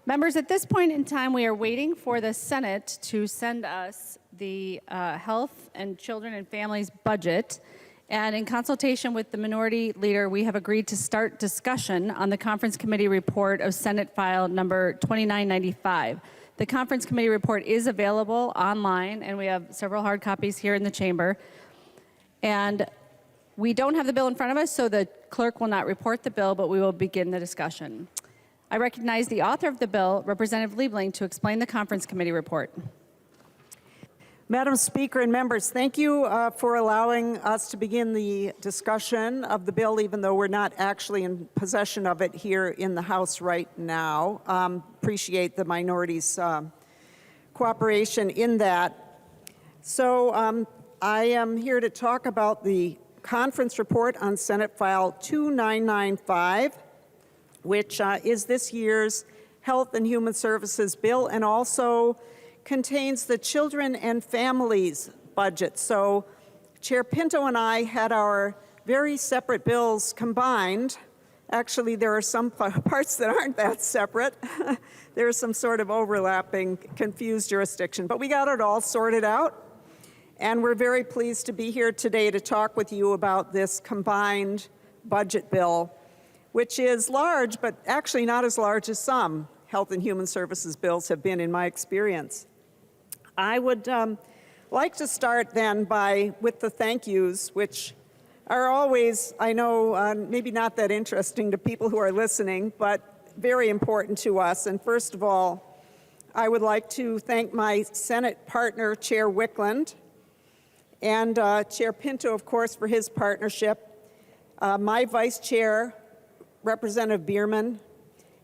Members, at this point in time, we are waiting for the Senate to send us the Health and Children and Families budget. And in consultation with the minority leader, we have agreed to start discussion on the Conference Committee report of Senate file number 2995. The Conference Committee report is available online, and we have several hard copies here in the chamber. And we don't have the bill in front of us, so the clerk will not report the bill, but we will begin the discussion. I recognize the author of the bill, Representative Liebling, to explain the Conference Committee report. Madam Speaker and members, thank you for allowing us to begin the discussion of the bill, even though we're not actually in possession of it here in the House right now. Appreciate the minority's cooperation in that. So I am here to talk about the conference report on Senate File 2995, which is this year's Health and Human Services bill, and also contains the Children and Families budget. So Chair Pinto and I had our very separate bills combined. Actually, there are some parts that aren't that separate. There's some sort of overlapping, confused jurisdiction, but we got it all sorted out. And we're very pleased to be here today to talk with you about this combined budget bill, which is large, but actually not as large as some Health and Human Services bills have been in my experience. I would like to start then with the thank yous, which are always, I know, maybe not that interesting to people who are listening, but very important to us. And first of all, I would like to thank my Senate partner, Chair Wickland, and Chair Pinto, of course, for his partnership, my Vice Chair, Representative Bierman,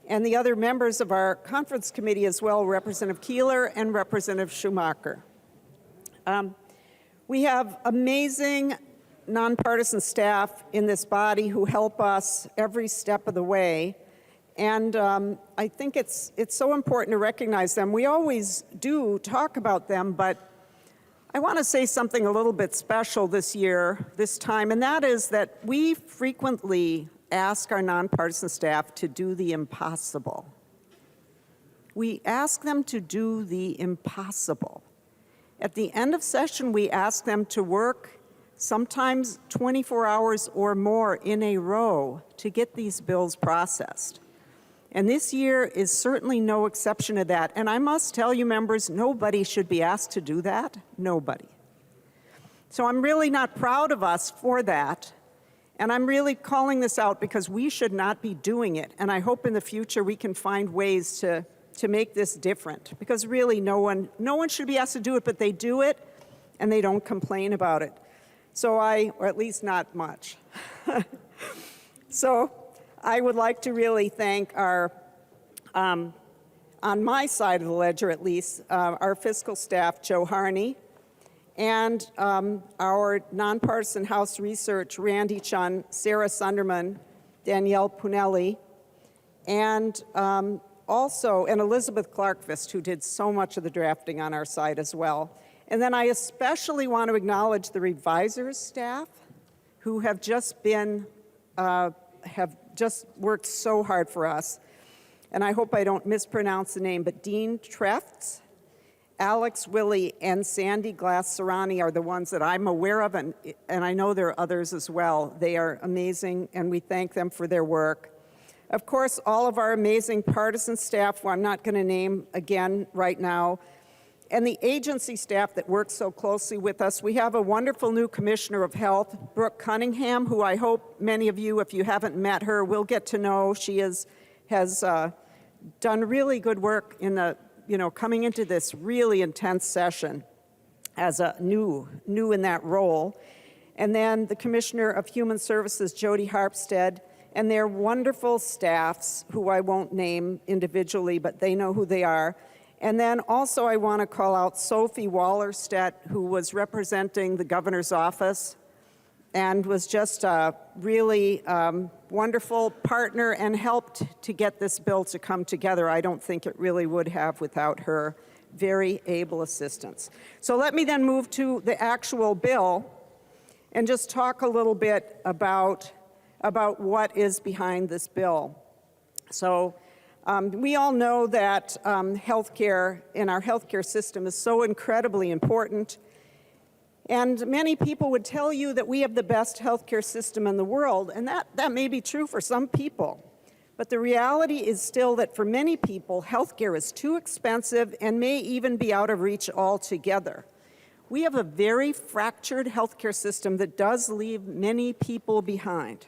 and the other members of our conference committee as well, Representative Keeler and Representative Schumacher. We have amazing nonpartisan staff in this body who help us every step of the way, and I think it's so important to recognize them. We always do talk about them, but I want to say something a little bit special this time, and that is that we frequently ask our nonpartisan staff to do the impossible. We ask them to do the impossible. At the end of session, we ask them to work sometimes 24 hours or more in a row to get these bills processed. And this year is certainly no exception to that. And I must tell you, members, nobody should be asked to do that. Nobody. So I'm really not proud of us for that. And I'm really calling this out because we should not be doing it. And I hope in the future we can find ways to make this different. Because really no one should be asked to do it, but they do it and they don't complain about it. So or at least not much. So I would like to really thank our, on my side of the ledger at least, our fiscal staff, Joe Harney, and our nonpartisan House research, Randy Chun, Sarah Sunderman, Danielle Punelli, and Elizabeth Clarkfist, who did so much of the drafting on our side as well. And then I especially want to acknowledge the revisers staff, who have just worked so hard for us. And I hope I don't mispronounce the name, but Dean Trefts, Alex Willie, and Sandy Glass-Serrani are the ones that I'm aware of, and I know there are others as well. They are amazing, and we thank them for their work. Of course, all of our amazing partisan staff, who I'm not going to name again right now, and the agency staff that works so closely with us. We have a wonderful new Commissioner of Health, Brooke Cunningham, who I hope many of you, if you haven't met her, will get to know. She has done really good work in coming into this really intense session as a new in that role. And then the Commissioner of Human Services, Jody Harpstead, and their wonderful staffs, who I won't name individually, but they know who they are. And then also I want to call out Sophie Wallerstedt, who was representing the governor's office and was just a really wonderful partner and helped to get this bill to come together. I don't think it really would have without her very able assistance. So let me then move to the actual bill and just talk a little bit about what is behind this bill. So We all know that healthcare in our healthcare system is so incredibly important. And many people would tell you that we have the best healthcare system in the world, and that may be true for some people. But the reality is still that for many people, healthcare is too expensive and may even be out of reach altogether. We have a very fractured healthcare system that does leave many people behind.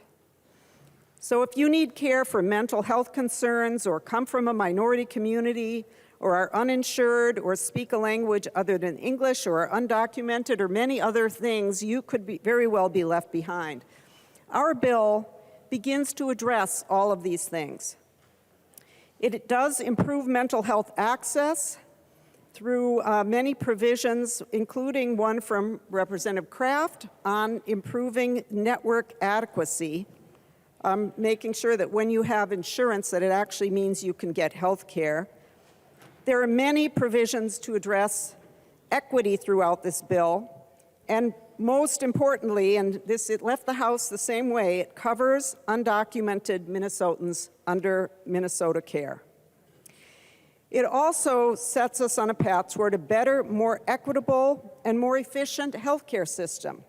So if you need care for mental health concerns or come from a minority community or are uninsured or speak a language other than English or are undocumented or many other things, you could very well be left behind. Our bill begins to address all of these things. It does improve mental health access through many provisions, including one from Representative Kraft on improving network adequacy, making sure that when you have insurance that it actually means you can get health care. There are many provisions to address equity throughout this bill, and most importantly, and it left the House the same way, it covers undocumented Minnesotans under Minnesota Care. It also sets us on a path toward a better, more equitable, and more efficient healthcare system.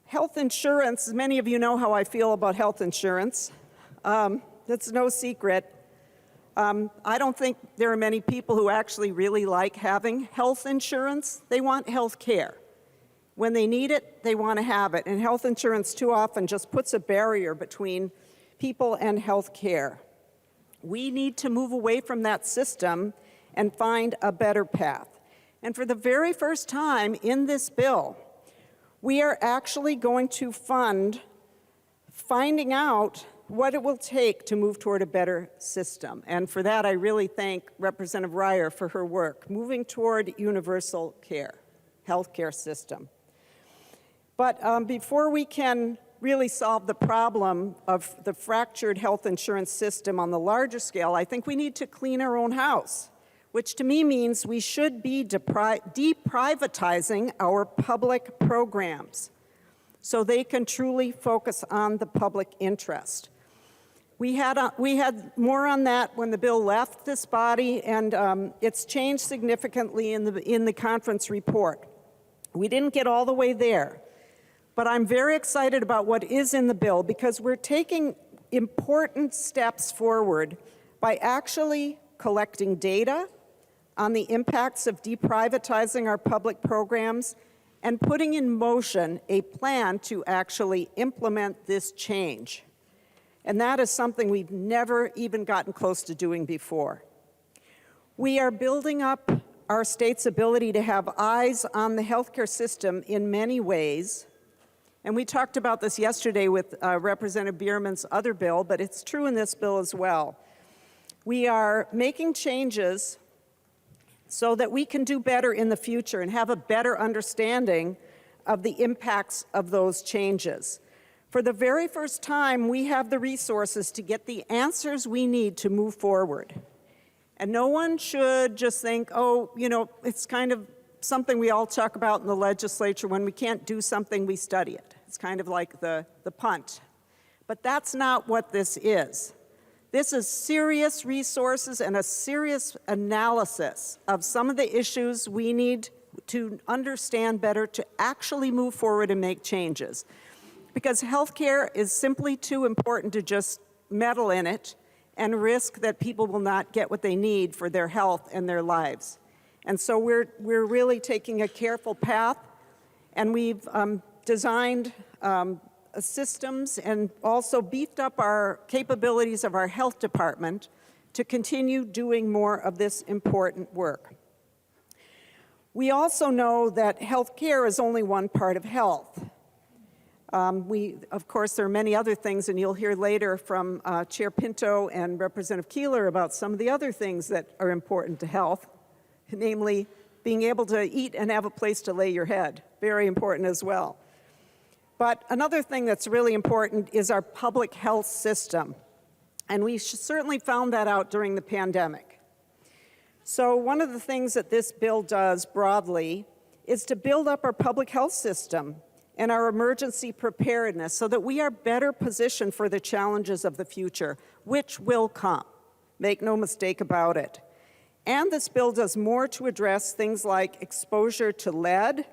Health insurance, many of you know how I feel about health insurance. That's no secret. I don't think there are many people who actually really like having health insurance. They want health care. When they need it, they want to have it. And health insurance too often just puts a barrier between people and health care. We need to move away from that system and find a better path. And for the very first time in this bill, we are actually going to fund finding out what it will take to move toward a better system. And for that, I really thank Representative Ryer for her work, moving toward universal care, healthcare system. But before we can really solve the problem of the fractured health insurance system on the larger scale, I think we need to clean our own house, which to me means we should be deprivatizing our public programs so they can truly focus on the public interest. We had more on that when the bill left this body, and it's changed significantly in the conference report. We didn't get all the way there, but I'm very excited about what is in the bill because we're taking important steps forward by actually collecting data on the impacts of deprivatizing our public programs and putting in motion a plan to actually implement this change. And that is something we've never even gotten close to doing before. We are building up our state's ability to have eyes on the healthcare system in many ways. And we talked about this yesterday with Representative Bierman's other bill, but it's true in this bill as well. We are making changes so that we can do better in the future and have a better understanding of the impacts of those changes. For the very first time, we have the resources to get the answers we need to move forward. And no one should just think, oh, you know, it's kind of something we all talk about in the legislature. When we can't do something, we study it. It's kind of like the punt. But that's not what this is. This is serious resources and a serious analysis of some of the issues we need to understand better to actually move forward and make changes. Because healthcare is simply too important to just meddle in it and risk that people will not get what they need for their health and their lives. And so we're really taking a careful path, and we've designed systems and also beefed up our capabilities of our health department to continue doing more of this important work. We also know that health care is only one part of health. Of course, there are many other things, and you'll hear later from Chair Pinto and Representative Keeler about some of the other things that are important to health, namely being able to eat and have a place to lay your head, very important as well. But another thing that's really important is our public health system, and we certainly found that out during the pandemic. So one of the things that this bill does broadly is to build up our public health system and our emergency preparedness so that we are better positioned for the challenges of the future, which will come. Make no mistake about it. And this bill does more to address things like exposure to lead,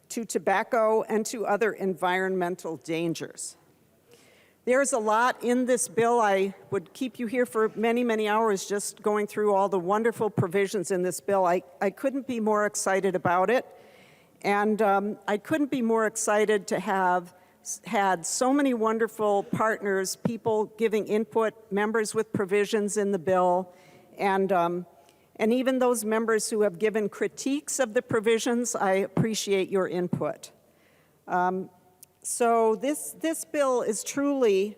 to tobacco, and to other environmental dangers. There's a lot in this bill. I would keep you here for many, many hours just going through all the wonderful provisions in this bill. I couldn't be more excited about it. And I couldn't be more excited to have had so many wonderful partners, people giving input, members with provisions in the bill, and even those members who have given critiques of the provisions. I appreciate your input. So this bill is truly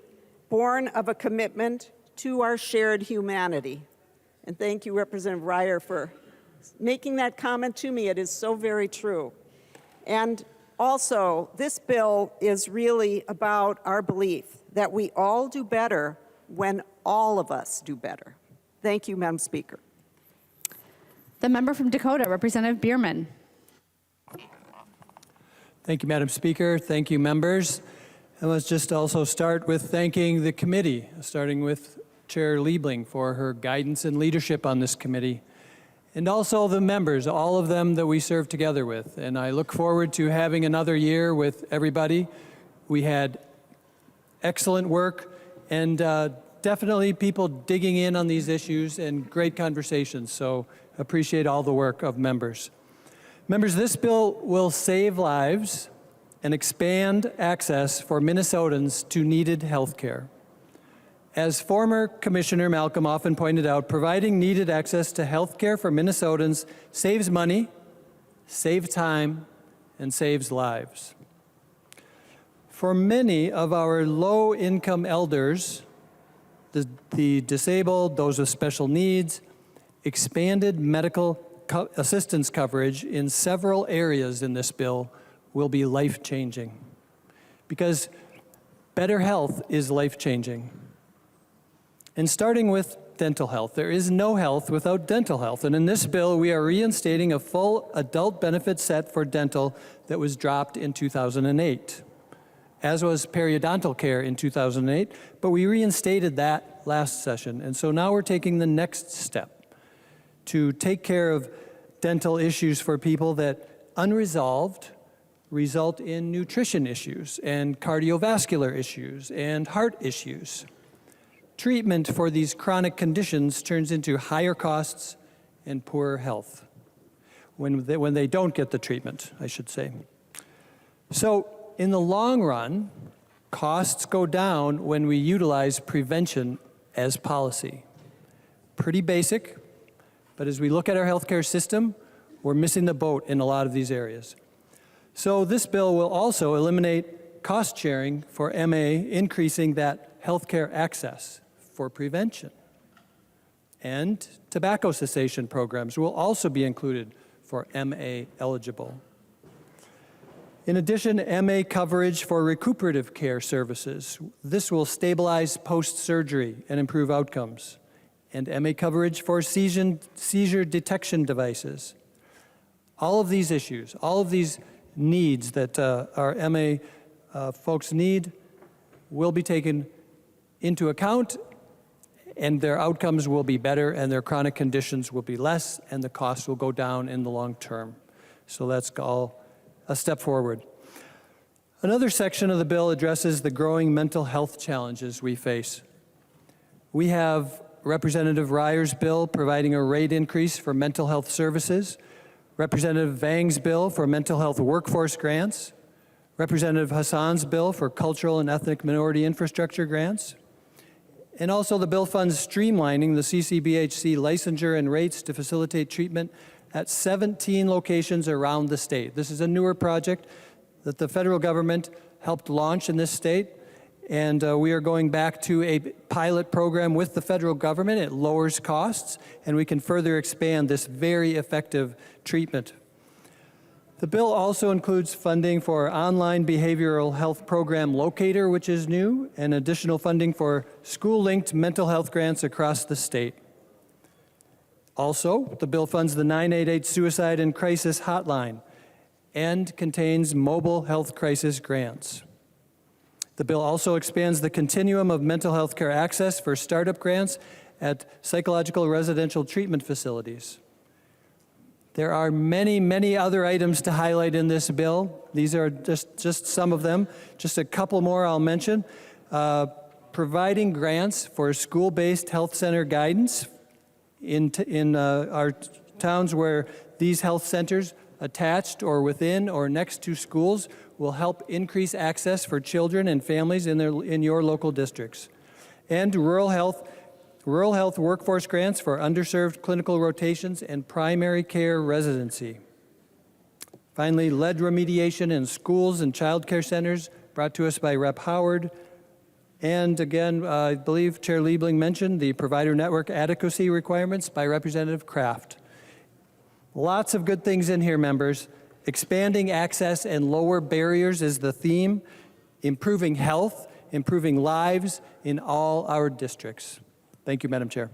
born of a commitment to our shared humanity. And thank you, Representative Ryer, for making that comment to me. It is so very true. And also, this bill is really about our belief that we all do better when all of us do better. Thank you, Madam Speaker. The member from Dakota, Representative Bierman. Thank you, Madam Speaker. Thank you, members. And let's just also start with thanking the committee, starting with Chair Liebling for her guidance and leadership on this committee, and also the members, all of them that we serve together with. And I look forward to having another year with everybody. We had excellent work and definitely people digging in on these issues and great conversations. So appreciate all the work of members. Members, this bill will save lives and expand access for Minnesotans to needed health care. As former Commissioner Malcolm often pointed out, providing needed access to health care for Minnesotans saves money, saves time, and saves lives. For many of our low-income elders, the disabled, those with special needs, expanded medical assistance coverage in several areas in this bill will be life-changing, because better health is life-changing. And starting with dental health, there is no health without dental health. And in this bill, we are reinstating a full adult benefit set for dental that was dropped in 2008, as was periodontal care in 2008, but we reinstated that last session. And so now we're taking the next step to take care of dental issues for people that unresolved result in nutrition issues and cardiovascular issues and heart issues. Treatment for these chronic conditions turns into higher costs and poorer health when they don't get the treatment, I should say. So in the long run, costs go down when we utilize prevention as policy. Pretty basic, but as we look at our healthcare system, we're missing the boat in a lot of these areas. So this bill will also eliminate cost sharing for MA, increasing that healthcare access for prevention. And tobacco cessation programs will also be included for MA eligible. In addition, MA coverage for recuperative care services. This will stabilize post-surgery and improve outcomes. And MA coverage for seizure detection devices. All of these issues, all of these needs that our MA folks need will be taken into account, and their outcomes will be better, and their chronic conditions will be less, and the costs will go down in the long term. So that's all a step forward. Another section of the bill addresses the growing mental health challenges we face. We have Representative Ryer's bill providing a rate increase for mental health services, Representative Vang's bill for mental health workforce grants, Representative Hassan's bill for cultural and ethnic minority infrastructure grants, and also the bill funds streamlining the CCBHC licensure and rates to facilitate treatment at 17 locations around the state. This is a newer project that the federal government helped launch in this state, and we are going back to a pilot program with the federal government. It lowers costs, and we can further expand this very effective treatment. The bill also includes funding for online behavioral health program Locator, which is new, and additional funding for school-linked mental health grants across the state. Also, the bill funds the 988 Suicide and Crisis Hotline and contains mobile health crisis grants. The bill also expands the continuum of mental health care access for startup grants at psychological residential treatment facilities. There are many, many other items to highlight in this bill. These are just some of them. Just a couple more I'll mention. Providing grants for school-based health center guidance in our towns where these health centers attached or within or next to schools will help increase access for children and families in your local districts. And rural health workforce grants for underserved clinical rotations and primary care residency. Finally, lead remediation in schools and child care centers, brought to us by Rep. Howard. And again, I believe Chair Liebling mentioned the provider network adequacy requirements by Representative Kraft. Lots of good things in here, members. Expanding access and lower barriers is the theme. Improving health, improving lives in all our districts. Thank you, Madam Chair.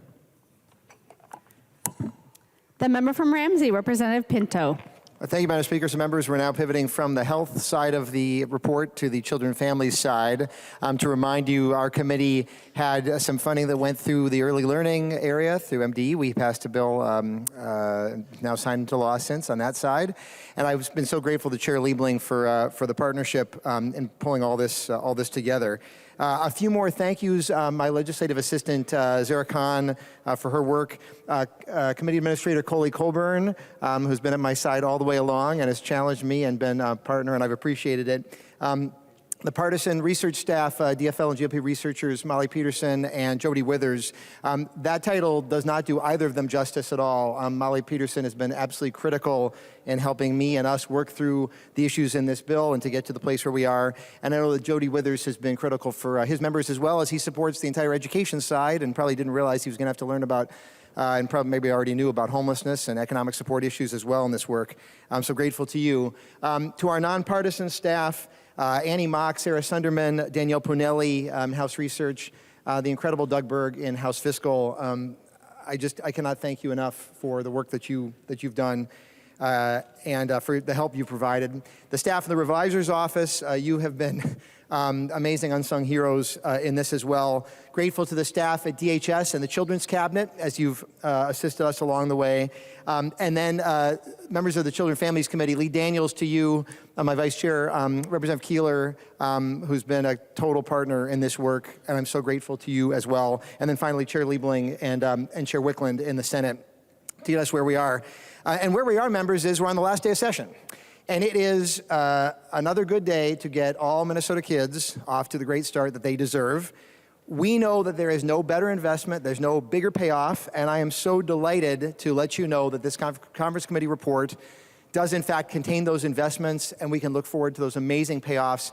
The member from Ramsey, Representative Pinto. Thank you, Madam Speaker. So members, we're now pivoting from the health side of the report to the children and families side. To remind you, our committee had some funding that went through the early learning area through MDE. We passed a bill now signed into law since on that side. And I've been so grateful to Chair Liebling for the partnership in pulling all this together. A few more thank yous. My legislative assistant, Zara Khan, for her work. Committee Administrator Coley Colburn, who's been at my side all the way along and has challenged me and been a partner, and I've appreciated it. The partisan research staff, DFL and GOP researchers, Molly Peterson and Jody Withers. That title does not do either of them justice at all. Molly Peterson has been absolutely critical in helping me and us work through the issues in this bill and to get to the place where we are. And I know that Jody Withers has been critical for his members as well, as he supports the entire education side and probably didn't realize he was going to have to learn about and probably maybe already knew about homelessness and economic support issues as well in this work. I'm so grateful to you. To our nonpartisan staff, Annie Mock, Sarah Sunderman, Danielle Punelli, House Research, the incredible Doug Berg in House Fiscal. I cannot thank you enough for the work that you've done and for the help you've provided. The staff in the Revisor's Office, you have been amazing unsung heroes in this as well. Grateful to the staff at DHS and the Children's Cabinet as you've assisted us along the way. And then members of the Children and Families Committee, Lee Daniels to you, my Vice Chair, Representative Keeler, who's been a total partner in this work, and I'm so grateful to you as well. And then finally, Chair Liebling and Chair Wickland in the Senate to get us where we are. And where we are, members, is we're on the last day of session. And it is another good day to get all Minnesota kids off to the great start that they deserve. We know that there is no better investment, there's no bigger payoff, and I am so delighted to let you know that this Conference Committee report does in fact contain those investments, and we can look forward to those amazing payoffs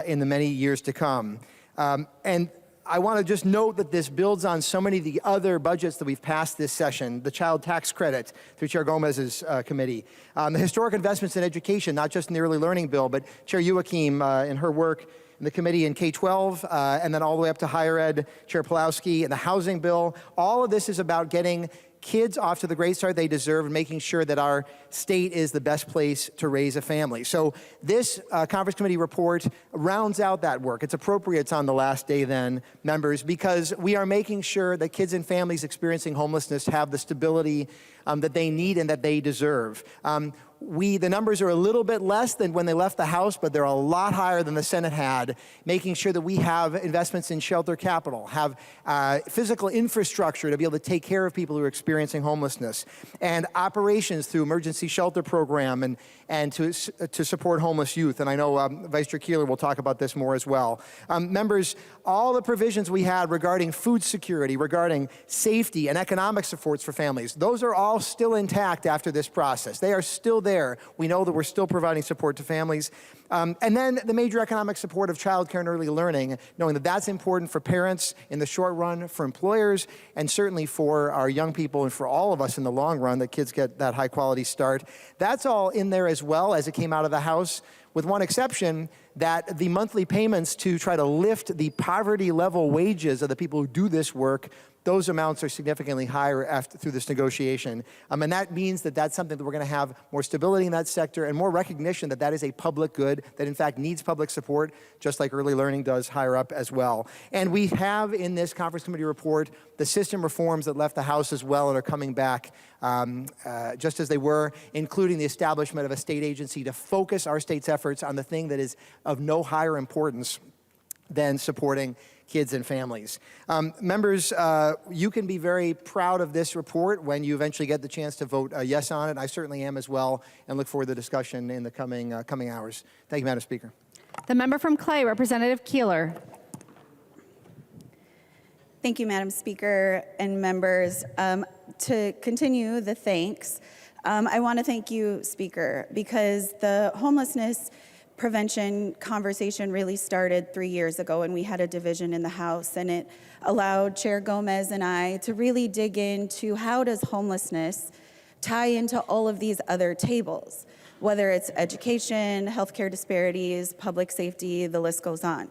in the many years to come. And I want to just note that this builds on so many of the other budgets that we've passed this session, the child tax credit through Chair Gomez's committee, the historic investments in education, not just in the early learning bill, but Chair Joachim in her work in the committee in K-12, and then all the way up to higher ed, Chair Pulowski, and the housing bill. All of this is about getting kids off to the great start they deserve and making sure that our state is the best place to raise a family. So this Conference Committee report rounds out that work. It's appropriate it's on the last day then, members, because we are making sure that kids and families experiencing homelessness have the stability that they need and that they deserve. The numbers are a little bit less than when they left the House, but they're a lot higher than the Senate had, making sure that we have investments in shelter capital, have physical infrastructure to be able to take care of people who are experiencing homelessness, and operations through emergency shelter program and to support homeless youth. And I know Vice Chair Keeler will talk about this more as well. Members, all the provisions we had regarding food security, regarding safety and economic supports for families, those are all still intact after this process. They are still there. We know that we're still providing support to families. And then the major economic support of childcare and early learning, knowing that that's important for parents in the short run, for employers, and certainly for our young people and for all of us in the long run, that kids get that high quality start. That's all in there as well as it came out of the House. with one exception, that the monthly payments to try to lift the poverty level wages of the people who do this work, those amounts are significantly higher through this negotiation. And that means that that's something that we're going to have more stability in that sector and more recognition that that is a public good that in fact needs public support, just like early learning does higher up as well. And we have in this conference committee report the system reforms that left the House as well and are coming back just as they were, including the establishment of a state agency to focus our state's efforts on the thing that is of no higher importance than supporting kids and families. Members, you can be very proud of this report when you eventually get the chance to vote yes on it. I certainly am as well, and look forward to the discussion in the coming hours. Thank you, Madam Speaker. The member from Clay, Representative Keeler. Thank you, Madam Speaker and members. To continue the thanks, I want to thank you, Speaker, because the homelessness prevention conversation really started 3 years ago when we had a division in the House, and it allowed Chair Gomez and I to really dig into how does homelessness tie into all of these other tables, whether it's education, healthcare disparities, public safety, the list goes on.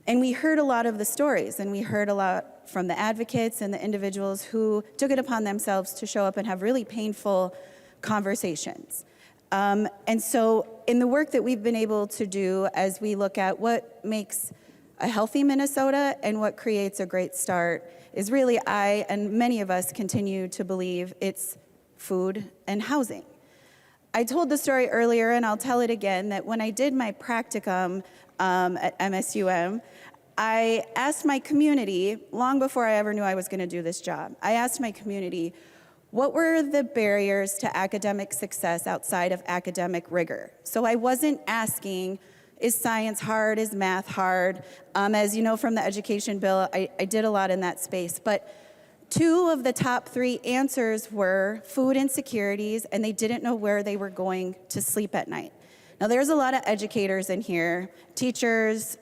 And we heard a lot of the stories, and we heard a lot from the advocates and the individuals who took it upon themselves to show up and have really painful conversations. And so in the work that we've been able to do as we look at what makes a healthy Minnesota and what creates a great start is really I and many of us continue to believe it's food and housing. I told the story earlier and I'll tell it again that when I did my practicum at MSUM, I asked my community, long before I ever knew I was going to do this job, I asked my community, what were the barriers to academic success outside of academic rigor? So I wasn't asking, is science hard, is math hard? As you know from the education bill, I did a lot in that space. But 2 of the top 3 answers were food insecurities, and they didn't know where they were going to sleep at night. Now, there's a lot of educators in here, teachers,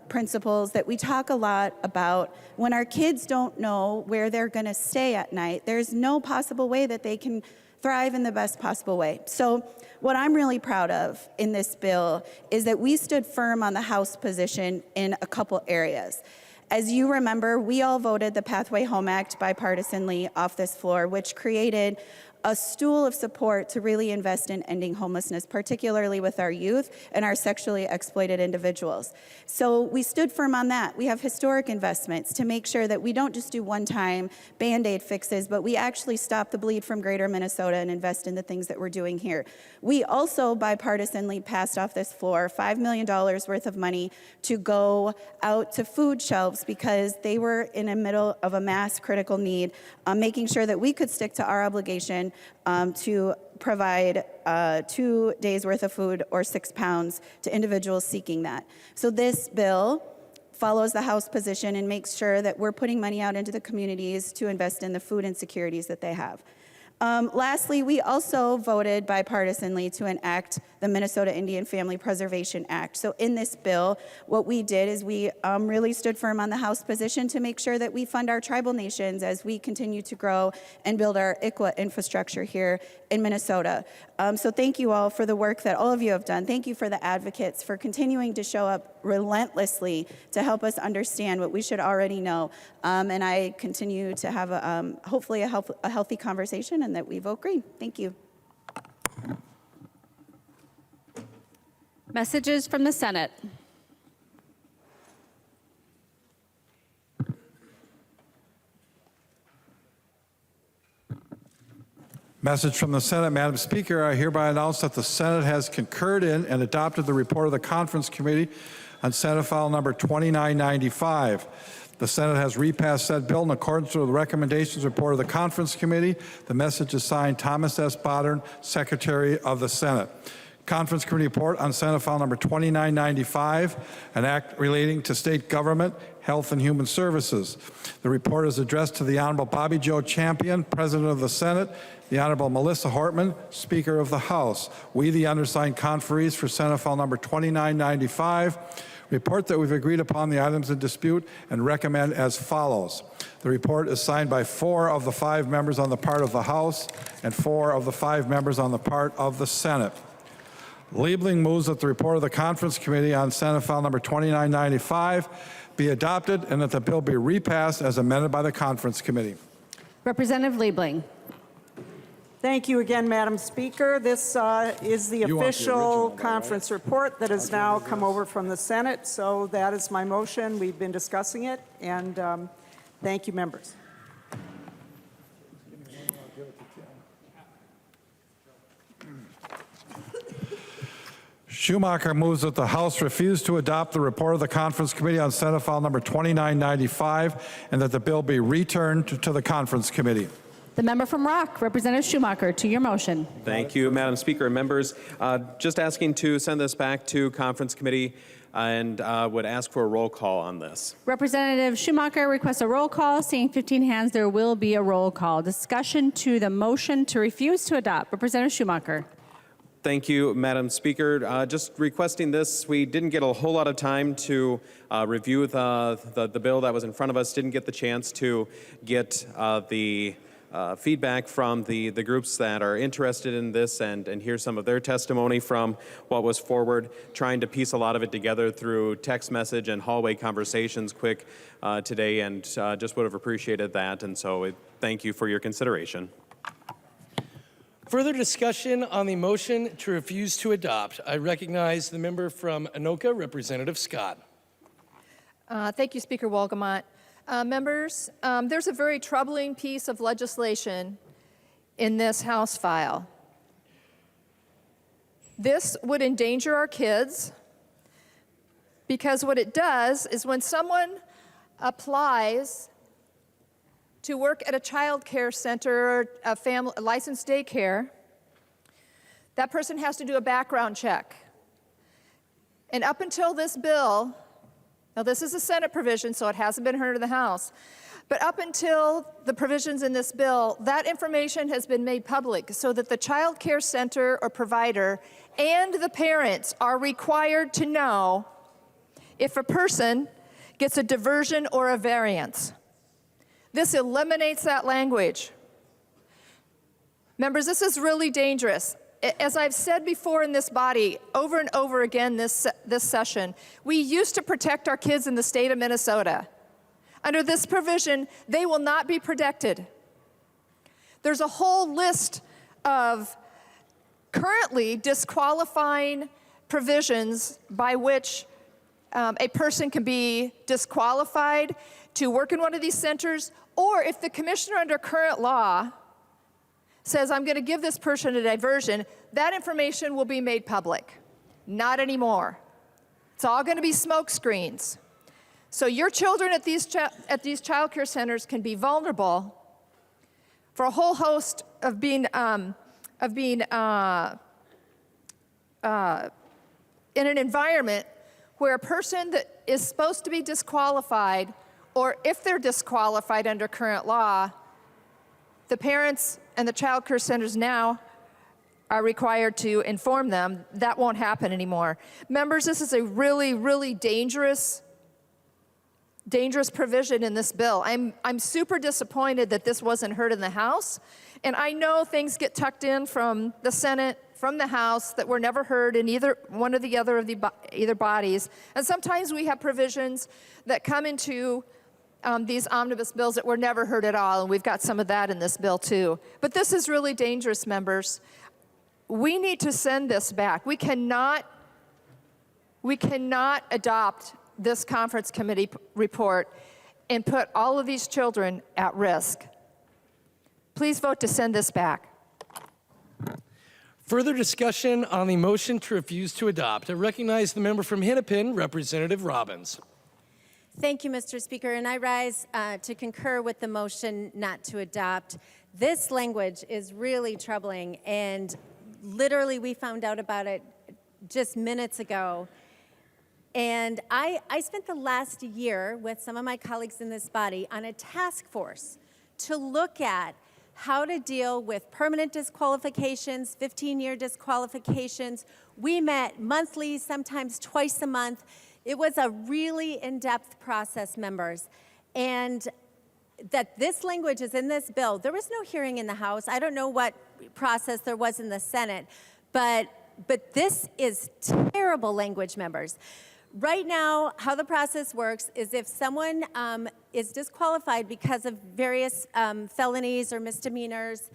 principals, that we talk a lot about when our kids don't know where they're going to stay at night, there's no possible way that they can thrive in the best possible way. So what I'm really proud of in this bill is that we stood firm on the House position in a couple areas. As you remember, we all voted the Pathway Home Act bipartisanly off this floor, which created a stool of support to really invest in ending homelessness, particularly with our youth and our sexually exploited individuals. So we stood firm on that. We have historic investments to make sure that we don't just do one-time Band-Aid fixes, but we actually stop the bleed from greater Minnesota and invest in the things that we're doing here. We also bipartisanly passed off this floor $5 million worth of money to go out to food shelves because they were in the middle of a mass critical need, making sure that we could stick to our obligation to provide 2 days worth of food or 6 pounds to individuals seeking that. So this bill follows the House position and makes sure that we're putting money out into the communities to invest in the food insecurities that they have. Lastly, we also voted bipartisanly to enact the Minnesota Indian Family Preservation Act. So in this bill, what we did is we really stood firm on the House position to make sure that we fund our tribal nations as we continue to grow and build our ICWA infrastructure here in Minnesota. So thank you all for the work that all of you have done. Thank you for the advocates for continuing to show up relentlessly to help us understand what we should already know. And I continue to have hopefully a healthy conversation and that we vote green. Thank you. Messages from the Senate. Message from the Senate. Madam Speaker, I hereby announce that the Senate has concurred in and adopted the report of the Conference Committee on Senate File Number 2995. The Senate has repassed said bill in accordance with the recommendations report of the Conference Committee. The message is signed Thomas S. Bodden, Secretary of the Senate. Conference Committee report on Senate File Number 2995, an act relating to state government, health and human services. The report is addressed to the Honorable Bobby Joe Champion, President of the Senate, the Honorable Melissa Hortman, Speaker of the House. We, the undersigned conferees for Senate File Number 2995, report that we've agreed upon the items in dispute and recommend as follows. The report is signed by 4 of the 5 members on the part of the House and 4 of the 5 members on the part of the Senate. Liebling moves that the report of the Conference Committee on Senate File Number 2995 be adopted and that the bill be repassed as amended by the Conference Committee. Representative Liebling. Thank you again, Madam Speaker. This is the You want the official original, though, conference report that has now come over from the Senate. So that is my motion. We've been discussing it, and thank you, members. Schumacher moves that the House refuse to adopt the report of the Conference Committee on Senate File Number 2995 and that the bill be returned to the Conference Committee. The member from Rock, Representative Schumacher, to your motion. Thank you, Madam Speaker and members. Just asking to send this back to Conference Committee and would ask for a roll call on this. Representative Schumacher requests a roll call. Seeing 15 hands, there will be a roll call. Discussion to the motion to refuse to adopt. Representative Schumacher. Thank you, Madam Speaker. Just requesting this. We didn't get a whole lot of time to review the bill that was in front of us. Didn't get the chance to get the feedback from the groups that are interested in this and hear some of their testimony from what was forward, trying to piece a lot of it together through text message and hallway conversations quick today, and just would have appreciated that. And so thank you for your consideration. Further discussion on the motion to refuse to adopt. I recognize the member from Anoka, Representative Scott. Thank you, Speaker Wolgamott. Members, there's a very troubling piece of legislation in this House file. This would endanger our kids because what it does is when someone applies to work at a child care center or a licensed daycare, that person has to do a background check. And up until this bill, now this is a Senate provision, so it hasn't been heard in the House, but up until the provisions in this bill, that information has been made public so that the child care center or provider and the parents are required to know if a person gets a diversion or a variance. This eliminates that language. Members, this is really dangerous. As I've said before in this body, over and over again this session, we used to protect our kids in the state of Minnesota. Under this provision, they will not be protected. There's a whole list of currently disqualifying provisions by which a person can be disqualified to work in one of these centers, or if the commissioner under current law says, I'm going to give this person a diversion, that information will be made public. Not anymore. It's all going to be smoke screens. So your children at these child care centers can be vulnerable for a whole host of being in an environment where a person that is supposed to be disqualified, or if they're disqualified under current law, the parents and the child care centers now are required to inform them. That won't happen anymore. Members, this is a really, really dangerous provision in this bill. I'm super disappointed that this wasn't heard in the House, and I know things get tucked in from the Senate, from the House, that were never heard in either one or the other of either bodies. And sometimes we have provisions that come into these omnibus bills that were never heard at all, and we've got some of that in this bill too. But this is really dangerous, members. We need to send this back. We cannot adopt this conference committee report and put all of these children at risk. Please vote to send this back. Further discussion on the motion to refuse to adopt. I recognize the member from Hennepin, Representative Robbins. Thank you, Mr. Speaker, and I rise to concur with the motion not to adopt. This language is really troubling, and literally we found out about it just minutes ago. And I spent the last year with some of my colleagues in this body on a task force to look at how to deal with permanent disqualifications, 15-year disqualifications. We met monthly, sometimes twice a month. It was a really in-depth process, members. And that this language is in this bill. There was no hearing in the House. I don't know what process there was in the Senate, but But this is terrible language, members. Right now, how the process works is if someone is disqualified because of various felonies or misdemeanors,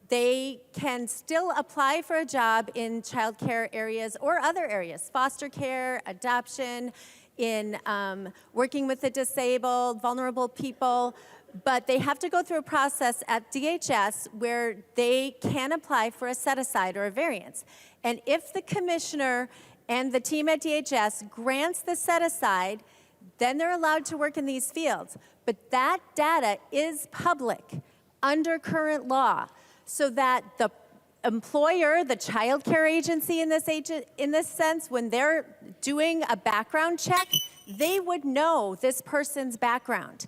they can still apply for a job in childcare areas or other areas, foster care, adoption, in working with the disabled, vulnerable people, but they have to go through a process at DHS where they can apply for a set-aside or a variance. And if the commissioner and the team at DHS grants the set-aside, then they're allowed to work in these fields. But that data is public under current law, so that the employer, the child care agency in this sense, when they're doing a background check, they would know this person's background.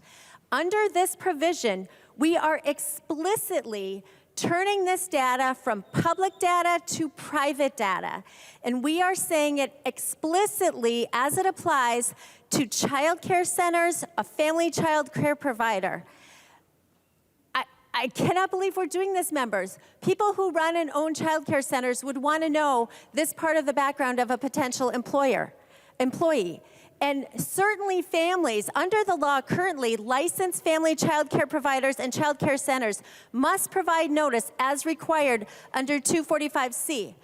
Under this provision, we are explicitly turning this data from public data to private data. And we are saying it explicitly as it applies to child care centers, a family child care provider. I cannot believe we're doing this, members. People who run and own child care centers would want to know this part of the background of a potential employee. And certainly families, under the law currently, licensed family child care providers and child care centers must provide notice as required under 245C.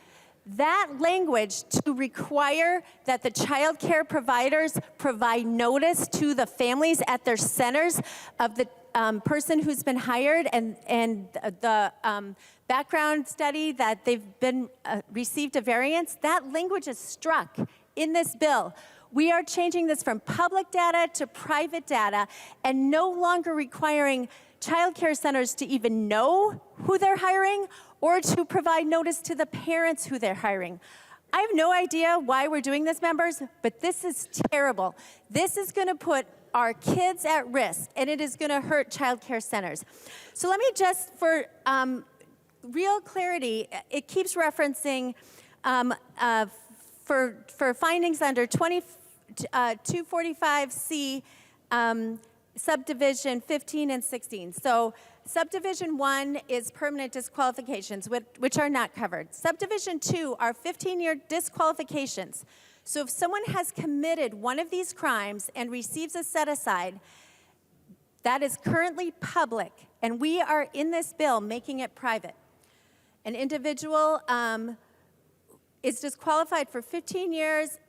That language to require that the child care providers provide notice to the families at their centers of the person who's been hired and the background study that they've been received a variance, that language is struck in this bill. We are changing this from public data to private data and no longer requiring child care centers to even know who they're hiring or to provide notice to the parents who they're hiring. I have no idea why we're doing this, members, but this is terrible. This is going to put our kids at risk, and it is going to hurt child care centers. So let me just, for real clarity, it keeps referencing for findings under 245C subdivision 15 and 16. So subdivision 1 is permanent disqualifications, which are not covered. Subdivision 2 are 15-year disqualifications. So if someone has committed one of these crimes and receives a set-aside, that is currently public, and we are in this bill making it private. An individual is disqualified for 15 years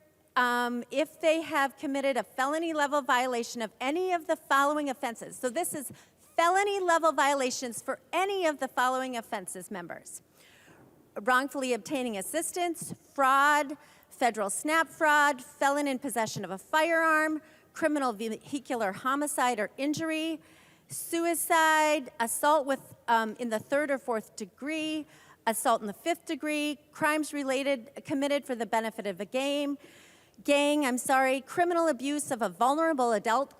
if they have committed a felony-level violation of any of the following offenses. So this is felony-level violations for any of the following offenses, members. Wrongfully obtaining assistance, fraud, federal SNAP fraud, felon in possession of a firearm, criminal vehicular homicide or injury, suicide, assault with in the 3rd or 4th degree, assault in the 5th degree, crimes committed for the benefit of a gang, criminal abuse of a vulnerable adult,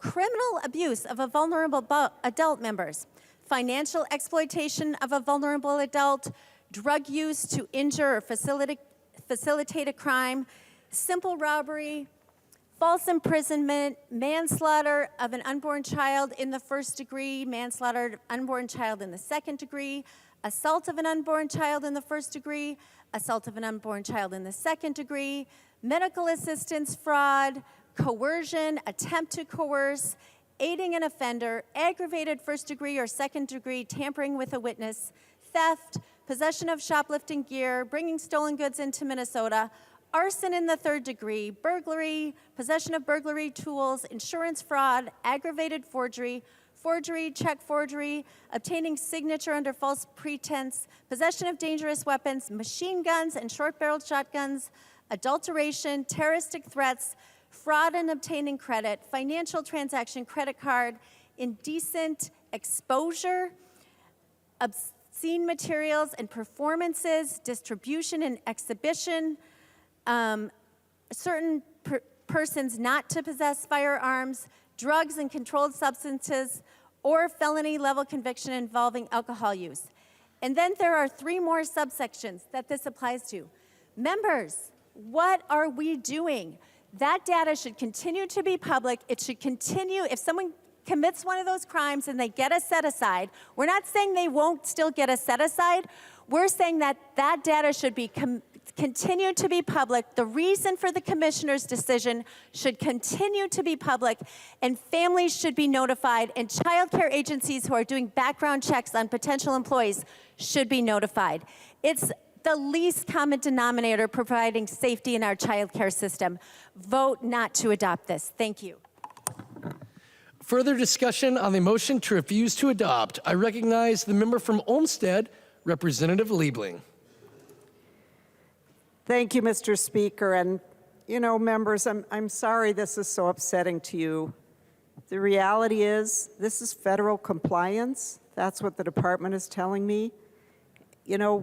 members, financial exploitation of a vulnerable adult, drug use to injure or facilitate a crime, simple robbery, false imprisonment, manslaughter of an unborn child in the 1st degree, manslaughter of an unborn child in the 2nd degree, assault of an unborn child in the 1st degree, assault of an unborn child in the 2nd degree, medical assistance fraud, coercion, attempt to coerce, aiding an offender, aggravated 1st degree or 2nd degree tampering with a witness, theft, possession of shoplifting gear, bringing stolen goods into Minnesota, arson in the 3rd degree, burglary, possession of burglary tools, insurance fraud, aggravated forgery, check forgery, obtaining signature under false pretense, possession of dangerous weapons, machine guns and short-barreled shotguns, adulteration, terroristic threats, fraud in obtaining credit, financial transaction, credit card, indecent exposure, obscene materials and performances, distribution and exhibition, certain persons not to possess firearms, drugs and controlled substances, or felony level conviction involving alcohol use. And then there are 3 more subsections that this applies to. Members, what are we doing? That data should continue to be public. It should continue, if someone commits one of those crimes and they get a set-aside, we're not saying they won't still get a set-aside. We're saying that that data should be continue to be public. The reason for the commissioner's decision should continue to be public, and families should be notified, and child care agencies who are doing background checks on potential employees should be notified. It's the least common denominator providing safety in our child care system. Vote not to adopt this. Thank you. Further discussion on the motion to refuse to adopt. I recognize the member from Olmsted, Representative Liebling. Thank you, Mr. Speaker. And, you know, members, I'm sorry this is so upsetting to you. The reality is this is federal compliance. That's what the department is telling me. You know,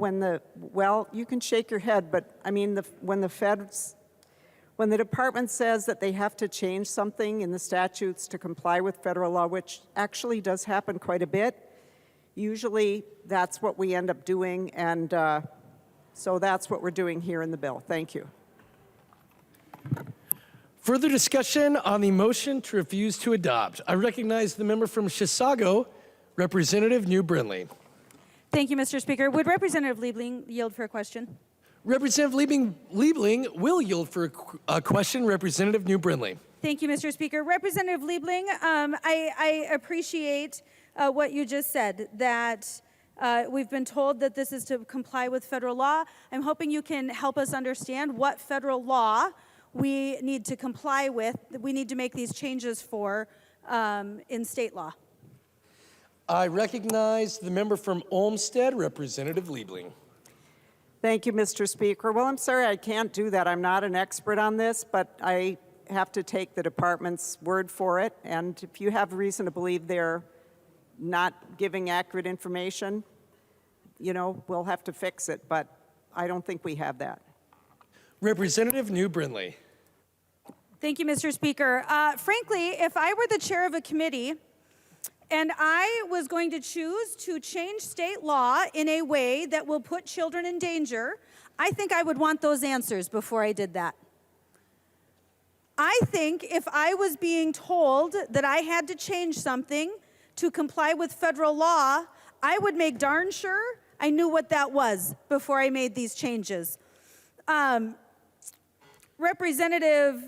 well, you can shake your head, but I mean, when the department says that they have to change something in the statutes to comply with federal law, which actually does happen quite a bit, usually that's what we end up doing, and so that's what we're doing here in the bill. Thank you. Further discussion on the motion to refuse to adopt. I recognize the member from Chisago, Representative New Brindley. Thank you, Mr. Speaker. Would Representative Liebling yield for a question? Representative Liebling will yield for a question. Representative New Brindley. Thank you, Mr. Speaker. Representative Liebling, I appreciate what you just said, that we've been told that this is to comply with federal law. I'm hoping you can help us understand what federal law we need to comply with, that we need to make these changes for in state law. I recognize the member from Olmsted, Representative Liebling. Thank you, Mr. Speaker. Well, I'm sorry I can't do that. I'm not an expert on this, but I have to take the department's word for it. And if you have reason to believe they're not giving accurate information, you know, we'll have to fix it. But I don't think we have that. Representative New Brindley. Thank you, Mr. Speaker. Frankly, if I were the chair of a committee and I was going to choose to change state law in a way that will put children in danger, I think I would want those answers before I did that. I think if I was being told that I had to change something to comply with federal law, I would make darn sure I knew what that was before I made these changes. Representative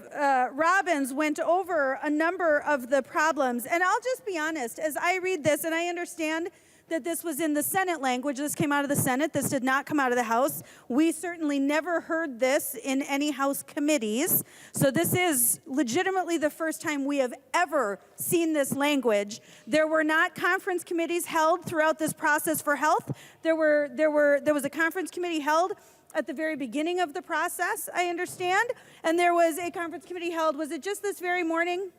Robbins went over a number of the problems, and I'll just be honest, as I read this, and I understand that this was in the Senate language, this came out of the Senate, this did not come out of the House. We certainly never heard this in any House committees, so this is legitimately the first time we have ever seen this language. There were not conference committees held throughout this process for health. There was a conference committee held at the very beginning of the process, I understand, and there was a conference committee held, was it just this very morning?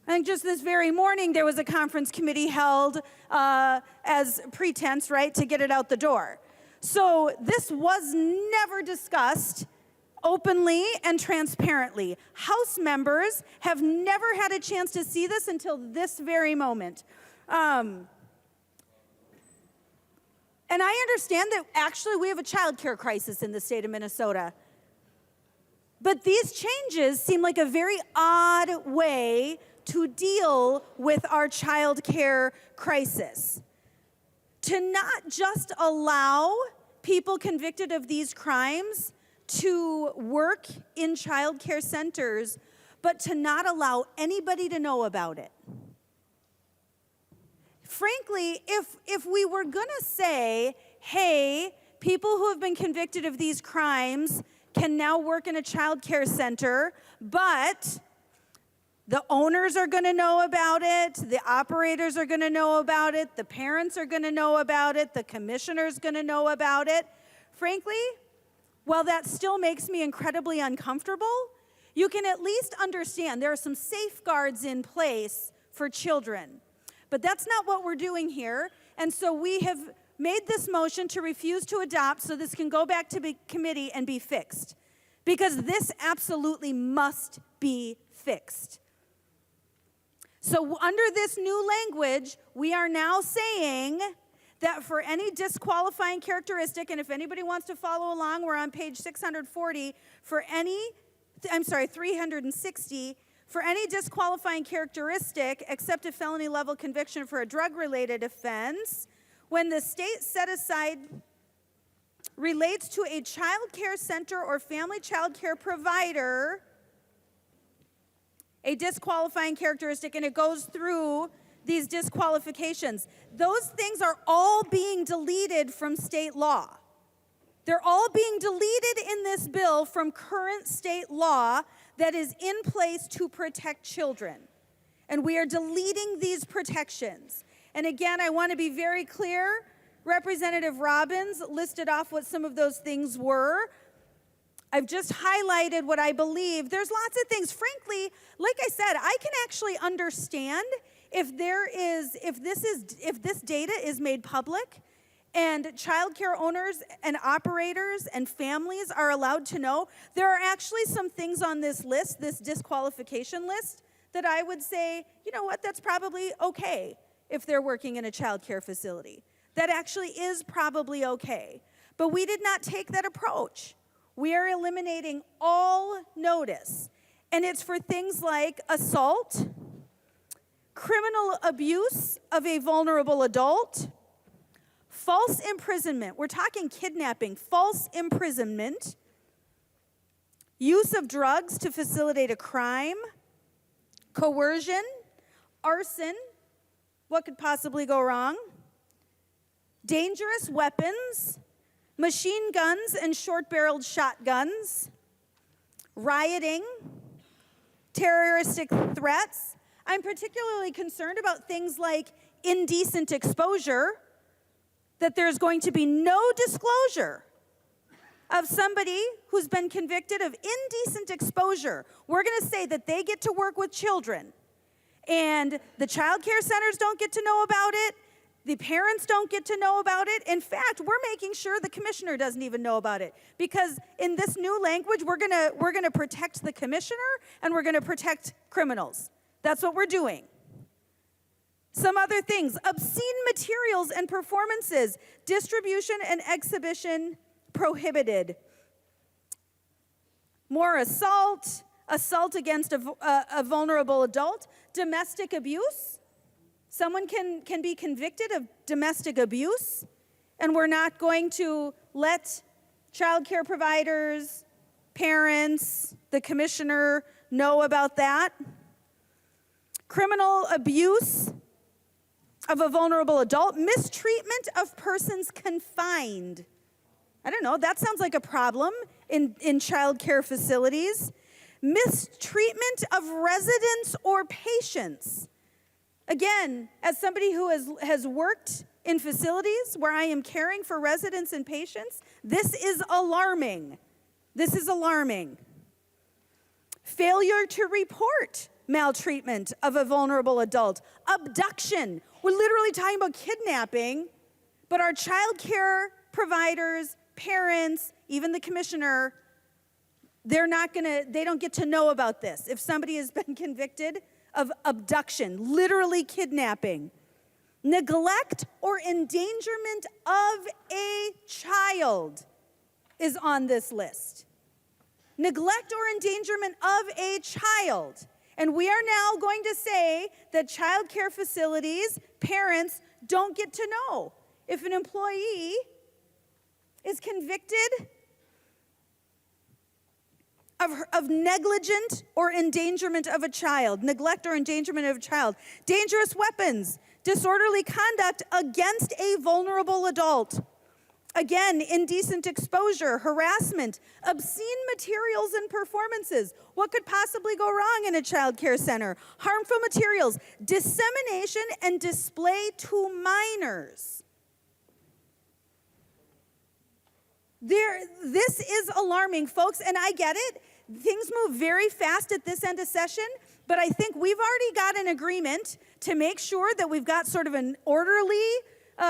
I think just this very morning there was a conference committee held as pretense, right, to get it out the door. So this was never discussed openly and transparently. House members have never had a chance to see this until this very moment. And I understand that actually we have a child care crisis in the state of Minnesota. But these changes seem like a very odd way to deal with our child care crisis. To not just allow people convicted of these crimes to work in child care centers, but to not allow anybody to know about it. Frankly, if we were going to say, hey, people who have been convicted of these crimes can now work in a child care center, but the owners are going to know about it, the operators are going to know about it, the parents are going to know about it, the commissioner's going to know about it. Frankly, while that still makes me incredibly uncomfortable, you can at least understand there are some safeguards in place for children. But that's not what we're doing here, and so we have made this motion to refuse to adopt so this can go back to committee and be fixed. Because this absolutely must be fixed. So under this new language, we are now saying that for any disqualifying characteristic, and if anybody wants to follow along, we're on page 360, for any disqualifying characteristic, except a felony level conviction for a drug-related offense, when the state set aside relates to a child care center or family child care provider, a disqualifying characteristic, and it goes through these disqualifications. Those things are all being deleted from state law. They're all being deleted in this bill from current state law that is in place to protect children. And we are deleting these protections. And again, I want to be very clear. Representative Robbins listed off what some of those things were. I've just highlighted what I believe. There's lots of things. Frankly, like I said, I can actually understand if this data is made public and childcare owners and operators and families are allowed to know. There are actually some things on this list, this disqualification list, that I would say, you know what, that's probably okay if they're working in a child care facility. That actually is probably okay. But we did not take that approach. We are eliminating all notice. And it's for things like assault, criminal abuse of a vulnerable adult, false imprisonment. We're talking kidnapping, false imprisonment, use of drugs to facilitate a crime, coercion, arson. What could possibly go wrong? Dangerous weapons, machine guns and short-barreled shotguns, rioting, terroristic threats. I'm particularly concerned about things like indecent exposure, that there's going to be no disclosure of somebody who's been convicted of indecent exposure. We're going to say that they get to work with children, and the child care centers don't get to know about it. The parents don't get to know about it. In fact, we're making sure the commissioner doesn't even know about it, because in this new language, we're gonna protect the commissioner and we're gonna protect criminals. That's what we're doing. Some other things: obscene materials and performances, distribution and exhibition prohibited. More assault, assault against a vulnerable adult, domestic abuse. Someone can be convicted of domestic abuse, and we're not going to let child care providers, parents, the commissioner know about that. Criminal abuse of a vulnerable adult, mistreatment of persons confined. I don't know, that sounds like a problem in child care facilities. Mistreatment of residents or patients. Again, as somebody who has worked in facilities where I am caring for residents and patients, this is alarming. This is alarming. Failure to report maltreatment of a vulnerable adult. Abduction. We're literally talking about kidnapping, but our child care providers, parents, even the commissioner, they don't get to know about this. If somebody has been convicted of abduction, literally kidnapping, neglect or endangerment of a child is on this list. Neglect or endangerment of a child. And we are now going to say that child care facilities, parents don't get to know if an employee is convicted of negligent or endangerment of a child, neglect or endangerment of a child, dangerous weapons, disorderly conduct against a vulnerable adult. Again, indecent exposure, harassment, obscene materials and performances. What could possibly go wrong in a child care center? Harmful materials, dissemination and display to minors. This is alarming, folks, and I get it. Things move very fast at this end of session, but I think we've already got an agreement to make sure that we've got sort of an orderly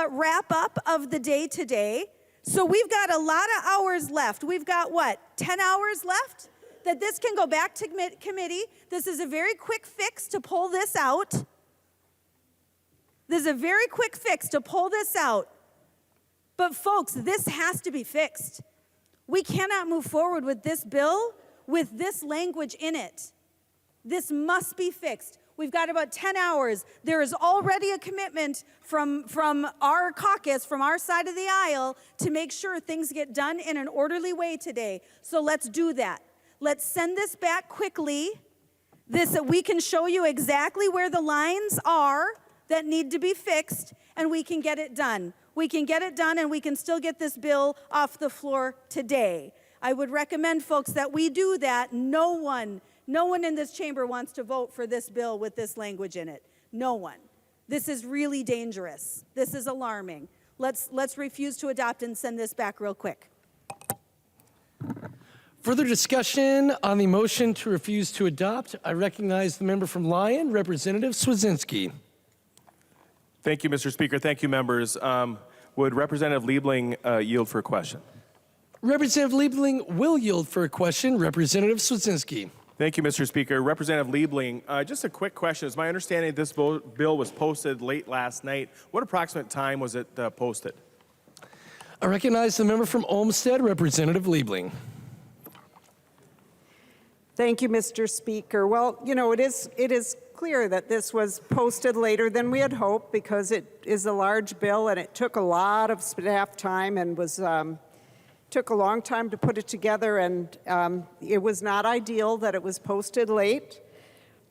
wrap up of the day today. So we've got a lot of hours left. We've got, 10 hours left? That this can go back to committee. This is a very quick fix to pull this out. This is a very quick fix to pull this out. But folks, this has to be fixed. We cannot move forward with this bill with this language in it. This must be fixed. We've got about 10 hours. There is already a commitment from our caucus, from our side of the aisle, to make sure things get done in an orderly way today. So let's do that. Let's send this back quickly. We can show you exactly where the lines are that need to be fixed, and we can get it done. We can get it done, and we can still get this bill off the floor today. I would recommend, folks, that we do that. No one in this chamber wants to vote for this bill with this language in it. No one. This is really dangerous. This is alarming. Let's refuse to adopt and send this back real quick. Further discussion on the motion to refuse to adopt. I recognize the member from Lyon, Representative Swedzinski. Thank you, Mr. Speaker. Thank you, members. Would Representative Liebling yield for a question? Representative Liebling will yield for a question. Representative Swedzinski. Thank you, Mr. Speaker. Representative Liebling, just a quick question. It's my understanding this bill was posted late last night. What approximate time was it posted? I recognize the member from Olmsted, Representative Liebling. Thank you, Mr. Speaker. Well, you know, it is clear that this was posted later than we had hoped because it is a large bill and it took a lot of staff time and was took a long time to put it together, and it was not ideal that it was posted late.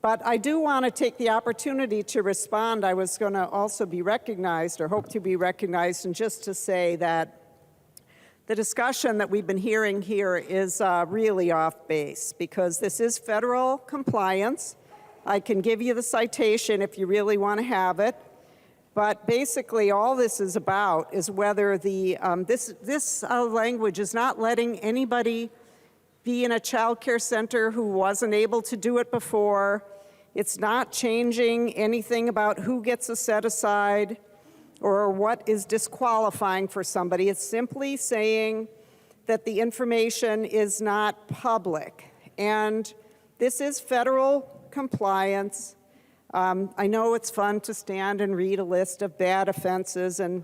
But I do want to take the opportunity to respond. I was going to also be recognized, or hope to be recognized, and just to say that the discussion that we've been hearing here is really off base because this is federal compliance. I can give you the citation if you really want to have it. But basically, all this is about is whether the this language is not letting anybody be in a child care center who wasn't able to do it before. It's not changing anything about who gets a set aside or what is disqualifying for somebody. It's simply saying that the information is not public. And this is federal compliance. I know it's fun to stand and read a list of bad offenses and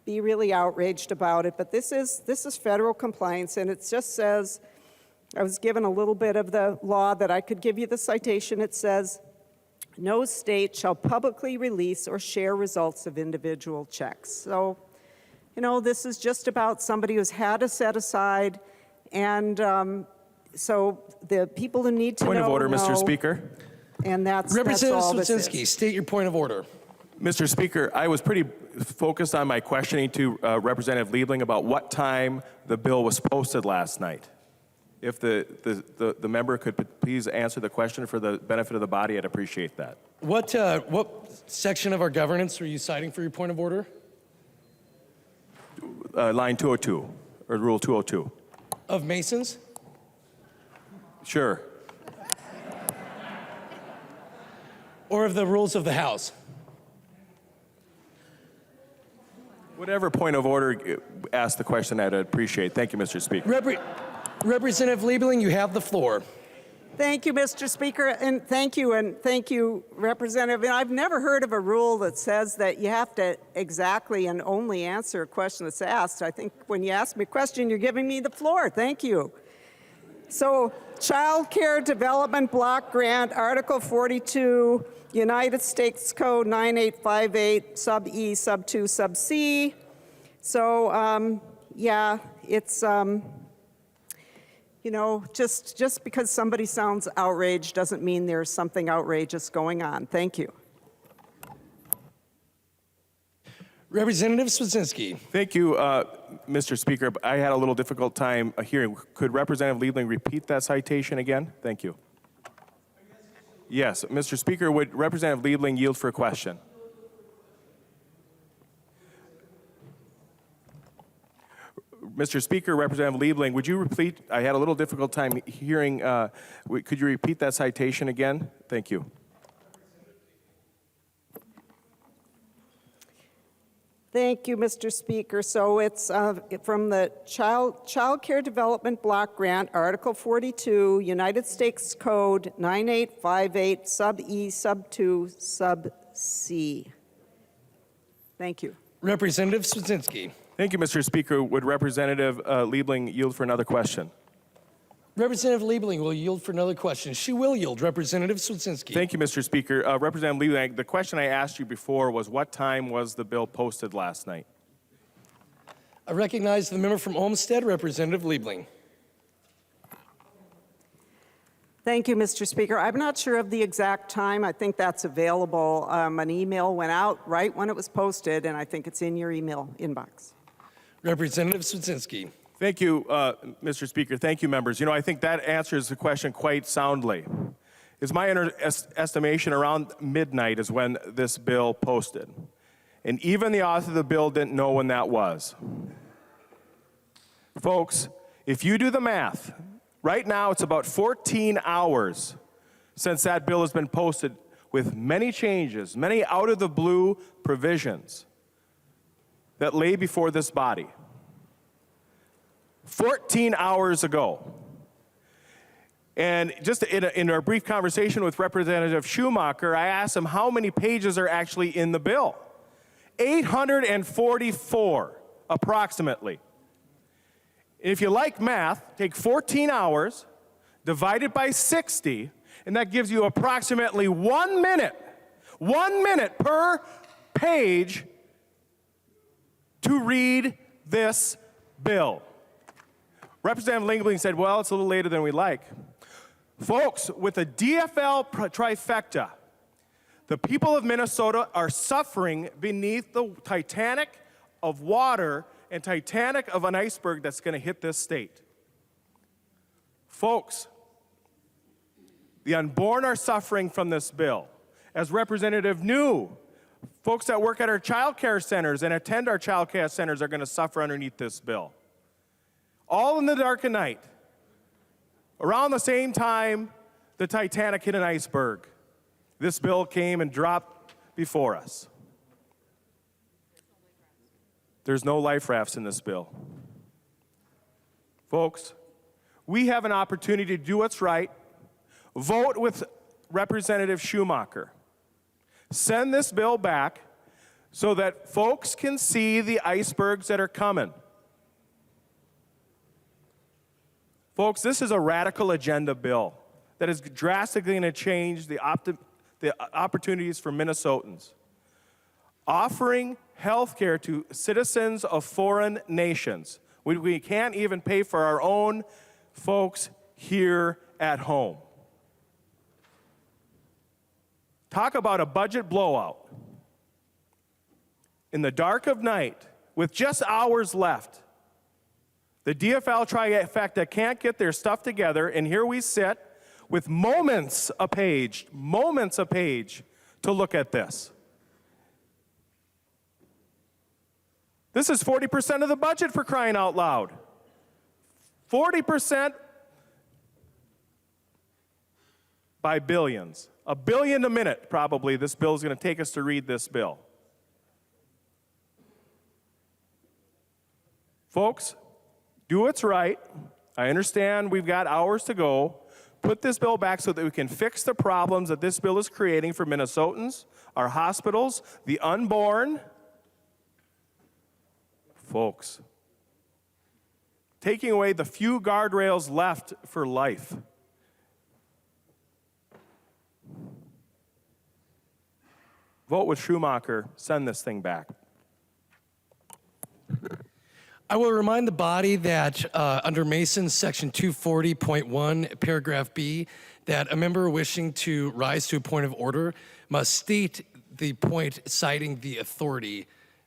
be really outraged about it, but this is federal compliance, and it just says, I was given a little bit of the law that I could give you the citation. It says, no state shall publicly release or share results of individual checks. So, you know, this is just about somebody who's had a set aside, and so the people who need to know. Point of order, know, Mr. Speaker. And that's Representative all this Swedzinski, is. state your point of order. Mr. Speaker, I was pretty focused on my questioning to Representative Liebling about what time the bill was posted last night. If the member could please answer the question for the benefit of the body, I'd appreciate that. What section of our governance are you citing for your point of order? Line 202, or Rule 202. Of Masons? Sure. Or of the rules of the House? Whatever point of order ask the question, I'd appreciate. Thank you, Mr. Speaker. Representative Liebling, you have the floor. Thank you, Mr. Speaker, and thank you, Representative. And I've never heard of a rule that says that you have to exactly and only answer a question that's asked. I think when you ask me a question, you're giving me the floor. Thank you. So, Child Care Development Block Grant, Article 42, United States Code 9858, sub E, sub 2, sub C. So, yeah, it's, you know, just because somebody sounds outraged doesn't mean there's something outrageous going on. Thank you. Representative Swedzinski. Thank you, Mr. Speaker. I had a little difficult time hearing. Could Representative Liebling repeat that citation again? Thank you. Yes, Mr. Speaker, would Representative Liebling yield for a question? Mr. Speaker, Representative Liebling, would you repeat? I had a little difficult time hearing. Could you repeat that citation again? Thank you. Thank you, Mr. Speaker. So it's from the Child Care Development Block Grant, Article 42, United States Code 9858, sub E, sub 2, sub C. Thank you. Representative Swedzinski. Thank you, Mr. Speaker. Would Representative Liebling yield for another question? Representative Liebling will yield for another question. She will yield. Representative Swedzinski. Thank you, Mr. Speaker. Representative Liebling, the question I asked you before was what time was the bill posted last night? I recognize the member from Olmsted, Representative Liebling. Thank you, Mr. Speaker. I'm not sure of the exact time. I think that's available. An email went out right when it was posted, and I think it's in your email inbox. Representative Swedzinski. Thank you, Mr. Speaker. Thank you, members. You know, I think that answers the question quite soundly. It's my estimation around midnight is when this bill posted. And even the author of the bill didn't know when that was. Folks, if you do the math, right now it's about 14 hours since that bill has been posted with many changes, many out-of-the-blue provisions that lay before this body. 14 hours ago. And just in our brief conversation with Representative Schumacher, I asked him how many pages are actually in the bill. 844, approximately. If you like math, take 14 hours, divide it by 60, and that gives you approximately 1 minute per page to read this bill. Representative Liebling said, well, it's a little later than we like. Folks, with the DFL trifecta, the people of Minnesota are suffering beneath the Titanic of water and Titanic of an iceberg that's going to hit this state. Folks, the unborn are suffering from this bill. As Representative knew, folks that work at our child care centers and attend our child care centers are going to suffer underneath this bill. All in the dark of night, around the same time the Titanic hit an iceberg, this bill came and dropped before us. There's no life rafts in this bill. Folks, we have an opportunity to do what's right, vote with Representative Schumacher, send this bill back so that folks can see the icebergs that are coming. Folks, this is a radical agenda bill that is drastically going to change the opportunities for Minnesotans. Offering health care to citizens of foreign nations. We can't even pay for our own folks here at home. Talk about a budget blowout. In the dark of night, with just hours left, the DFL trifecta can't get their stuff together, and here we sit with moments a page to look at this. This is 40% of the budget, for crying out loud. 40% by billions. $1 billion a minute, probably, this bill is going to take us to read this bill. Folks, do what's right. I understand we've got hours to go. Put this bill back so that we can fix the problems that this bill is creating for Minnesotans, our hospitals, the unborn. Folks, taking away the few guardrails left for life. Vote with Schumacher. Send this thing back. I will remind the body that under Mason's section 240.1, paragraph B, that a member wishing to rise to a point of order must state the point citing the authority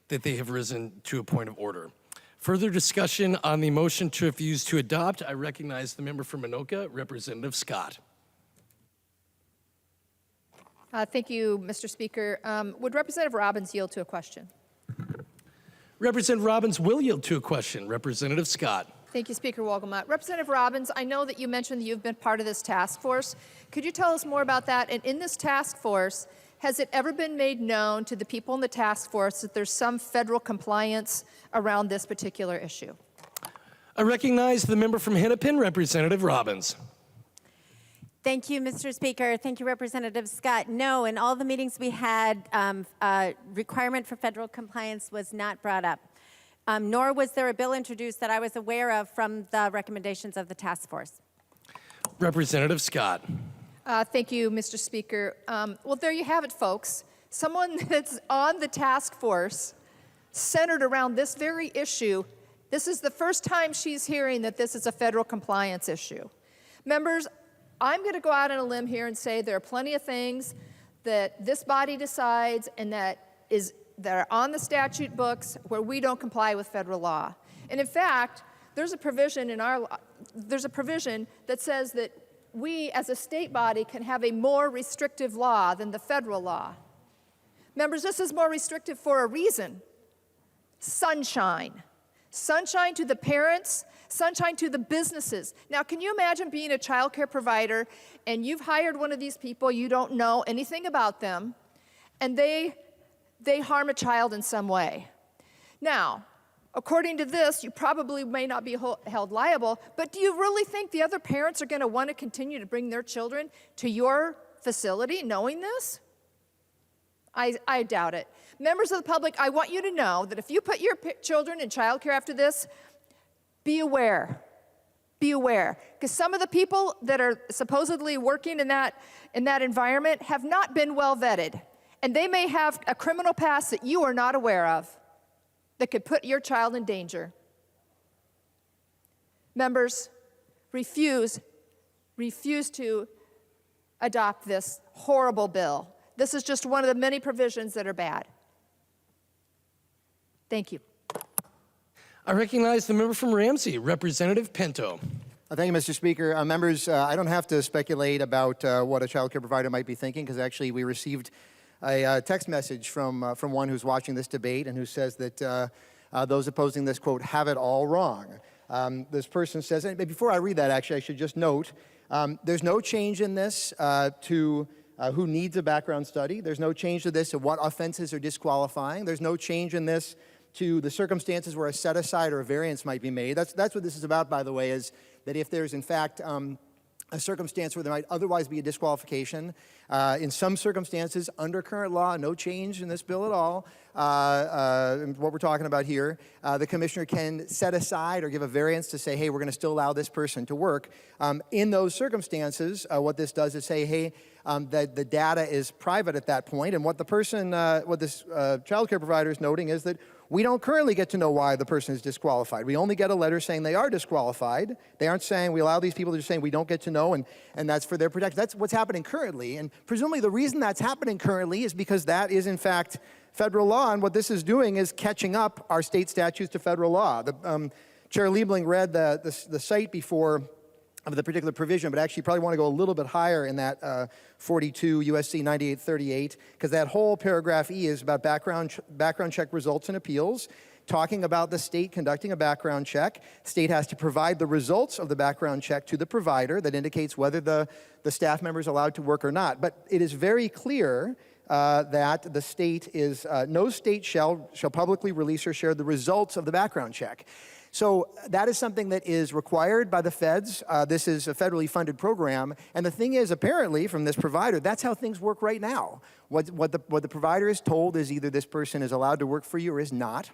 that they have risen to a point of order. Further discussion on the motion to refuse to adopt, I recognize the member from Anoka, Representative Scott. Thank you, Mr. Speaker. Would Representative Robbins yield to a question? Representative Robbins will yield to a question. Representative Scott. Thank you, Speaker Wolgamott. Representative Robbins, I know that you mentioned that you've been part of this task force. Could you tell us more about that? And in this task force, has it ever been made known to the people in the task force that there's some federal compliance around this particular issue? I recognize the member from Hennepin, Representative Robbins. Thank you, Mr. Speaker. Thank you, Representative Scott. No, in all the meetings we had, requirement for federal compliance was not brought up, nor was there a bill introduced that I was aware of from the recommendations of the task force. Representative Scott. Thank you, Mr. Speaker. Well, there you have it, folks. Someone that's on the task force centered around this very issue. This is the first time she's hearing that this is a federal compliance issue. Members, I'm going to go out on a limb here and say there are plenty of things that this body decides and that are on the statute books where we don't comply with federal law. And in fact, there's a provision that says that we as a state body can have a more restrictive law than the federal law. Members, this is more restrictive for a reason. Sunshine. Sunshine to the parents, sunshine to the businesses. Now, can you imagine being a child care provider and you've hired one of these people, you don't know anything about them, and they harm a child in some way? Now, according to this, you probably may not be held liable, but do you really think the other parents are going to want to continue to bring their children to your facility knowing this? I doubt it. Members of the public, I want you to know that if you put your children in child care after this, be aware. Be aware. Because some of the people that are supposedly working in that environment have not been well vetted. And they may have a criminal past that you are not aware of that could put your child in danger. Members, refuse to adopt this horrible bill. This is just one of the many provisions that are bad. Thank you. I recognize the member from Ramsey, Representative Pinto. Thank you, Mr. Speaker. Members, I don't have to speculate about what a child care provider might be thinking, because actually we received a text message from one who's watching this debate and who says that those opposing this, quote, have it all wrong. This person says, and before I read that, actually, I should just note, there's no change in this to who needs a background study. There's no change to this to what offenses are disqualifying. There's no change in this to the circumstances where a set-aside or a variance might be made. That's what this is about, by the way, is that if there's, in fact, a circumstance where there might otherwise be a disqualification. In some circumstances, under current law, no change in this bill at all, what we're talking about here, the commissioner can set aside or give a variance to say, hey, we're going to still allow this person to work. In those circumstances, what this does is say, hey, that the data is private at that point, and what the person, what this child care provider is noting is that we don't currently get to know why the person is disqualified. We only get a letter saying they are disqualified. They aren't saying we allow these people, they're saying we don't get to know, and that's for their protection. That's what's happening currently, and presumably the reason that's happening currently is because that is in fact federal law, and what this is doing is catching up our state statutes to federal law. Chair Liebling read the site before of the particular provision, but actually you probably want to go a little bit higher in that 42 USC 9838, because that whole paragraph E is about background check results and appeals, talking about the state conducting a background check. The state has to provide the results of the background check to the provider that indicates whether the staff member is allowed to work or not. But it is very clear that the state is, no state shall publicly release or share the results of the background check. So that is something that is required by the feds. This is a federally funded program. And the thing is, apparently, from this provider, that's how things work right now. What the provider is told is either this person is allowed to work for you or is not.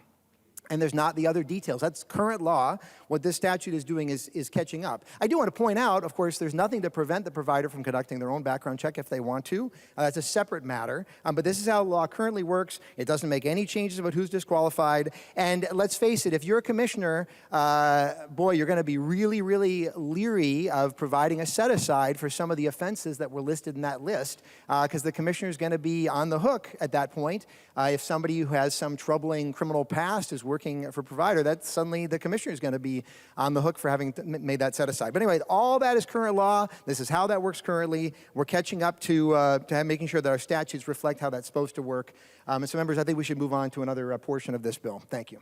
And there's not the other details. That's current law. What this statute is doing is catching up. I do want to point out, of course, there's nothing to prevent the provider from conducting their own background check if they want to. That's a separate matter. But this is how the law currently works. It doesn't make any changes about who's disqualified. And let's face it, if you're a commissioner, boy, you're going to be really, really leery of providing a set-aside for some of the offenses that were listed in that list, because the commissioner is going to be on the hook at that point. If somebody who has some troubling criminal past is working for a provider, that suddenly the commissioner is going to be on the hook for having made that set aside. But anyway, all that is current law. This is how that works currently. We're catching up to making sure that our statutes reflect how that's supposed to work. And so, members, I think we should move on to another portion of this bill. Thank you.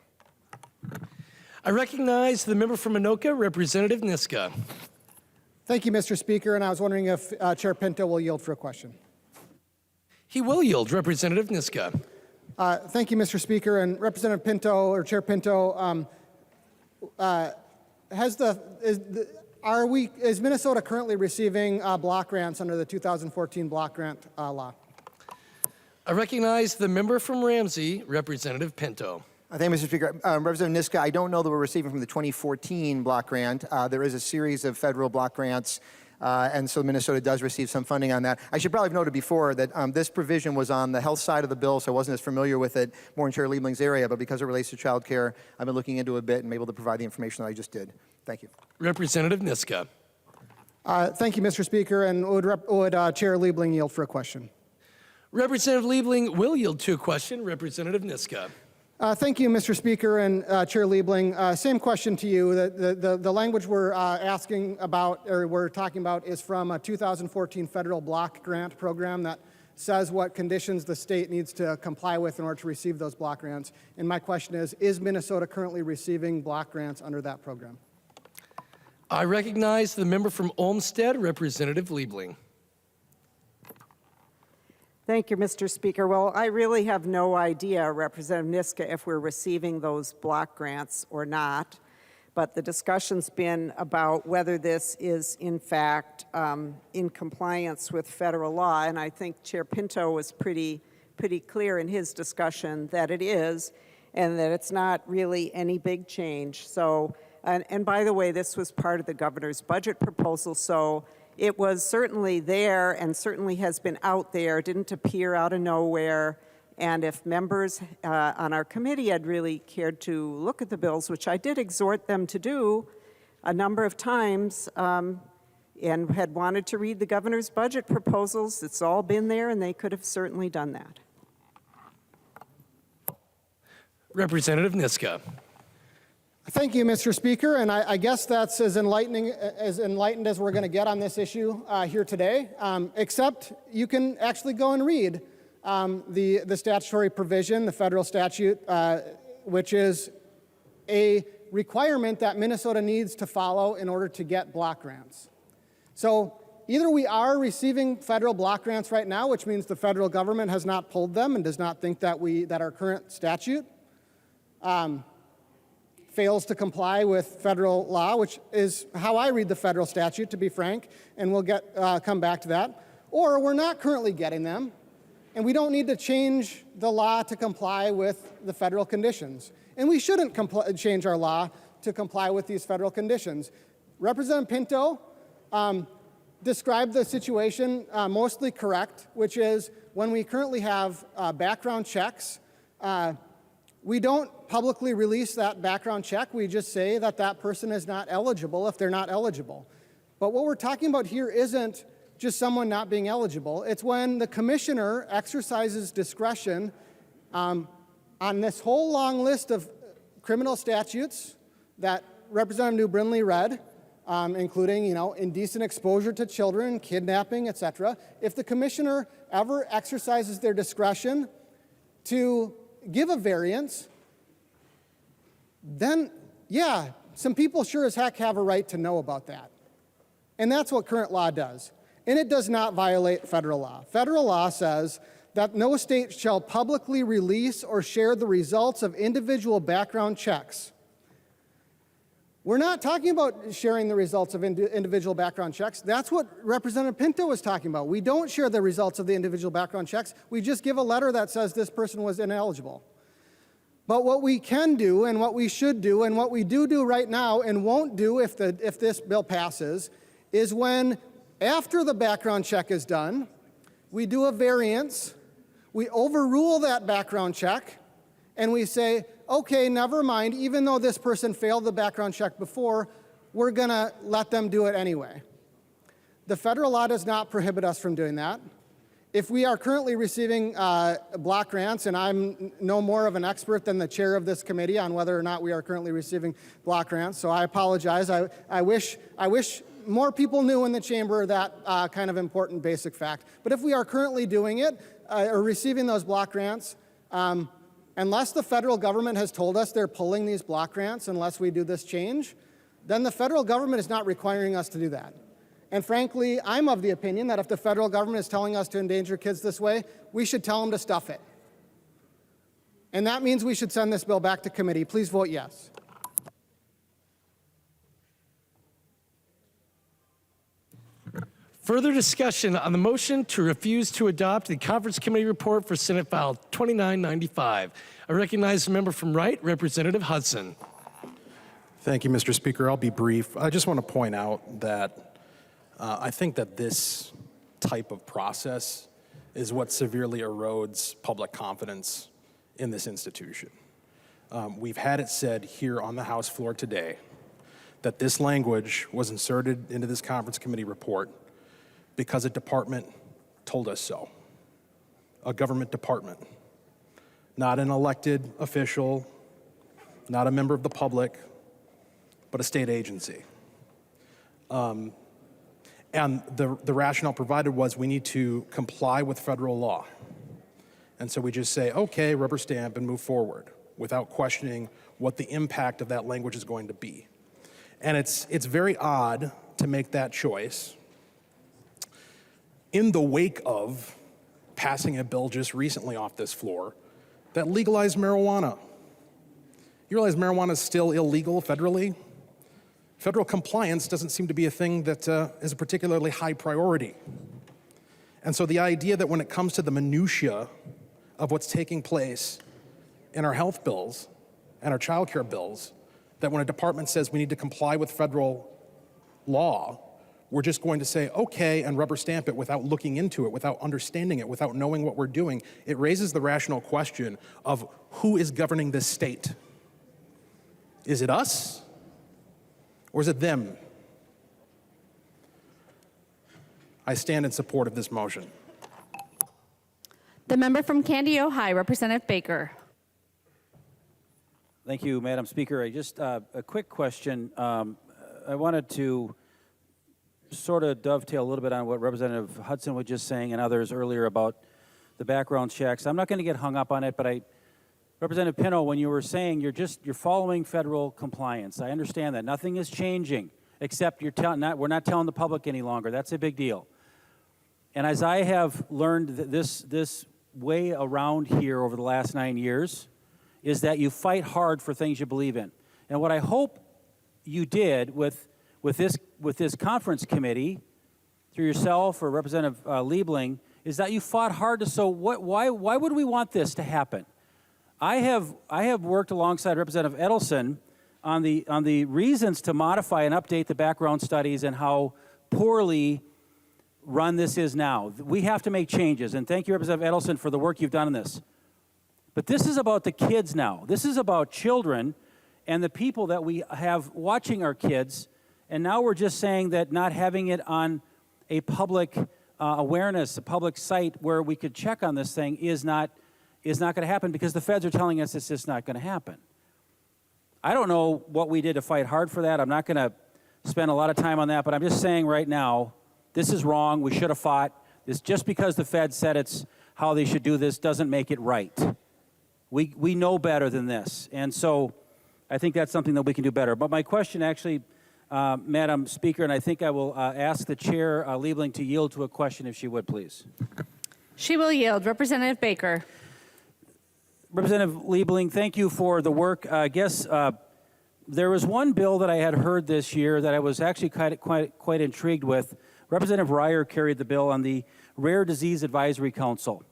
I recognize the member from Anoka, Representative Niska. Thank you, Mr. Speaker, and I was wondering if Chair Pinto will yield for a question. He will yield, Representative Niska. Thank you, Mr. Speaker, and Representative Pinto, or Chair Pinto, is Minnesota currently receiving block grants under the 2014 block grant law? I recognize the member from Ramsey, Representative Pinto. Thank you, Mr. Speaker. Representative Niska, I don't know that we're receiving from the 2014 block grant. There is a series of federal block grants and so Minnesota does receive some funding on that. I should probably have noted before that this provision was on the health side of the bill, so I wasn't as familiar with it, more in Chair Liebling's area, but because it relates to child care, I've been looking into it a bit and I'm able to provide the information that I just did. Thank you. Representative Niska. Thank you, Mr. Speaker, and would Chair Liebling yield for a question? Representative Liebling will yield to a question. Representative Niska. Thank you, Mr. Speaker and Chair Liebling. Same question to you. The language we're asking about, or we're talking about, is from a 2014 federal block grant program that says what conditions the state needs to comply with in order to receive those block grants. And my question is Minnesota currently receiving block grants under that program? I recognize the member from Olmsted, Representative Liebling. Thank you, Mr. Speaker. Well, I really have no idea, Representative Niska, if we're receiving those block grants or not. But the discussion's been about whether this is, in fact, in compliance with federal law. And I think Chair Pinto was pretty clear in his discussion that it is, and that it's not really any big change. So, and by the way, this was part of the governor's budget proposal, so it was certainly there and certainly has been out there, didn't appear out of nowhere. And if members on our committee had really cared to look at the bills, which I did exhort them to do a number of times, and had wanted to read the governor's budget proposals, it's all been there and they could have certainly done that. Representative Niska. Thank you, Mr. Speaker, and I guess that's as enlightened as we're going to get on this issue here today, except you can actually go and read the statutory provision, the federal statute, which is a requirement that Minnesota needs to follow in order to get block grants. So either we are receiving federal block grants right now, which means the federal government has not pulled them and does not think that our current statute fails to comply with federal law, which is how I read the federal statute, to be frank, and we'll come back to that. Or we're not currently getting them, and we don't need to change the law to comply with the federal conditions. And we shouldn't change our law to comply with these federal conditions. Representative Pinto described the situation mostly correct, which is when we currently have background checks, we don't publicly release that background check. We just say that that person is not eligible if they're not eligible. But what we're talking about here isn't just someone not being eligible. It's when the commissioner exercises discretion on this whole long list of criminal statutes that Representative New Brindley read, including, indecent exposure to children, kidnapping, etc. If the commissioner ever exercises their discretion to give a variance, then, yeah, some people sure as heck have a right to know about that. And that's what current law does. And it does not violate federal law. Federal law says that no state shall publicly release or share the results of individual background checks. We're not talking about sharing the results of individual background checks. That's what Representative Pinto was talking about. We don't share the results of the individual background checks. We just give a letter that says this person was ineligible. But what we can do and what we should do and what we do right now and won't do if this bill passes is when, after the background check is done, we do a variance, we overrule that background check, and we say, okay, never mind, even though this person failed the background check before, we're going to let them do it anyway. The federal law does not prohibit us from doing that. If we are currently receiving block grants, and I'm no more of an expert than the chair of this committee on whether or not we are currently receiving block grants, so I apologize. I wish more people knew in the chamber that kind of important basic fact. But if we are currently doing it or receiving those block grants, unless the federal government has told us they're pulling these block grants unless we do this change, then the federal government is not requiring us to do that. And frankly, I'm of the opinion that if the federal government is telling us to endanger kids this way, we should tell them to stuff it. And that means we should send this bill back to committee. Please vote yes. Further discussion on the motion to refuse to adopt the Conference Committee report for Senate File 2995. I recognize the member from Wright, Representative Hudson. Thank you, Mr. Speaker. I'll be brief. I just want to point out that I think that this type of process is what severely erodes public confidence in this institution. We've had it said here on the House floor today that this language was inserted into this conference committee report because a department told us so. A government department, not an elected official, not a member of the public, but a state agency. And the rationale provided was we need to comply with federal law. And so we just say, okay, rubber stamp and move forward without questioning what the impact of that language is going to be. And it's very odd to make that choice in the wake of passing a bill just recently off this floor that legalized marijuana. You realize marijuana is still illegal federally? Federal compliance doesn't seem to be a thing that is a particularly high priority. And so the idea that when it comes to the minutia of what's taking place in our health bills and our child care bills, that when a department says we need to comply with federal law, we're just going to say, okay, and rubber stamp it without looking into it, without understanding it, without knowing what we're doing. It raises the rational question of who is governing this state? Is it us? Or is it them? I stand in support of this motion. The member from Candy, Ohio, Representative Baker. Thank you, Madam Speaker. Just a quick question. I wanted to sort of dovetail a little bit on what Representative Hudson was just saying and others earlier about the background checks. I'm not going to get hung up on it, but Representative Pinto, when you were saying you're following federal compliance, I understand that. Nothing is changing, except we're not telling the public any longer. That's a big deal. And as I have learned this way around here over the last 9 years, is that you fight hard for things you believe in. And what I hope you did with this conference committee, through yourself or Representative Liebling, is that you fought hard to. So why would we want this to happen? I have worked alongside Representative Edelson on the reasons to modify and update the background studies and how poorly run this is now. We have to make changes, and thank you, Representative Edelson, for the work you've done on this. But this is about the kids now. This is about children and the people that we have watching our kids, and now we're just saying that not having it on a public awareness, a public site where we could check on this thing is not going to happen because the feds are telling us it's just not going to happen. I don't know what we did to fight hard for that. I'm not going to spend a lot of time on that, but I'm just saying right now, this is wrong. We should have fought. This just because the Fed said it's how they should do this doesn't make it right. We know better than this. And so I think that's something that we can do better. But my question actually, Madam Speaker, and I think I will ask the Chair, Liebling, to yield to a question if she would, please. She will yield. Representative Baker. Representative Liebling, thank you for the work. I guess there was one bill that I had heard this year that I was actually quite intrigued with. Representative Ryer carried the bill on the Rare Disease Advisory Council.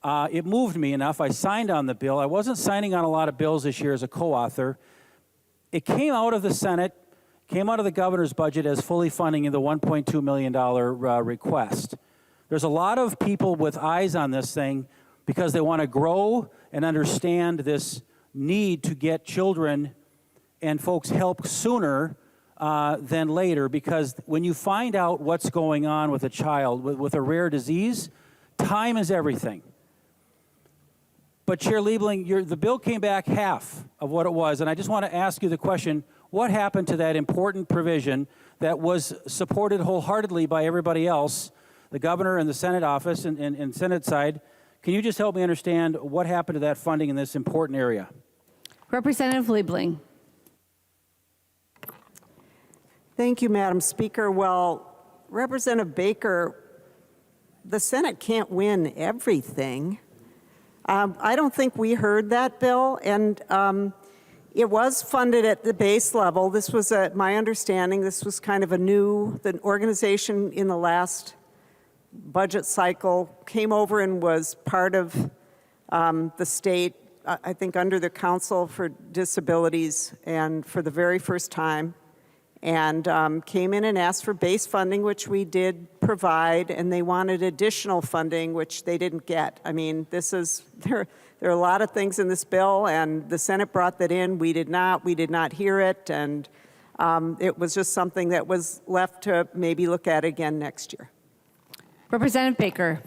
It moved me enough. I signed on the bill. I wasn't signing on a lot of bills this year as a co-author. It came out of the Senate, came out of the governor's budget as fully funding in the $1.2 million request. There's a lot of people with eyes on this thing because they want to grow and understand this need to get children and folks help sooner than later, because when you find out what's going on with a child with a rare disease, time is everything. But Chair Liebling, the bill came back half of what it was, and I just want to ask you the question, what happened to that important provision that was supported wholeheartedly by everybody else, the governor and the Senate office and Senate side? Can you just help me understand what happened to that funding in this important area? Representative Liebling. Thank you, Madam Speaker. Well, Representative Baker, the Senate can't win everything. I don't think we heard that bill, and it was funded at the base level. This was, my understanding, this was kind of the organization in the last budget cycle came over and was part of the state, I think under the Council for Disabilities, and for the very first time. and came in and asked for base funding, which we did provide, and they wanted additional funding, which they didn't get. I mean, there are a lot of things in this bill, and the Senate brought that in. We did not hear it, and it was just something that was left to maybe look at again next year. Representative Baker.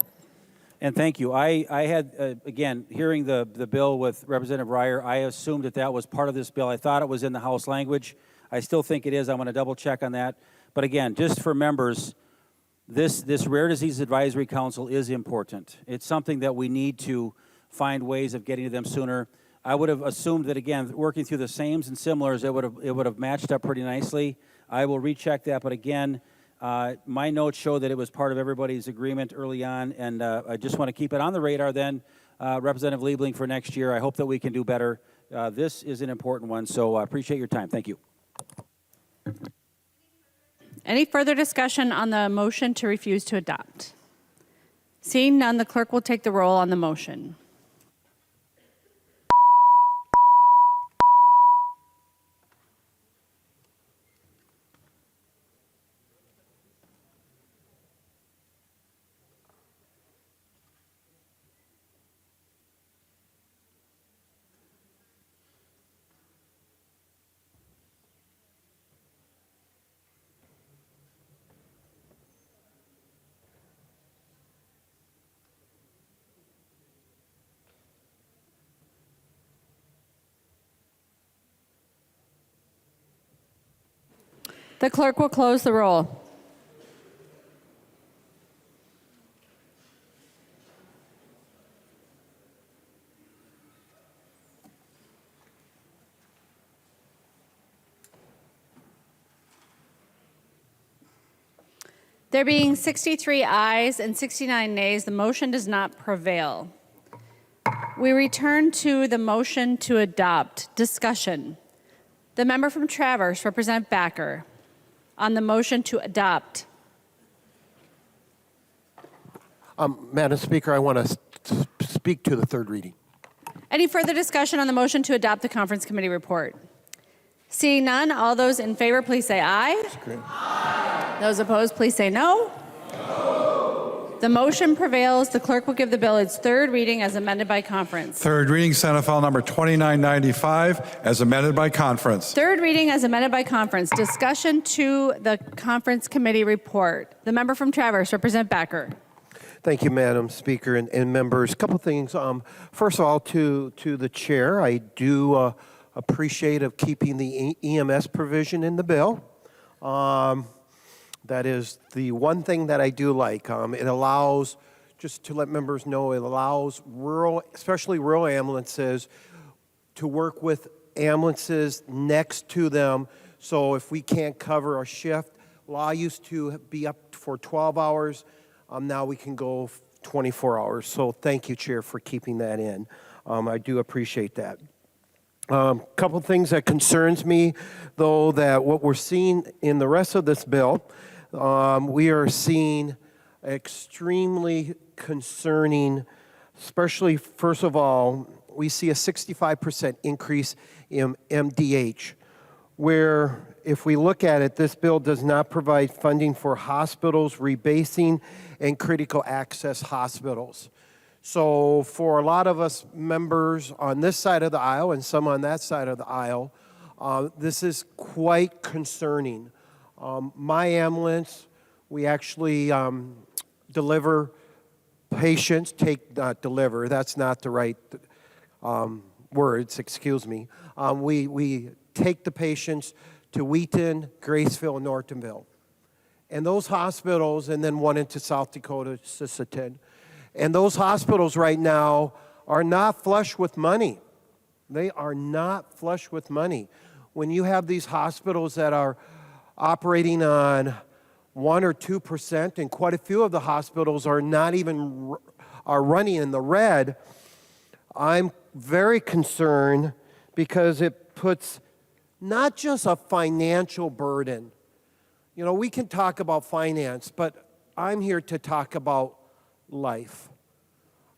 And thank you. I had, again, hearing the bill with Representative Ryer, I assumed that was part of this bill. I thought it was in the House language. I still think it is. I'm going to double check on that. But again, just for members, this Rare Disease Advisory Council is important. It's something that we need to find ways of getting to them sooner. I would have assumed that, again, working through the sames and similars, it would have matched up pretty nicely. I will recheck that. But again, my notes show that it was part of everybody's agreement early on, and I just want to keep it on the radar then, Representative Liebling, for next year. I hope that we can do better. This is an important one, so I appreciate your time. Thank you. Any further discussion on the motion to refuse to adopt? Seeing none, the clerk will take the roll on the motion. The clerk will close the roll. There being 63 ayes and 69 nays, the motion does not prevail. We return to the motion to adopt. Discussion. The member from Traverse, Representative Backer, on the motion to adopt. Madam Speaker, I want to speak to the third reading. Any further discussion on the motion to adopt the conference committee report? Seeing none, all those in favor, please say aye. Aye. Those opposed, please say no. No. The motion prevails. The clerk will give the bill its third reading as amended by conference. Third reading, Senate File Number 2995, as amended by conference. Third reading as amended by conference. Discussion to the conference committee report. The member from Traverse, Representative Backer. Thank you, Madam Speaker and members. A couple things. First of all, to the chair, I do appreciate of keeping the EMS provision in the bill. That is the one thing that I do like. It allows, just to let members know, it allows rural, especially rural ambulances, to work with ambulances next to them. So if we can't cover a shift, law used to be up for 12 hours. Now we can go 24 hours. So thank you, Chair, for keeping that in. I do appreciate that. Couple things that concerns me, though, that what we're seeing in the rest of this bill, we are seeing extremely concerning, especially, first of all, we see a 65% increase in MDH, where if we look at it, this bill does not provide funding for hospitals, rebasing, and critical access hospitals. So for a lot of us members on this side of the aisle and some on that side of the aisle, this is quite concerning. My ambulance, we actually deliver patients, not deliver, that's not the right words, excuse me. We take the patients to Wheaton, Graceville, and Nortonville. And those hospitals, and then one into South Dakota, Sisseton. And those hospitals right now are not flush with money. They are not flush with money. When you have these hospitals that are operating on 1 or 2%, and quite a few of the hospitals are not even are running in the red, I'm very concerned because it puts not just a financial burden. You know, we can talk about finance, but I'm here to talk about life.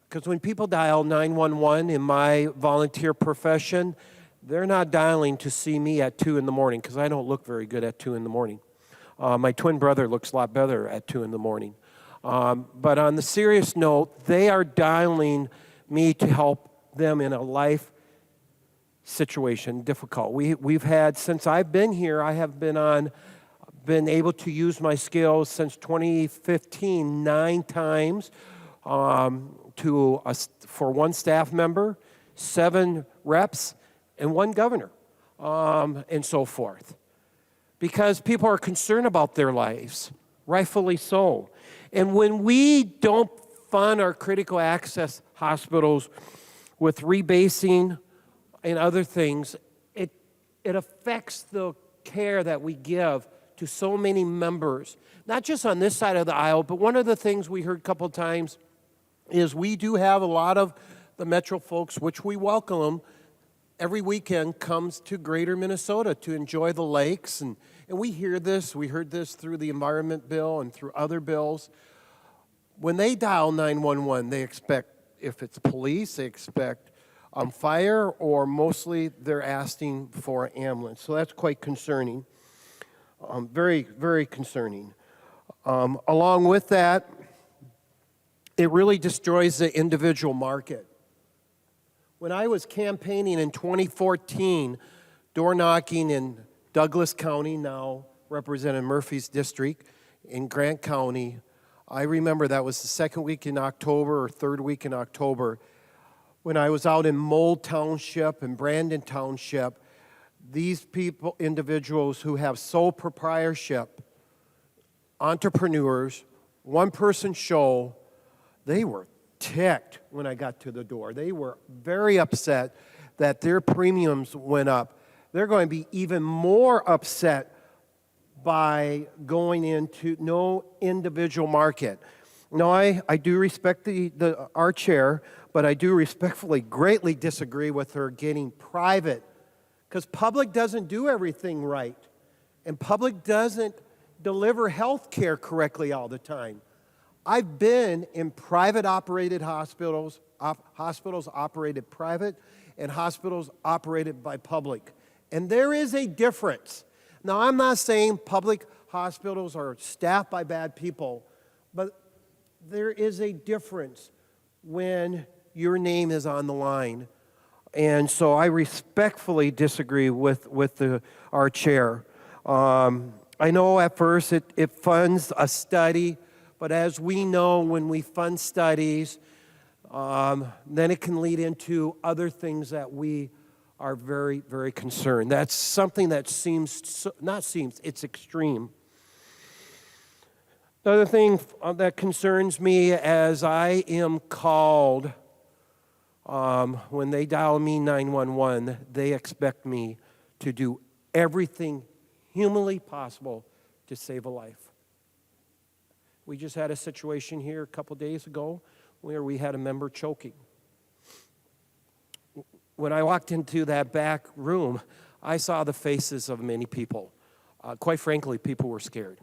Because when people dial 911 in my volunteer profession, They're not dialing to see me at 2 in the morning because I don't look very good at 2 in the morning. My twin brother looks a lot better at 2 in the morning. But on the serious note, they are dialing me to help them in a life situation, difficult. We've had, since I've been here, I have been able to use my skills since 2015 9 times for 1 staff member, 7 reps, and 1 governor, and so forth. Because people are concerned about their lives, rightfully so. And when we don't fund our critical access hospitals with rebasing and other things, it affects the care that we give to so many members, not just on this side of the aisle, but one of the things we heard a couple of times is we do have a lot of the Metro folks, which we welcome them, every weekend comes to greater Minnesota to enjoy the lakes. And we hear this, we heard this through the environment bill and through other bills. When they dial 911, they expect, if it's police, they expect fire, or mostly they're asking for an ambulance. So that's quite concerning, very, very concerning. Along with that, it really destroys the individual market. When I was campaigning in 2014, door knocking in Douglas County, now Representative Murphy's district, in Grant County, I remember that was the 2nd week in October or 3rd week in October. When I was out in Mold Township and Brandon Township, these people, individuals who have sole proprietorship, entrepreneurs, 1-person show, they were ticked when I got to the door. They were very upset that their premiums went up. They're going to be even more upset by going into no individual market. Now, I do respect our chair, but I do respectfully greatly disagree with her getting private, because public doesn't do everything right, and public doesn't deliver health care correctly all the time. I've been in private operated hospitals, hospitals operated private, and hospitals operated by public. And there is a difference. Now, I'm not saying public hospitals are staffed by bad people, but there is a difference when your name is on the line. And so I respectfully disagree with our chair. I know at first it funds a study, but as we know, when we fund studies, then it can lead into other things that we are very, very concerned. That's something that it's extreme. The other thing that concerns me as I am called, when they dial me 911, they expect me to do everything humanly possible to save a life. We just had a situation here a couple days ago where we had a member choking. When I walked into that back room, I saw the faces of many people. Quite frankly, people were scared.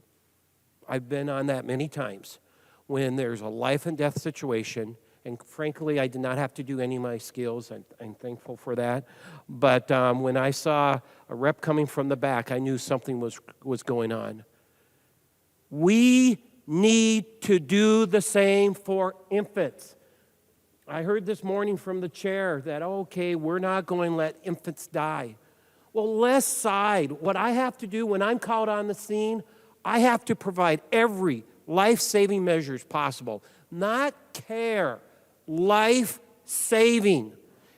I've been on that many times when there's a life and death situation, and frankly, I did not have to do any of my skills. I'm thankful for that. But when I saw a rep coming from the back, I knew something was going on. We need to do the same for infants. I heard this morning from the chair that, okay, we're not going to let infants die. Well, let's side. What I have to do when I'm called on the scene, I have to provide every life-saving measures possible. Not care, life-saving.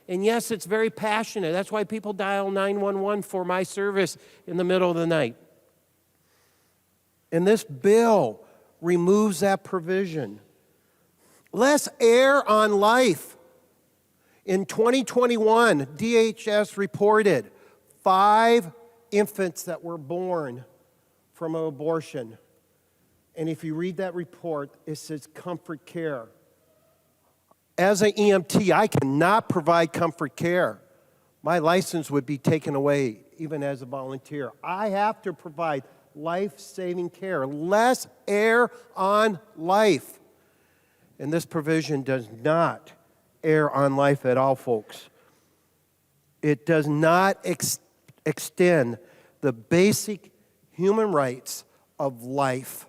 And yes, it's very passionate. That's why people dial 911 for my service in the middle of the night. And this bill removes that provision. Let's err on life. In 2021, DHS reported 5 infants that were born from an abortion. And if you read that report, it says comfort care. As an EMT, I cannot provide comfort care. My license would be taken away, even as a volunteer. I have to provide life-saving care. Let's err on life. And this provision does not err on life at all, folks. It does not extend the basic human rights of life.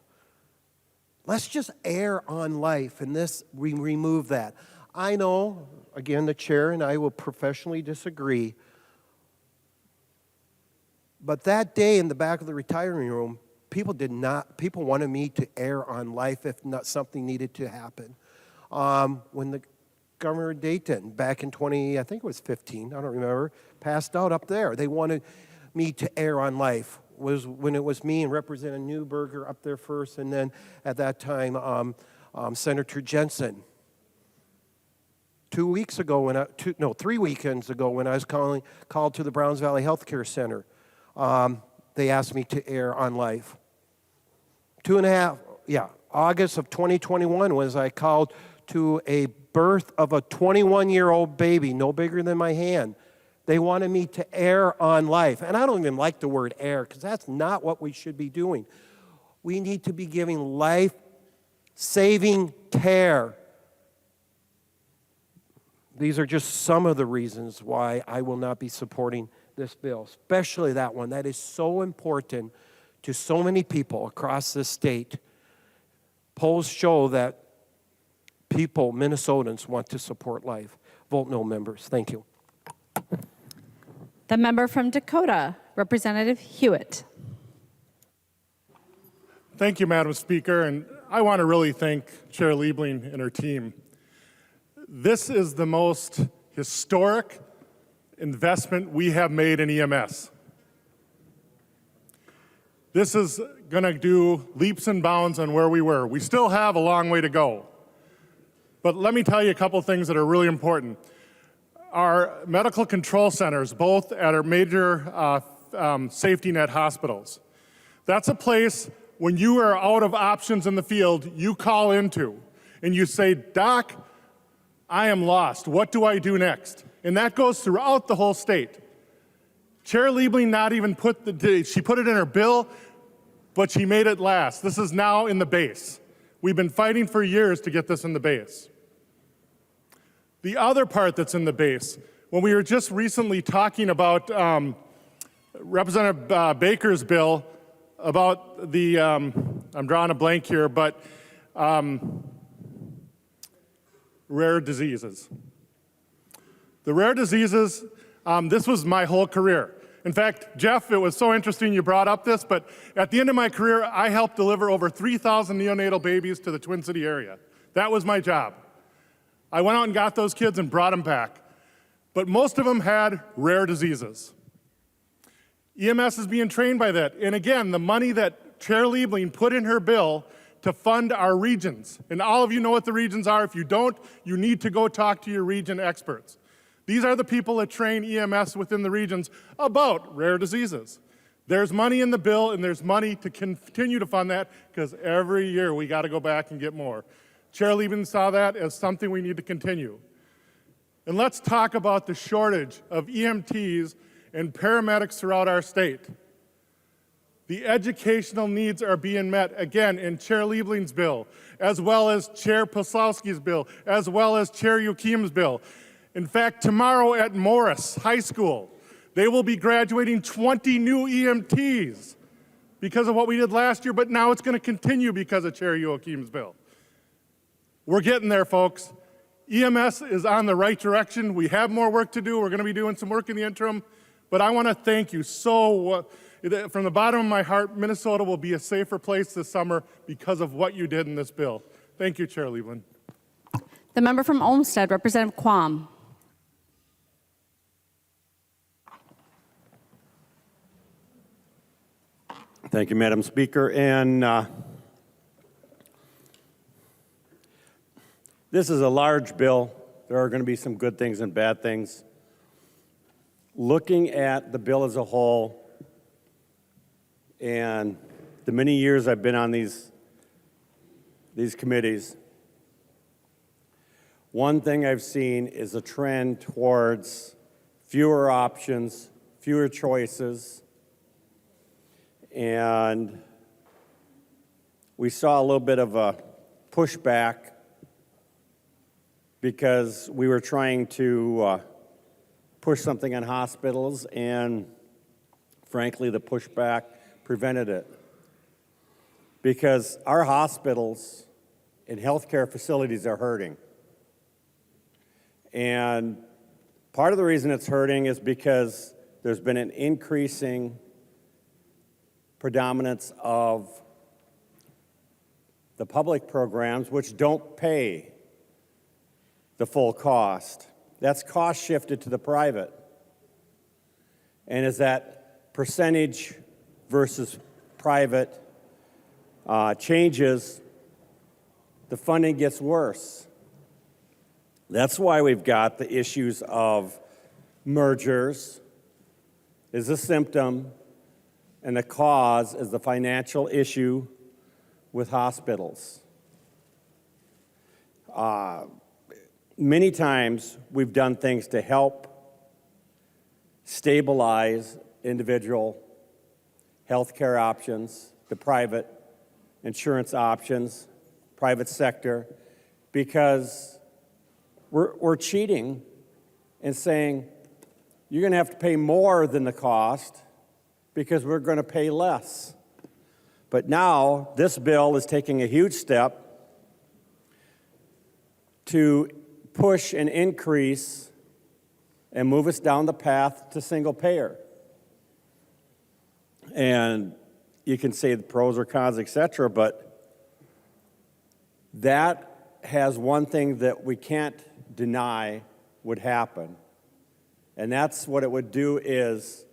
Let's just err on life, and we remove that. I know, again, the chair and I will professionally disagree, but that day in the back of the retiring room, people wanted me to err on life if not something needed to happen. When the Governor of Dayton, back in I think it was 15, I don't remember, passed out up there, they wanted me to err on life. Was when it was me and Representative Newberger up there first, and then at that time, Senator Jensen. 3 weekends ago when I was called to the Browns Valley Healthcare Center, they asked me to err on life. August of 2021 was I called to a birth of a 21-year-old baby, no bigger than my hand. They wanted me to err on life. And I don't even like the word err, because that's not what we should be doing. We need to be giving life-saving care. These are just some of the reasons why I will not be supporting this bill, especially that one. That is so important to so many people across this state. Polls show that people, Minnesotans, want to support life. Vote no, members. Thank you. The member from Dakota, Representative Hewitt. Thank you, Madam Speaker, and I want to really thank Chair Liebling and her team. This is the most historic investment we have made in EMS. This is going to do leaps and bounds on where we were. We still have a long way to go. But let me tell you a couple things that are really important. Our medical control centers, both at our major safety net hospitals, that's a place when you are out of options in the field, you call into and you say, Doc, I am lost. What do I do next? And that goes throughout the whole state. Chair Liebling not even she put it in her bill, but she made it last. This is now in the base. We've been fighting for years to get this in the base. The other part that's in the base, when we were just recently talking about Representative Baker's bill about the, I'm drawing a blank here, but rare diseases. The rare diseases, this was my whole career. In fact, Jeff, it was so interesting you brought up this, but at the end of my career, I helped deliver over 3,000 neonatal babies to the Twin City area. That was my job. I went out and got those kids and brought them back. But most of them had rare diseases. EMS is being trained by that. And again, the money that Chair Liebling put in her bill to fund our regions, and all of you know what the regions are. If you don't, you need to go talk to your region experts. These are the people that train EMS within the regions about rare diseases. There's money in the bill, and there's money to continue to fund that, because every year we got to go back and get more. Chair Liebling saw that as something we need to continue. And let's talk about the shortage of EMTs and paramedics throughout our state. The educational needs are being met, again, in Chair Liebling's bill, as well as Chair Poslowski's bill, as well as Chair Yukim's bill. In fact, tomorrow at Morris High School, they will be graduating 20 new EMTs because of what we did last year, but now it's going to continue because of Chair Yukim's bill. We're getting there, folks. EMS is on the right direction. We have more work to do. We're going to be doing some work in the interim. But I want to thank you so, from the bottom of my heart, Minnesota will be a safer place this summer because of what you did in this bill. Thank you, Chair Liebling. The member from Olmsted, Representative Quam. Thank you, Madam Speaker. And this is a large bill. There are going to be some good things and bad things. Looking at the bill as a whole, and the many years I've been on these committees, one thing I've seen is a trend towards fewer options, fewer choices, and we saw a little bit of a pushback because we were trying to push something on hospitals, and frankly, the pushback prevented it. Because our hospitals and healthcare facilities are hurting. And part of the reason it's hurting is because there's been an increasing predominance of the public programs which don't pay the full cost. That's cost shifted to the private. And as that percentage versus private changes, the funding gets worse. That's why we've got the issues of mergers is a symptom, and the cause is the financial issue with hospitals. Many times we've done things to help stabilize individual health care options, the private insurance options, private sector, because we're cheating and saying, you're going to have to pay more than the cost because we're going to pay less. But now this bill is taking a huge step to push an increase and move us down the path to single payer. And you can say the pros or cons, et cetera, but that has one thing that we can't deny would happen. And that's what it would do is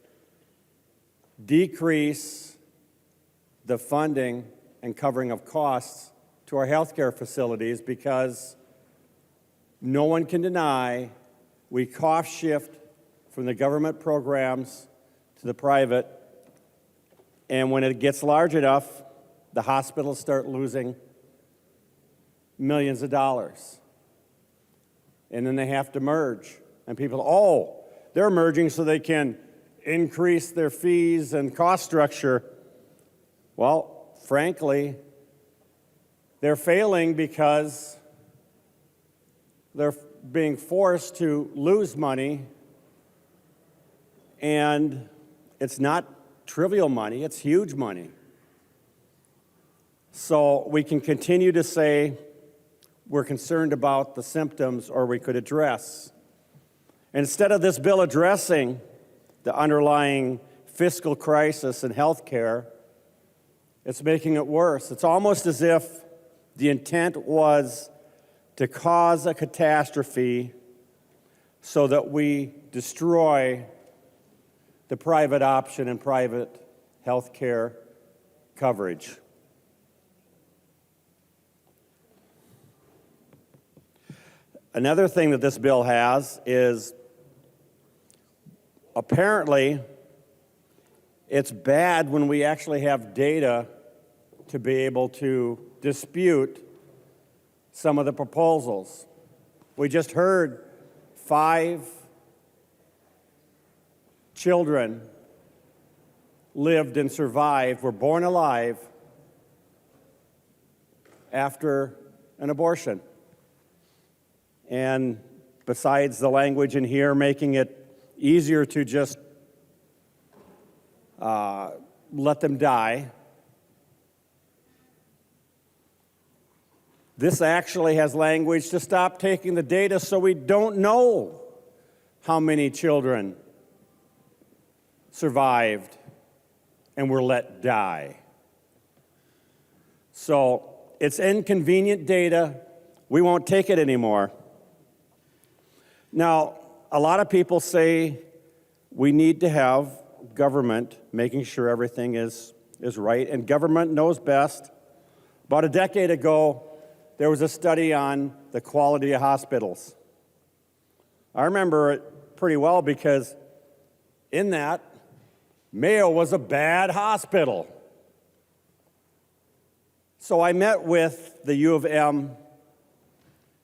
decrease the funding and covering of costs to our healthcare facilities, because no one can deny we cost shift from the government programs to the private, and when it gets large enough, the hospitals start losing millions of dollars. And then they have to merge. And people, oh, they're merging so they can increase their fees and cost structure. Well, frankly, they're failing because they're being forced to lose money, and it's not trivial money, it's huge money. So we can continue to say we're concerned about the symptoms, or we could address. Instead of this bill addressing the underlying fiscal crisis in healthcare, it's making it worse. It's almost as if the intent was to cause a catastrophe so that we destroy the private option and private health care coverage. Another thing that this bill has is apparently it's bad when we actually have data to be able to dispute some of the proposals. We just heard 5 children lived and survived, were born alive after an abortion. And besides the language in here making it easier to just let them die, this actually has language to stop taking the data so we don't know how many children survived and were let die. So it's inconvenient data. We won't take it anymore. Now, a lot of people say we need to have government making sure everything is right, and government knows best. About a decade ago, there was a study on the quality of hospitals. I remember it pretty well because in that, Mayo was a bad hospital. So I met with the U of M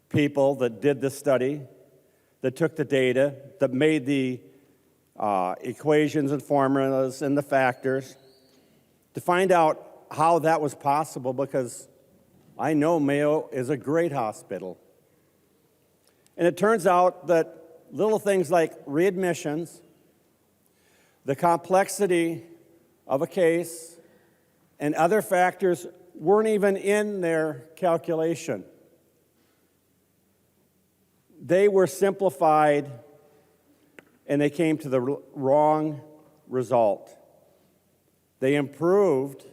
people that did this study, that took the data, that made the equations and formulas and the factors to find out how that was possible, because I know Mayo is a great hospital. And it turns out that little things like readmissions, the complexity of a case, and other factors weren't even in their calculation. They were simplified and they came to the wrong result. They improved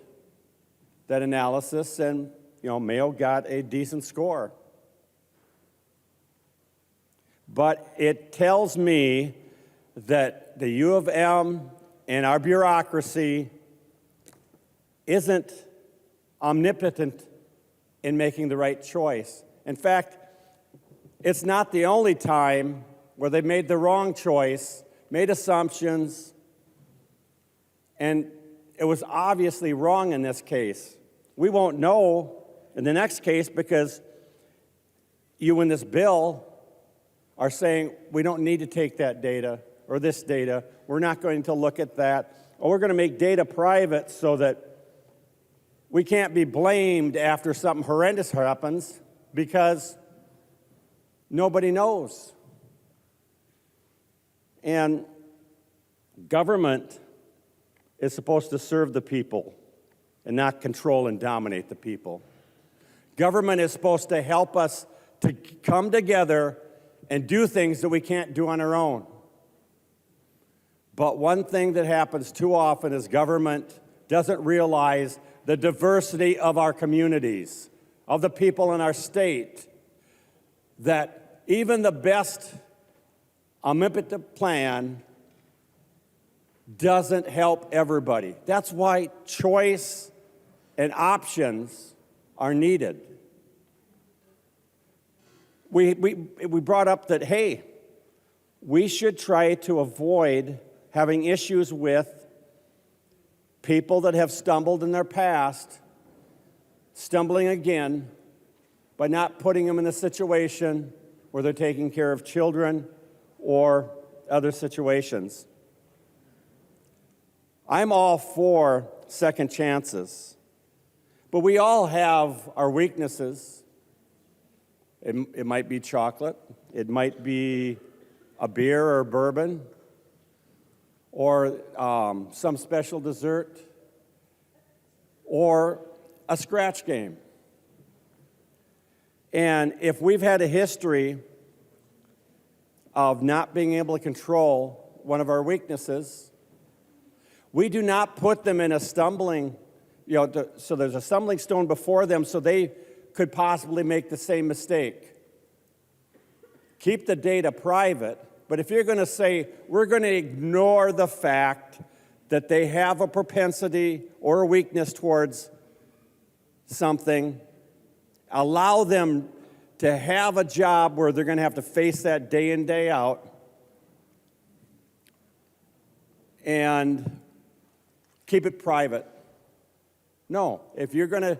that analysis and, Mayo got a decent score. But it tells me that the U of M and our bureaucracy isn't omnipotent in making the right choice. In fact, it's not the only time where they made the wrong choice, made assumptions, and it was obviously wrong in this case. We won't know in the next case because you in this bill are saying we don't need to take that data or this data. We're not going to look at that. Or we're going to make data private so that we can't be blamed after something horrendous happens because nobody knows. And government is supposed to serve the people and not control and dominate the people. Government is supposed to help us to come together and do things that we can't do on our own. But one thing that happens too often is government doesn't realize the diversity of our communities, of the people in our state, that even the best omnipotent plan doesn't help everybody. That's why choice and options are needed. We brought up that, hey, we should try to avoid having issues with people that have stumbled in their past, stumbling again, by not putting them in a situation where they're taking care of children or other situations. I'm all for second chances, but we all have our weaknesses. It might be chocolate, it might be a beer or bourbon, or some special dessert, or a scratch game. And if we've had a history of not being able to control one of our weaknesses, we do not put them in a stumbling, so there's a stumbling stone before them so they could possibly make the same mistake. Keep the data private, but if you're going to say, we're going to ignore the fact that they have a propensity or a weakness towards something, allow them to have a job where they're going to have to face that day in, day out, and keep it private. No, if you're going to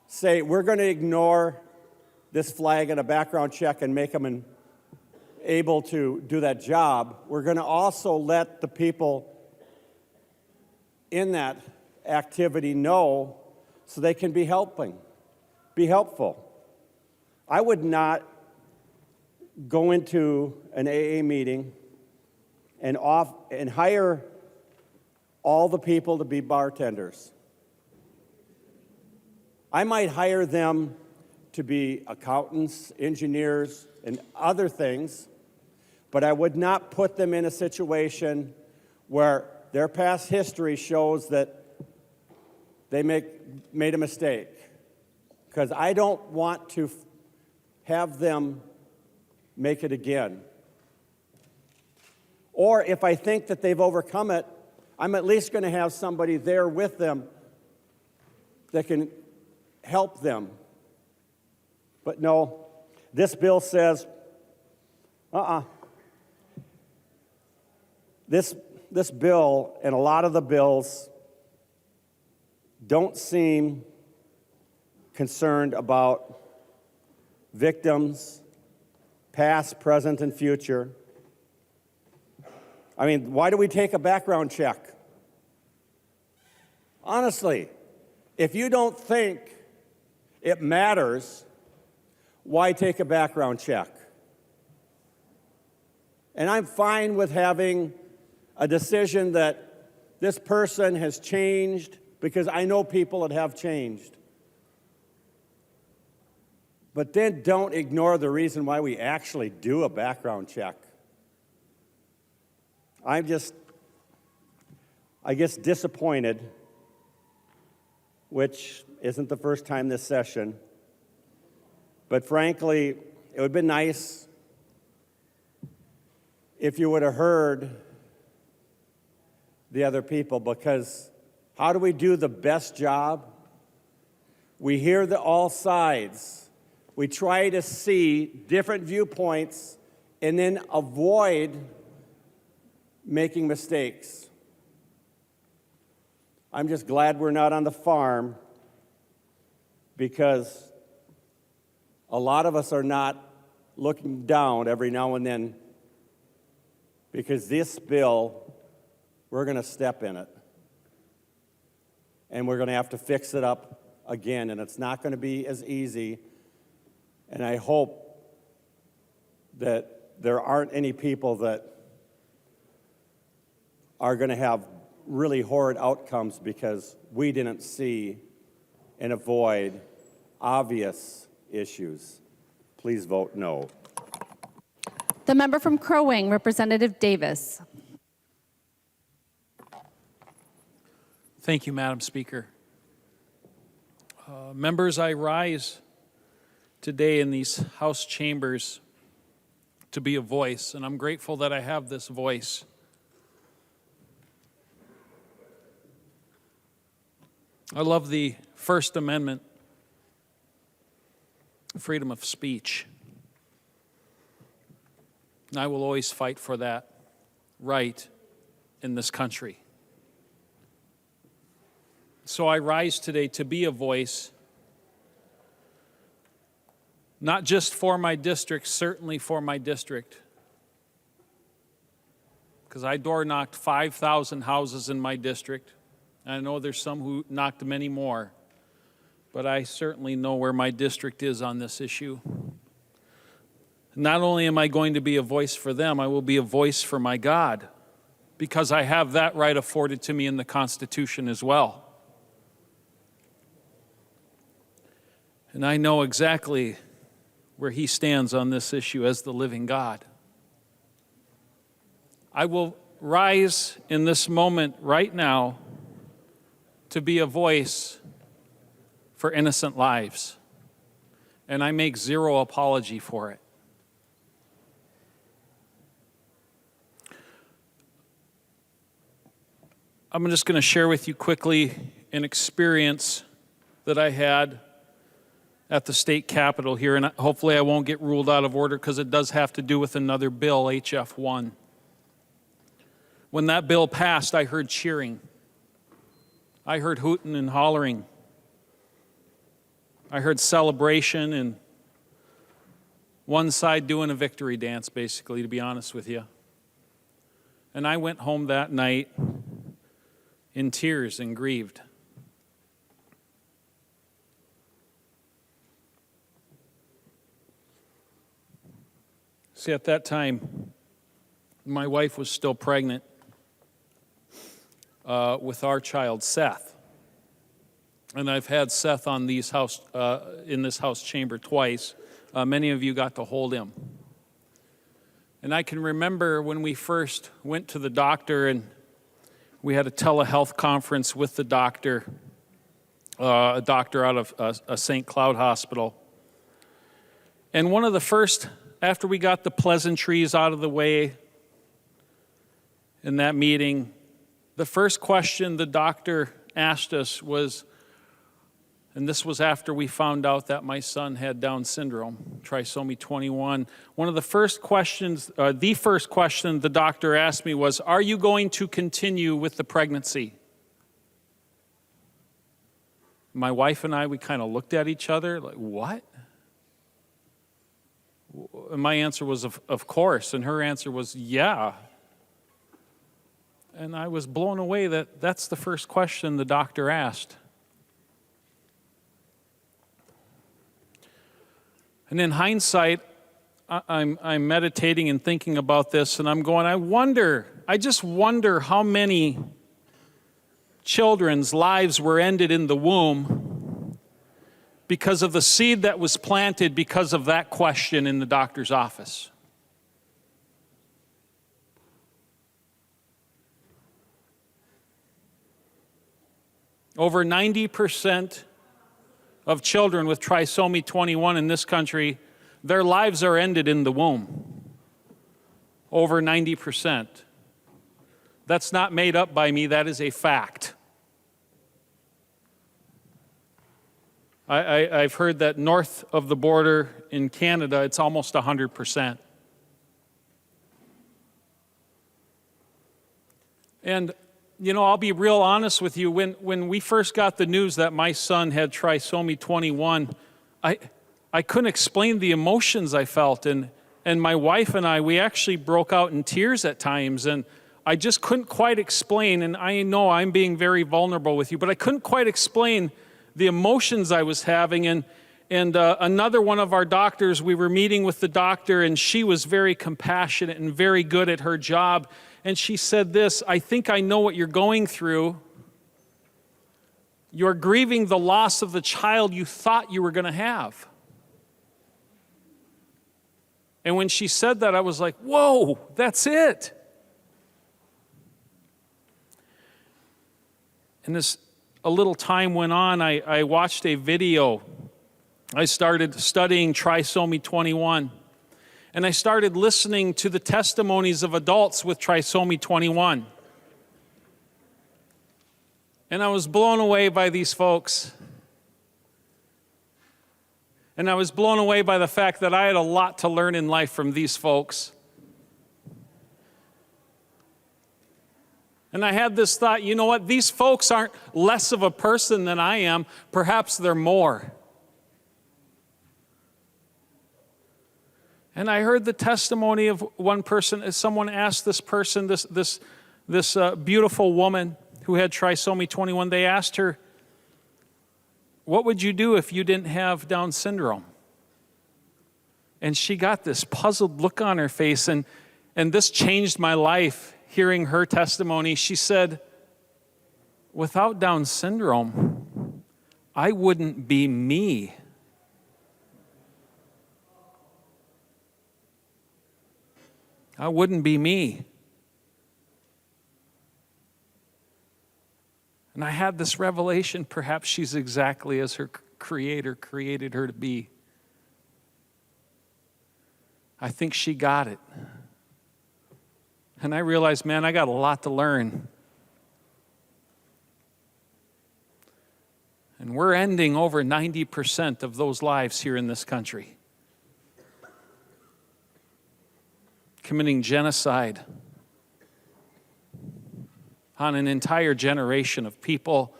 say, we're going to ignore this flag and a background check and make them able to do that job, we're going to also let the people in that activity know so they can be helpful. I would not go into an AA meeting and hire all the people to be bartenders. I might hire them to be accountants, engineers, and other things, but I would not put them in a situation where their past history shows that they made a mistake, because I don't want to have them make it again. Or if I think that they've overcome it, I'm at least going to have somebody there with them that can help them. But no, this bill says, This bill and a lot of the bills don't seem concerned about victims, past, present, and future. I mean, why do we take a background check? Honestly, if you don't think it matters, why take a background check? And I'm fine with having a decision that this person has changed, because I know people that have changed. But then don't ignore the reason why we actually do a background check. I'm just, I guess, disappointed, which isn't the first time this session. But frankly, it would have been nice if you would have heard the other people, because how do we do the best job? We hear all sides. We try to see different viewpoints and then avoid making mistakes. I'm just glad we're not on the farm, because a lot of us are not looking down every now and then, because this bill, we're going to step in it. And we're going to have to fix it up again, and it's not going to be as easy. And I hope that there aren't any people that are going to have really horrid outcomes because we didn't see and avoid obvious issues. Please vote no. The member from Crow Wing, Representative Davis. Thank you, Madam Speaker. Members, I rise today in these House chambers to be a voice, and I'm grateful that I have this voice. I love the First Amendment, freedom of speech. And I will always fight for that right in this country. So I rise today to be a voice, not just for my district, certainly for my district, because I door knocked 5,000 houses in my district. I know there's some who knocked many more, but I certainly know where my district is on this issue. Not only am I going to be a voice for them, I will be a voice for my God, because I have that right afforded to me in the Constitution as well. And I know exactly where He stands on this issue as the living God. I will rise in this moment right now to be a voice for innocent lives, and I make zero apology for it. I'm just going to share with you quickly an experience that I had at the state capitol here, and hopefully I won't get ruled out of order because it does have to do with another bill, HF1. When that bill passed, I heard cheering. I heard hooting and hollering. I heard celebration and one side doing a victory dance, basically, to be honest with you. And I went home that night in tears and grieved. See, at that time, my wife was still pregnant with our child, Seth. And I've had Seth on these in this House chamber twice. Many of you got to hold him. And I can remember when we first went to the doctor and we had a telehealth conference with the doctor, a doctor out of a St. Cloud hospital. And one of the first, after we got the pleasantries out of the way in that meeting, the first question the doctor asked us was, and this was after we found out that my son had Down syndrome, trisomy 21. One of the first questions, the first question the doctor asked me was, "Are you going to continue with the pregnancy?" My wife and I, we kind of looked at each other like, what? And my answer was, of course. And her answer was, yeah. And I was blown away that that's the first question the doctor asked. And in hindsight, I'm meditating and thinking about this, and I'm going, I just wonder how many children's lives were ended in the womb because of the seed that was planted because of that question in the doctor's office. Over 90% of children with trisomy 21 in this country, their lives are ended in the womb. Over 90%. That's not made up by me, that is a fact. I've heard that north of the border in Canada, it's almost 100%. And, you know, I'll be real honest with you. When we first got the news that my son had trisomy 21, I couldn't explain the emotions I felt. And my wife and I, we actually broke out in tears at times. And I just couldn't quite explain, and I know I'm being very vulnerable with you, but I couldn't quite explain the emotions I was having. And another one of our doctors, we were meeting with the doctor, and she was very compassionate and very good at her job. And she said this, I think I know what you're going through. You're grieving the loss of the child you thought you were going to have. And when she said that, I was like, whoa, that's it. And as a little time went on, I watched a video. I started studying trisomy 21. And I started listening to the testimonies of adults with trisomy 21. And I was blown away by these folks. And I was blown away by the fact that I had a lot to learn in life from these folks. And I had this thought, you know what? These folks aren't less of a person than I am. Perhaps they're more. And I heard the testimony of one person, as someone asked this person, this beautiful woman who had trisomy 21, they asked her, what would you do if you didn't have Down syndrome? And she got this puzzled look on her face, and this changed my life, hearing her testimony. She said, without Down syndrome, I wouldn't be me. I wouldn't be me. And I had this revelation, perhaps she's exactly as her Creator created her to be. I think she got it. And I realized, man, I got a lot to learn. And we're ending over 90% of those lives here in this country. Committing genocide on an entire generation of people.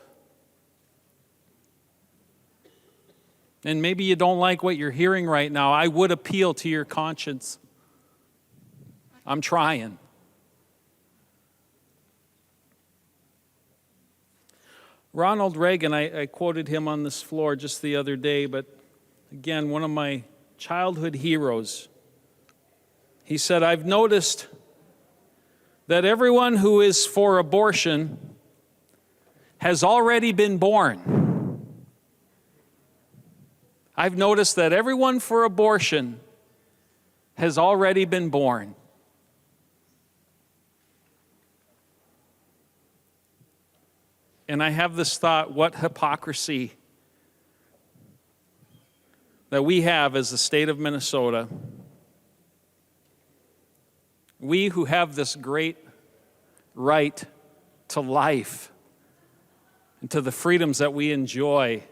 And maybe you don't like what you're hearing right now. I would appeal to your conscience. I'm trying. Ronald Reagan, I quoted him on this floor just the other day, but again, one of my childhood heroes. He said, I've noticed that everyone who is for abortion has already been born. I've noticed that everyone for abortion has already been born. And I have this thought, what hypocrisy that we have as the state of Minnesota. We who have this great right to life and to the freedoms that we enjoy.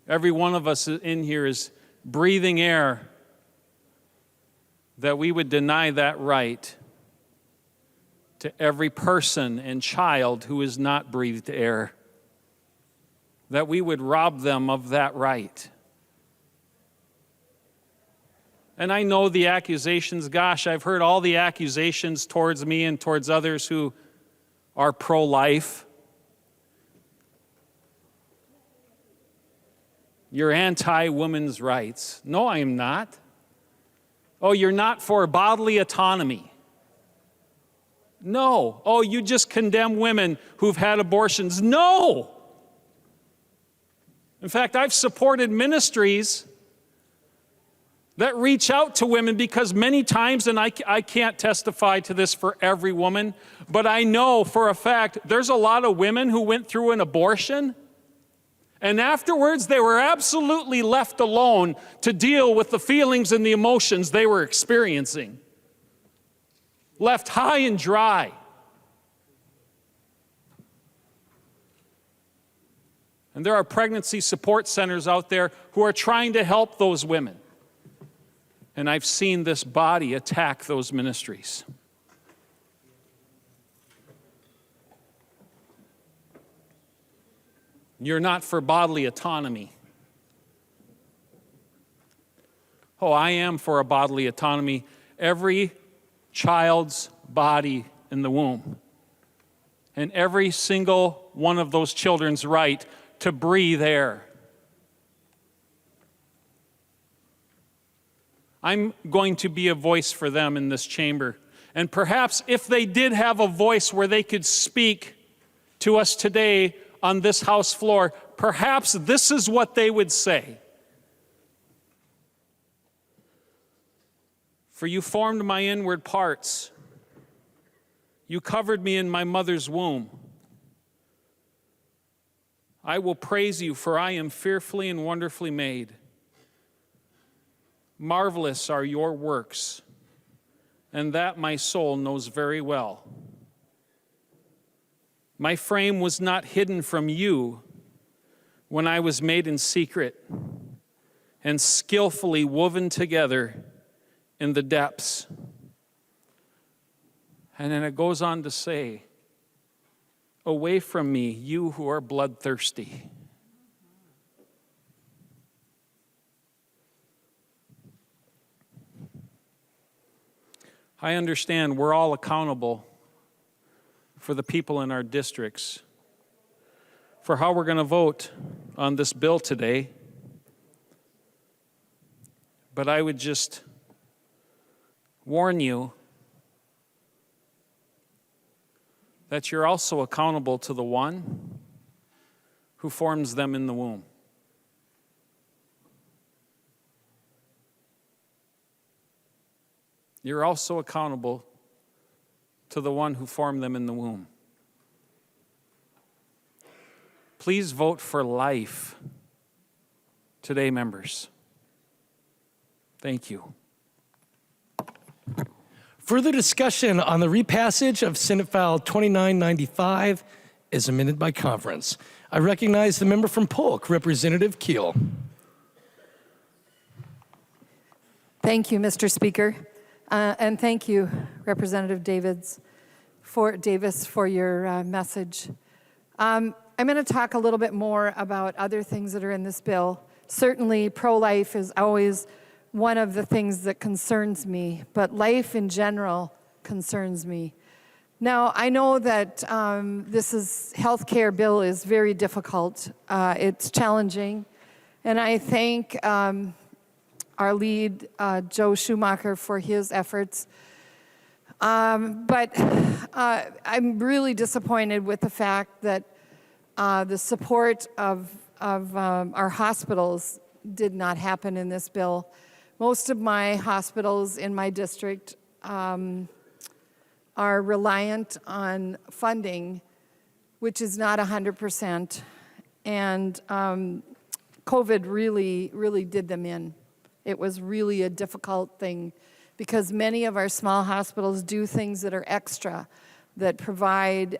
Every one of us in here is breathing air, that we would deny that right to every person and child who is not breathed air, that we would rob them of that right. And I know the accusations, gosh, I've heard all the accusations towards me and towards others who are pro-life. You're anti-women's rights. No, I am not. Oh, you're not for bodily autonomy. No. Oh, you just condemn women who've had abortions. No. In fact, I've supported ministries that reach out to women because many times, and I can't testify to this for every woman, but I know for a fact there's a lot of women who went through an abortion and afterwards they were absolutely left alone to deal with the feelings and the emotions they were experiencing. Left high and dry. And there are pregnancy support centers out there who are trying to help those women. And I've seen this body attack those ministries. You're not for bodily autonomy. Oh, I am for a bodily autonomy. Every child's body in the womb, and every single one of those children's right to breathe air. I'm going to be a voice for them in this chamber. And perhaps if they did have a voice where they could speak to us today on this House floor, perhaps this is what they would say. For you formed my inward parts. You covered me in my mother's womb. I will praise you, for I am fearfully and wonderfully made. Marvelous are your works, and that my soul knows very well. My frame was not hidden from you when I was made in secret and skillfully woven together in the depths. And then it goes on to say, away from me, you who are bloodthirsty. I understand we're all accountable for the people in our districts, for how we're going to vote on this bill today. But I would just warn you that you're also accountable to the one who forms them in the womb. You're also accountable to the one who formed them in the womb. Please vote for life today, members. Thank you. Further discussion on the repassage of Senate File 2995 is amended by conference. I recognize the member from Polk, Representative Keel. Thank you, Mr. Speaker. And thank you, Representative Davis, for your message. I'm going to talk a little bit more about other things that are in this bill. Certainly, pro-life is always one of the things that concerns me, but life in general concerns me. Now, I know that this healthcare bill is very difficult. It's challenging, and I thank our lead, Joe Schumacher, for his efforts. But I'm really disappointed with the fact that the support of our hospitals did not happen in this bill. Most of my hospitals in my district are reliant on funding, which is not 100%. And COVID really did them in. It was really a difficult thing because many of our small hospitals do things that are extra, that provide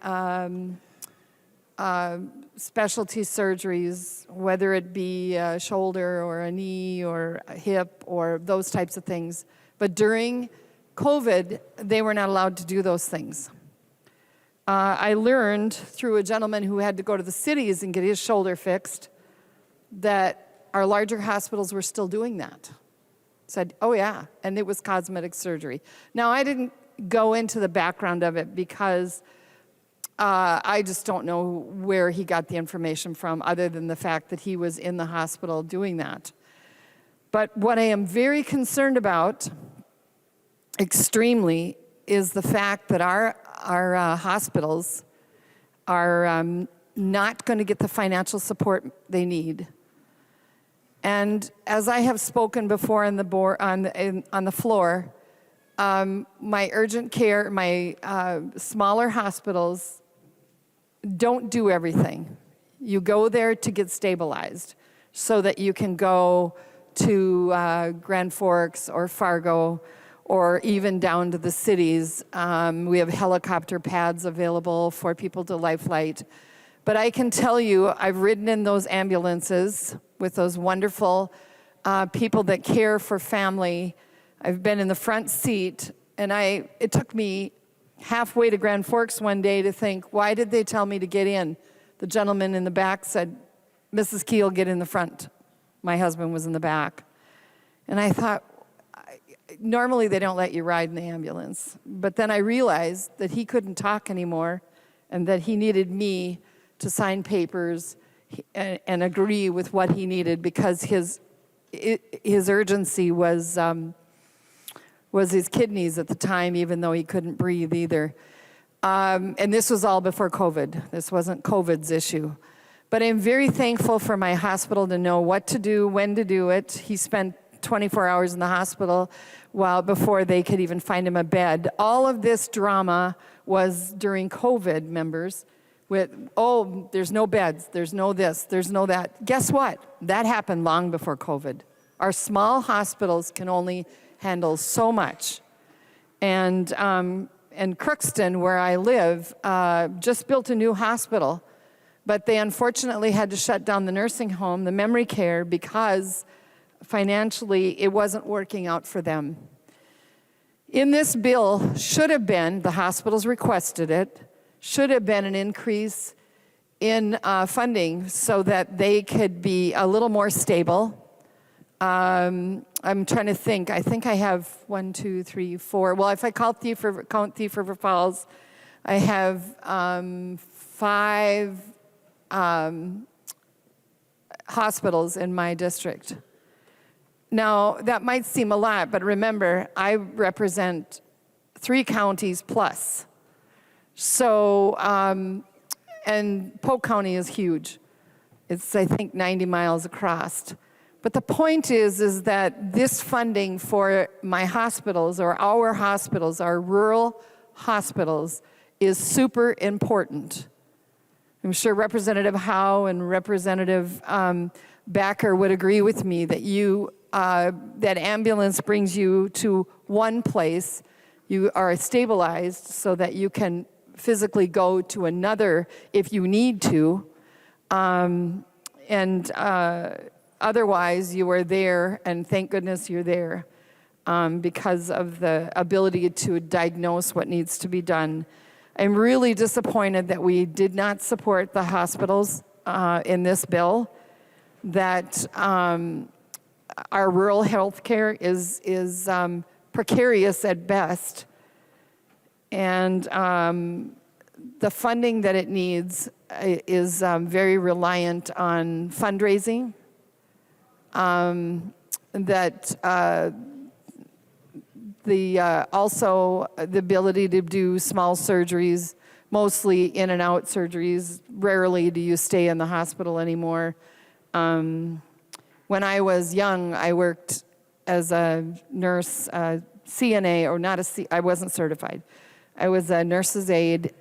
specialty surgeries, whether it be a shoulder or a knee or a hip or those types of things. But during COVID, they were not allowed to do those things. I learned through a gentleman who had to go to the cities and get his shoulder fixed that our larger hospitals were still doing that. Said, oh yeah, and it was cosmetic surgery. Now, I didn't go into the background of it because I just don't know where he got the information from other than the fact that he was in the hospital doing that. But what I am very concerned about, extremely, is the fact that our hospitals are not going to get the financial support they need. And as I have spoken before on the board, on the floor, my urgent care, my smaller hospitals don't do everything. You go there to get stabilized so that you can go to Grand Forks or Fargo or even down to the cities. We have helicopter pads available for people to life flight. But I can tell you, I've ridden in those ambulances with those wonderful people that care for family. I've been in the front seat, and it took me halfway to Grand Forks one day to think, why did they tell me to get in? The gentleman in the back said, Mrs. Keel, get in the front. My husband was in the back. And I thought, normally they don't let you ride in the ambulance. But then I realized that he couldn't talk anymore and that he needed me to sign papers and agree with what he needed because his urgency was his kidneys at the time, even though he couldn't breathe either. And this was all before COVID. This wasn't COVID's issue. But I'm very thankful for my hospital to know what to do, when to do it. He spent 24 hours in the hospital before they could even find him a bed. All of this drama was during COVID, members, with, oh, there's no beds, there's no this, there's no that. Guess what? That happened long before COVID. Our small hospitals can only handle so much. And Crookston, where I live, just built a new hospital, but they unfortunately had to shut down the nursing home, the memory care, because financially it wasn't working out for them. In this bill should have been, the hospitals requested it, should have been an increase in funding so that they could be a little more stable. I'm trying to think. I think I have 1, 2, 3, 4. Well, if I count Thief River Falls, I have 5 hospitals in my district. Now, that might seem a lot, but remember, I represent 3 counties plus. So, and Polk County is huge. It's, I think, 90 miles across. But the point is that this funding for my hospitals or our hospitals, our rural hospitals, is super important. I'm sure Representative Howe and Representative Backer would agree with me that that ambulance brings you to one place. You are stabilized so that you can physically go to another if you need to. Otherwise, you are there, and thank goodness you're there because of the ability to diagnose what needs to be done. I'm really disappointed that we did not support the hospitals in this bill, that our rural health care is precarious at best, and the funding that it needs is very reliant on fundraising. Also the ability to do small surgeries, mostly in and out surgeries. Rarely do you stay in the hospital anymore. When I was young, I worked as a nurse, CNA, or not I wasn't certified. I was a nurse's aide.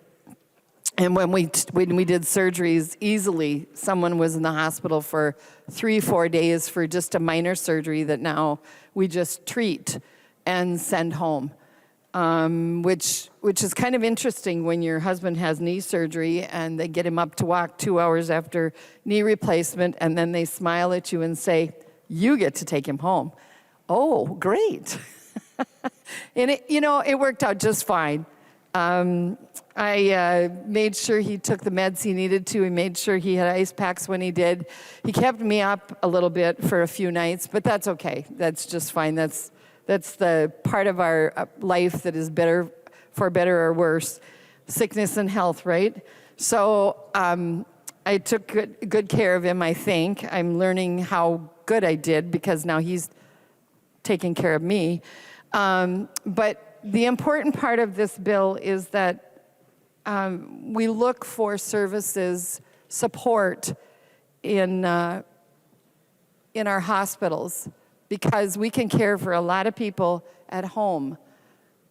And when we did surgeries, easily someone was in the hospital for 3-4 days for just a minor surgery that now we just treat and send home, which is kind of interesting when your husband has knee surgery and they get him up to walk 2 hours after knee replacement, and then they smile at you and say, you get to take him home. Oh, great. And it worked out just fine. I made sure he took the meds he needed to. He made sure he had ice packs when he did. He kept me up a little bit for a few nights, but that's okay. That's just fine. That's the part of our life that is better, for better or worse. sickness and health, right? So I took good care of him, I think. I'm learning how good I did because now he's taking care of me. But the important part of this bill is that we look for services support in our hospitals because we can care for a lot of people at home.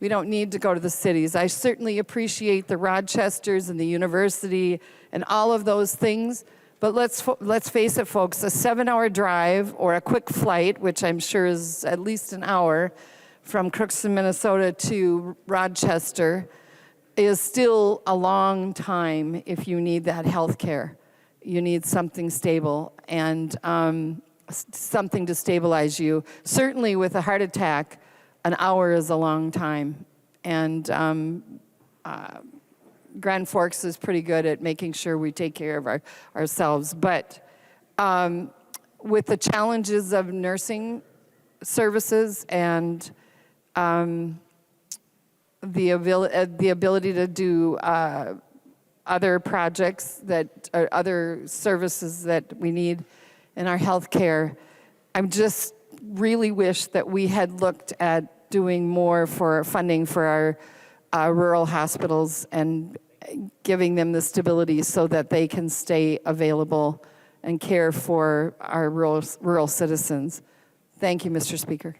We don't need to go to the cities. I certainly appreciate the Rochesters and the university and all of those things, but let's face it, folks, a 7-hour drive or a quick flight, which I'm sure is at least an hour, from Crookston, Minnesota to Rochester is still a long time if you need that health care. You need something stable and something to stabilize you. Certainly with a heart attack, an hour is a long time. And Grand Forks is pretty good at making sure we take care of ourselves. But with the challenges of nursing services and the ability to do other projects or other services that we need in our health care, I'm just really wish that we had looked at doing more for funding for our rural hospitals and giving them the stability so that they can stay available and care for our rural citizens. Thank you, Mr. Speaker.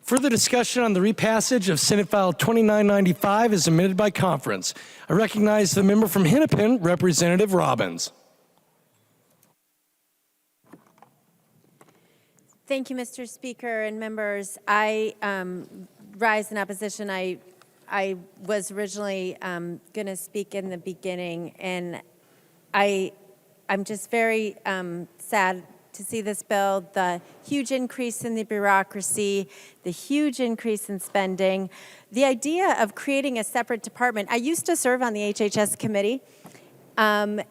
Further discussion on the repassage of Senate File 2995 is submitted by conference. I recognize the member from Hennepin, Representative Robbins. Thank you, Mr. Speaker and members. I rise in opposition. I was originally going to speak in the beginning, and I'm just very sad to see this bill, the huge increase in the bureaucracy, the huge increase in spending, the idea of creating a separate department. I used to serve on the HHS committee, and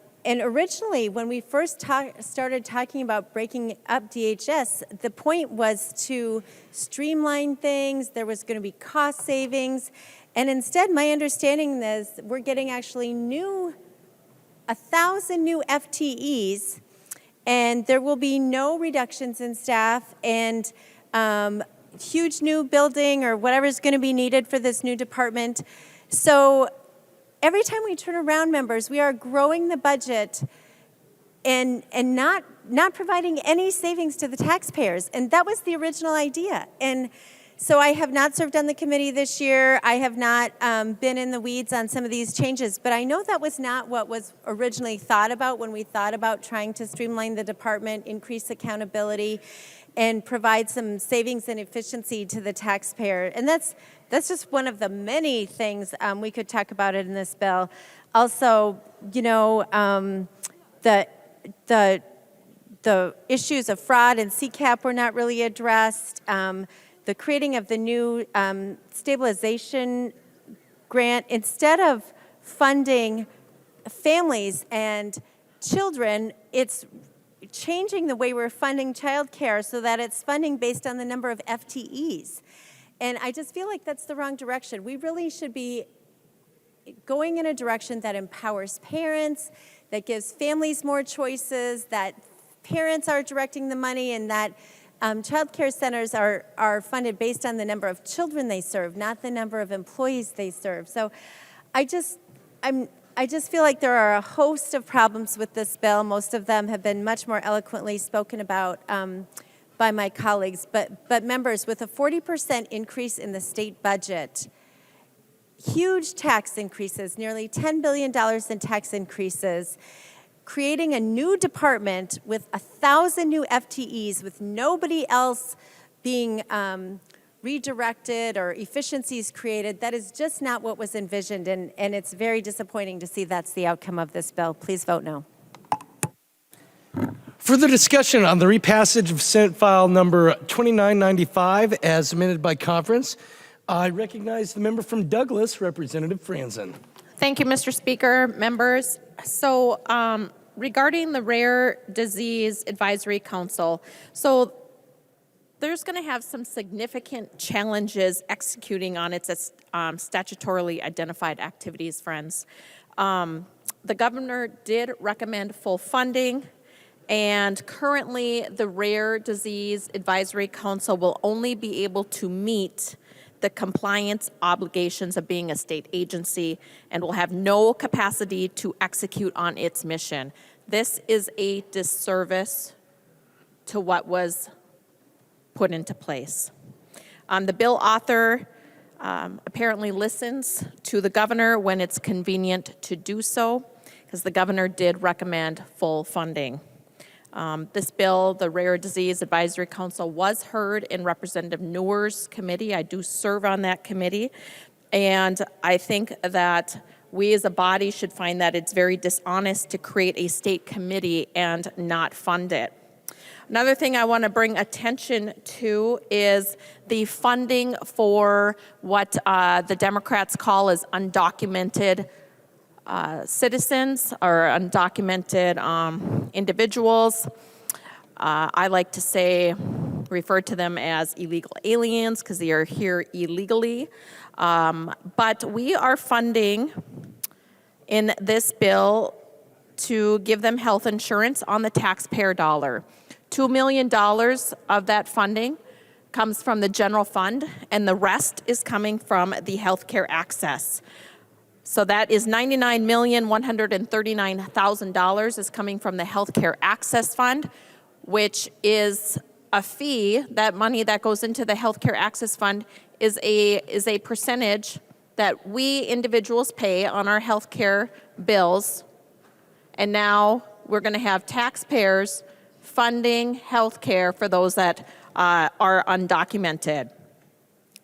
originally when we first started talking about breaking up DHS, the point was to streamline things, there was going to be cost savings, and instead my understanding is we're getting actually 1,000 new FTEs, and there will be no reductions in staff, and huge new building or whatever is going to be needed for this new department. So every time we turn around, members, we are growing the budget and not providing any savings to the taxpayers. And that was the original idea. And so I have not served on the committee this year. I have not been in the weeds on some of these changes, but I know that was not what was originally thought about when we thought about trying to streamline the department, increase accountability, and provide some savings and efficiency to the taxpayer. And that's just one of the many things we could talk about in this bill. Also, you know, the issues of fraud and CCAP were not really addressed. The creating of the new stabilization grant, instead of funding families and children, it's changing the way we're funding childcare so that it's funding based on the number of FTEs. And I just feel like that's the wrong direction. We really should be going in a direction that empowers parents, that gives families more choices, that parents are directing the money, and that child care centers are funded based on the number of children they serve, not the number of employees they serve. So I just feel like there are a host of problems with this bill. Most of them have been much more eloquently spoken about by my colleagues. But members, with a 40% increase in the state budget, huge tax increases, nearly $10 billion in tax increases, creating a new department with 1,000 new FTEs, with nobody else being redirected or efficiencies created, that is just not what was envisioned, and it's very disappointing to see that's the outcome of this bill. Please vote no. Further discussion on the repassage of Senate File number 2995 as amended by conference. I recognize the member from Douglas, Representative Franzen. Thank you, Mr. Speaker, members. So regarding the Rare Disease Advisory Council, so there's going to have some significant challenges executing on its statutorily identified activities, friends. The governor did recommend full funding, and currently the Rare Disease Advisory Council will only be able to meet the compliance obligations of being a state agency and will have no capacity to execute on its mission. This is a disservice to what was put into place. The bill author apparently listens to the governor when it's convenient to do so, because the governor did recommend full funding. This bill, the Rare Disease Advisory Council, was heard in Representative Newer's committee. I do serve on that committee, and I think that we as a body should find that it's very dishonest to create a state committee and not fund it. Another thing I want to bring attention to is the funding for what the Democrats call as undocumented citizens or undocumented individuals. I like to say, refer to them as illegal aliens because they are here illegally. But we are funding in this bill to give them health insurance on the taxpayer dollar. $2 million of that funding comes from the general fund, and the rest is coming from the healthcare access. So that is $99,139,000 is coming from the healthcare access fund, which is a fee. That money that goes into the healthcare access fund is a percentage that we individuals pay on our healthcare bills. And now we're going to have taxpayers funding health care for those that are undocumented.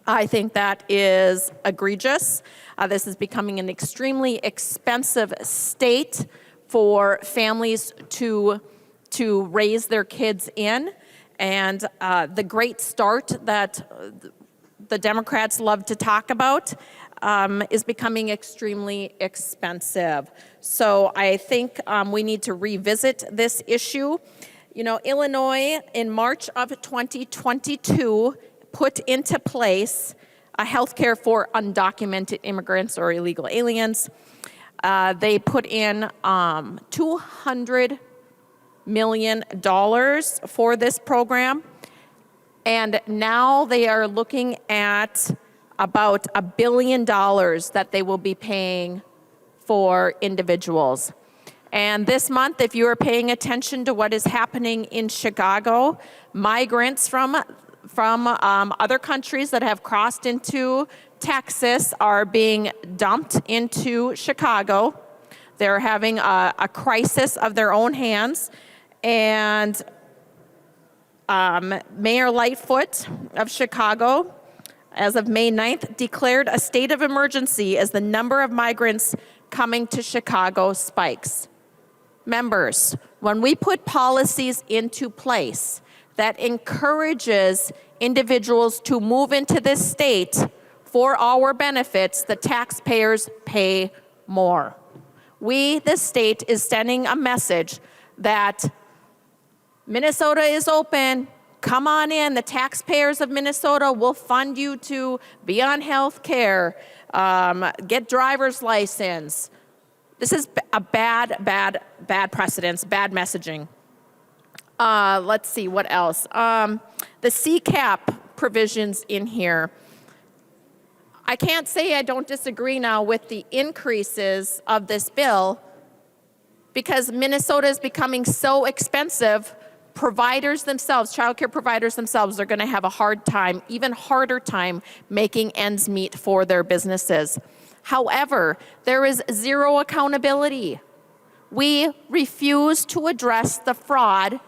I think that is egregious. This is becoming an extremely expensive state for families to raise their kids in. And the great start that the Democrats love to talk about is becoming extremely expensive. So I think we need to revisit this issue. You know, Illinois, in March of 2022, put into place health care for undocumented immigrants or illegal aliens. They put in $200 million for this program, and now they are looking at about $1 billion that they will be paying for individuals. And this month, if you are paying attention to what is happening in Chicago, migrants from other countries that have crossed into Texas are being dumped into Chicago. They're having a crisis of their own hands. And Mayor Lightfoot of Chicago, as of May 9th, declared a state of emergency as the number of migrants coming to Chicago spikes. Members, when we put policies into place that encourages individuals to move into this state for our benefits, the taxpayers pay more. We, the state, is sending a message that Minnesota is open. Come on in. The taxpayers of Minnesota will fund you to be on health care, get driver's license. This is a bad precedence, bad messaging. Let's see, what else? The CCAP provisions in here. I can't say I don't disagree now with the increases of this bill because Minnesota is becoming so expensive. Providers themselves, child care providers themselves, are going to have a hard time, even harder time, making ends meet for their businesses. However, there is zero accountability. We refuse to address the fraud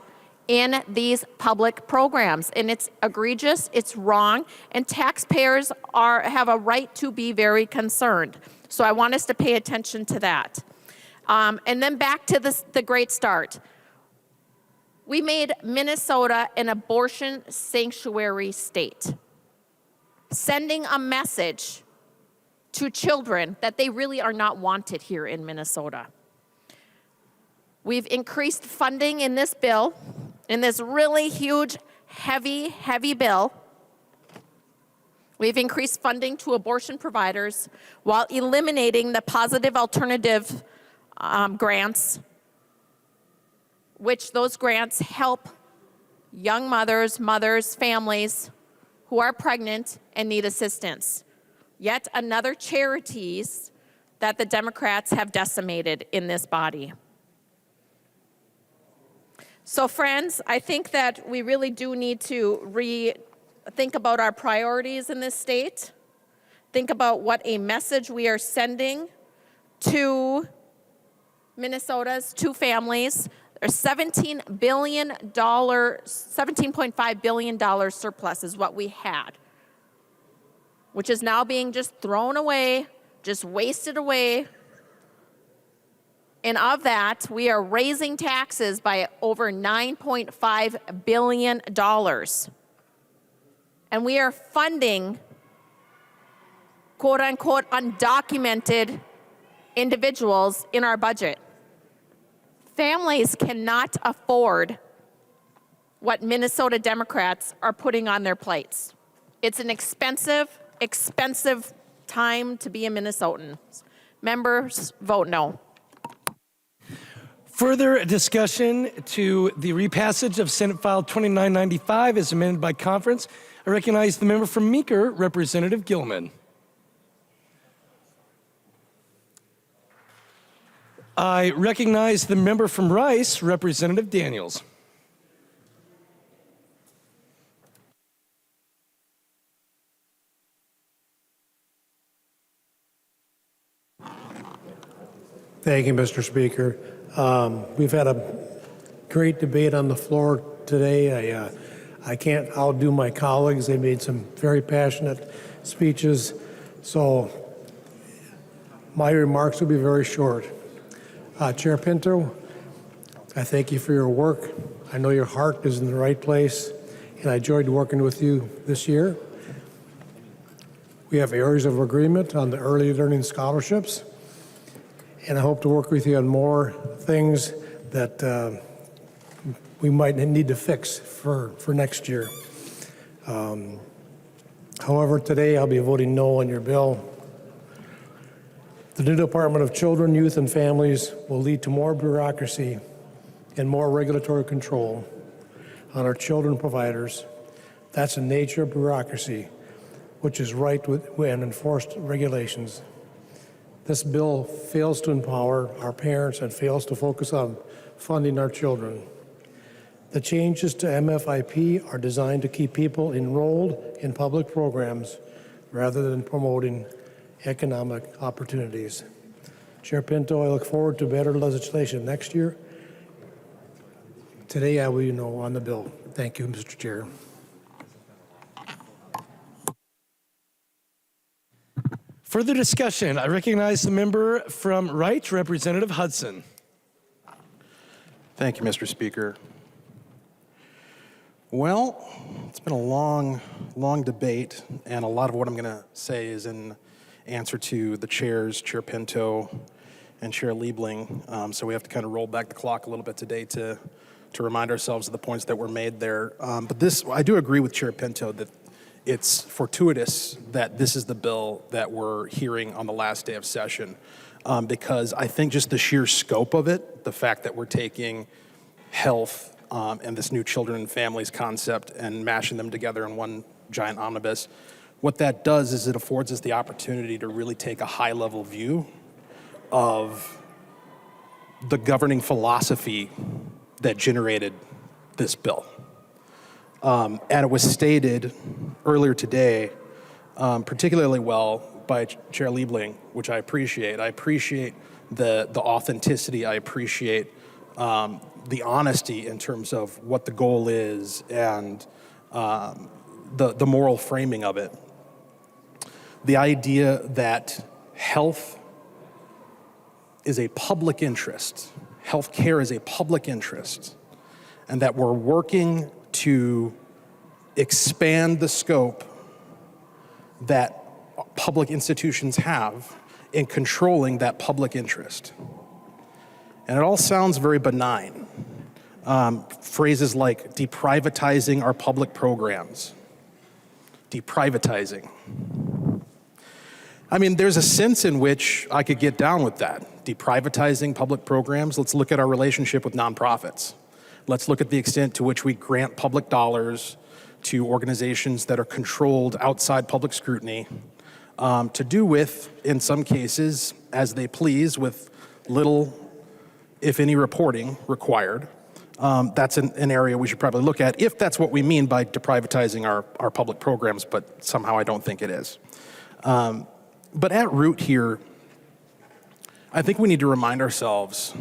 in these public programs, and it's egregious, it's wrong, and taxpayers have a right to be very concerned. So I want us to pay attention to that. And then back to the great start. We made Minnesota an abortion sanctuary state, sending a message to children that they really are not wanted here in Minnesota. We've increased funding in this bill, in this really huge heavy, heavy bill. We've increased funding to abortion providers while eliminating the positive alternative grants, which those grants help young mothers, families who are pregnant and need assistance. Yet another charities that the Democrats have decimated in this body. So friends, I think that we really do need to think about our priorities in this state, think about what a message we are sending to Minnesotans, to families. There's $17.5 billion surplus is what we had, which is now being just thrown away, just wasted away. And of that, we are raising taxes by over $9.5 billion. And we are funding, quote unquote, undocumented individuals in our budget. Families cannot afford what Minnesota Democrats are putting on their plates. It's an expensive time to be a Minnesotan. Members, vote no. Further discussion to the repassage of Senate File 2995 as amended by conference. I recognize the member from Meeker, Representative Gilman. I recognize the member from Rice, Representative Daniels. Thank you, Mr. Speaker. We've had a great debate on the floor today. I can't outdo my colleagues. They made some very passionate speeches. So my remarks will be very short. Chair Pinto, I thank you for your work. I know your heart is in the right place, and I enjoyed working with you this year. We have areas of agreement on the early learning scholarships, and I hope to work with you on more things that we might need to fix for next year. However, today I'll be voting no on your bill. The new Department of Children, Youth, and Families will lead to more bureaucracy and more regulatory control on our children providers. That's the nature of bureaucracy, which is right when enforced regulations. This bill fails to empower our parents and fails to focus on funding our children. The changes to MFIP are designed to keep people enrolled in public programs rather than promoting economic opportunities. Chair Pinto, I look forward to better legislation next year. Today I will no on the bill. Thank you, Mr. Chair. Further discussion. I recognize the member from Wright, Representative Hudson. Thank you, Mr. Speaker. Well, it's been a long debate, and a lot of what I'm going to say is in answer to the chairs, Chair Pinto and Chair Liebling. So we have to kind of roll back the clock a little bit today to remind ourselves of the points that were made there. But I do agree with Chair Pinto that it's fortuitous that this is the bill that we're hearing on the last day of session, because I think just the sheer scope of it, the fact that we're taking health and this new children and families concept and mashing them together in one giant omnibus, what that does is it affords us the opportunity to really take a high-level view of the governing philosophy that generated this bill. And it was stated earlier today, particularly well by Chair Liebling, which I appreciate. I appreciate the authenticity. I appreciate the honesty in terms of what the goal is and the moral framing of it. The idea that health is a public interest, health care is a public interest, and that we're working to expand the scope that public institutions have in controlling that public interest. And it all sounds very benign. phrases like deprivatizing our public programs. Deprivatizing. I mean, there's a sense in which I could get down with that. Deprivatizing public programs. Let's look at our relationship with nonprofits. Let's look at the extent to which we grant public dollars to organizations that are controlled outside public scrutiny, to do with, in some cases, as they please, with little, if any, reporting required. That's an area we should probably look at, if that's what we mean by deprivatizing our public programs, but somehow I don't think it is. But at root here, I think we need to remind ourselves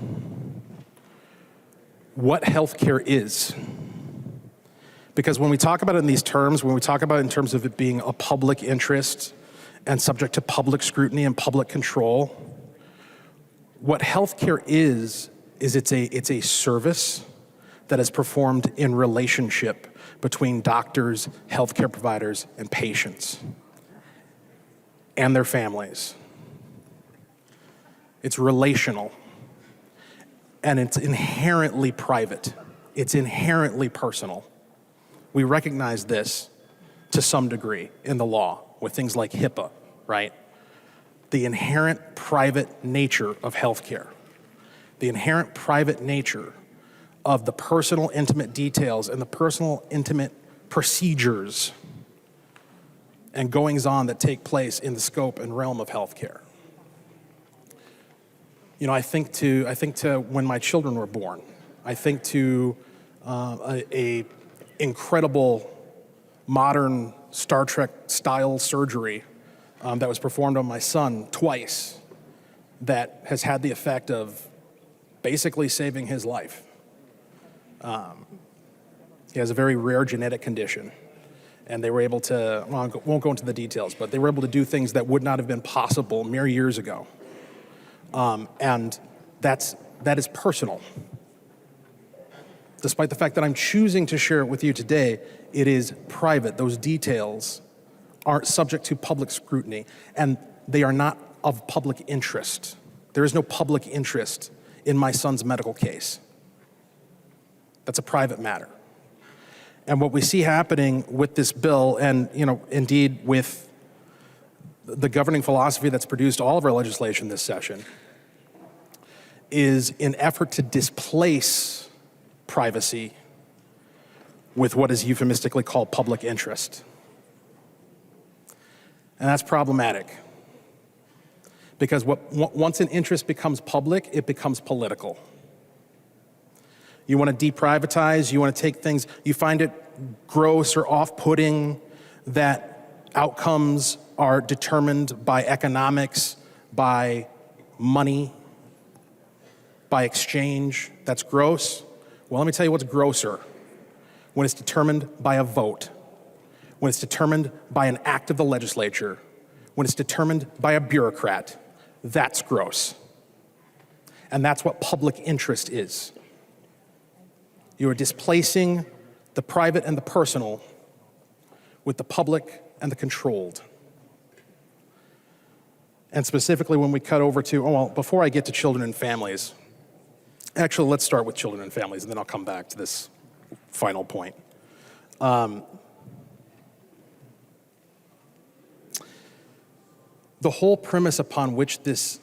what healthcare is. Because when we talk about it in these terms, when we talk about it in terms of it being a public interest and subject to public scrutiny and public control, what healthcare is it's a service that is performed in relationship between doctors, healthcare providers, and patients and their families. It's relational, and it's inherently private. It's inherently personal. We recognize this to some degree in the law with things like HIPAA, right? The inherent private nature of healthcare, the inherent private nature of the personal, intimate details and the personal, intimate procedures and goings-on that take place in the scope and realm of healthcare. You know, I think to when my children were born. I think to a incredible modern Star Trek style surgery that was performed on my son twice that has had the effect of basically saving his life. He has a very rare genetic condition, and they were able to, well, I won't go into the details, but they were able to do things that would not have been possible mere years ago. And that is personal. Despite the fact that I'm choosing to share it with you today, it is private. Those details aren't subject to public scrutiny, and they are not of public interest. There is no public interest in my son's medical case. That's a private matter. And what we see happening with this bill, and indeed with the governing philosophy that's produced all of our legislation this session, is an effort to displace privacy with what is euphemistically called public interest. And that's problematic. Because once an interest becomes public, it becomes political. You want to deprivatize, you want to take things, you find it gross or off-putting that outcomes are determined by economics, by money, by exchange. That's gross. Well, let me tell you what's grosser. When it's determined by a vote, when it's determined by an act of the legislature, when it's determined by a bureaucrat, that's gross. And that's what public interest is. You are displacing the private and the personal with the public and the controlled. And specifically when we cut over to, before I get to children and families, actually let's start with children and families and then I'll come back to this final point. The whole premise upon which this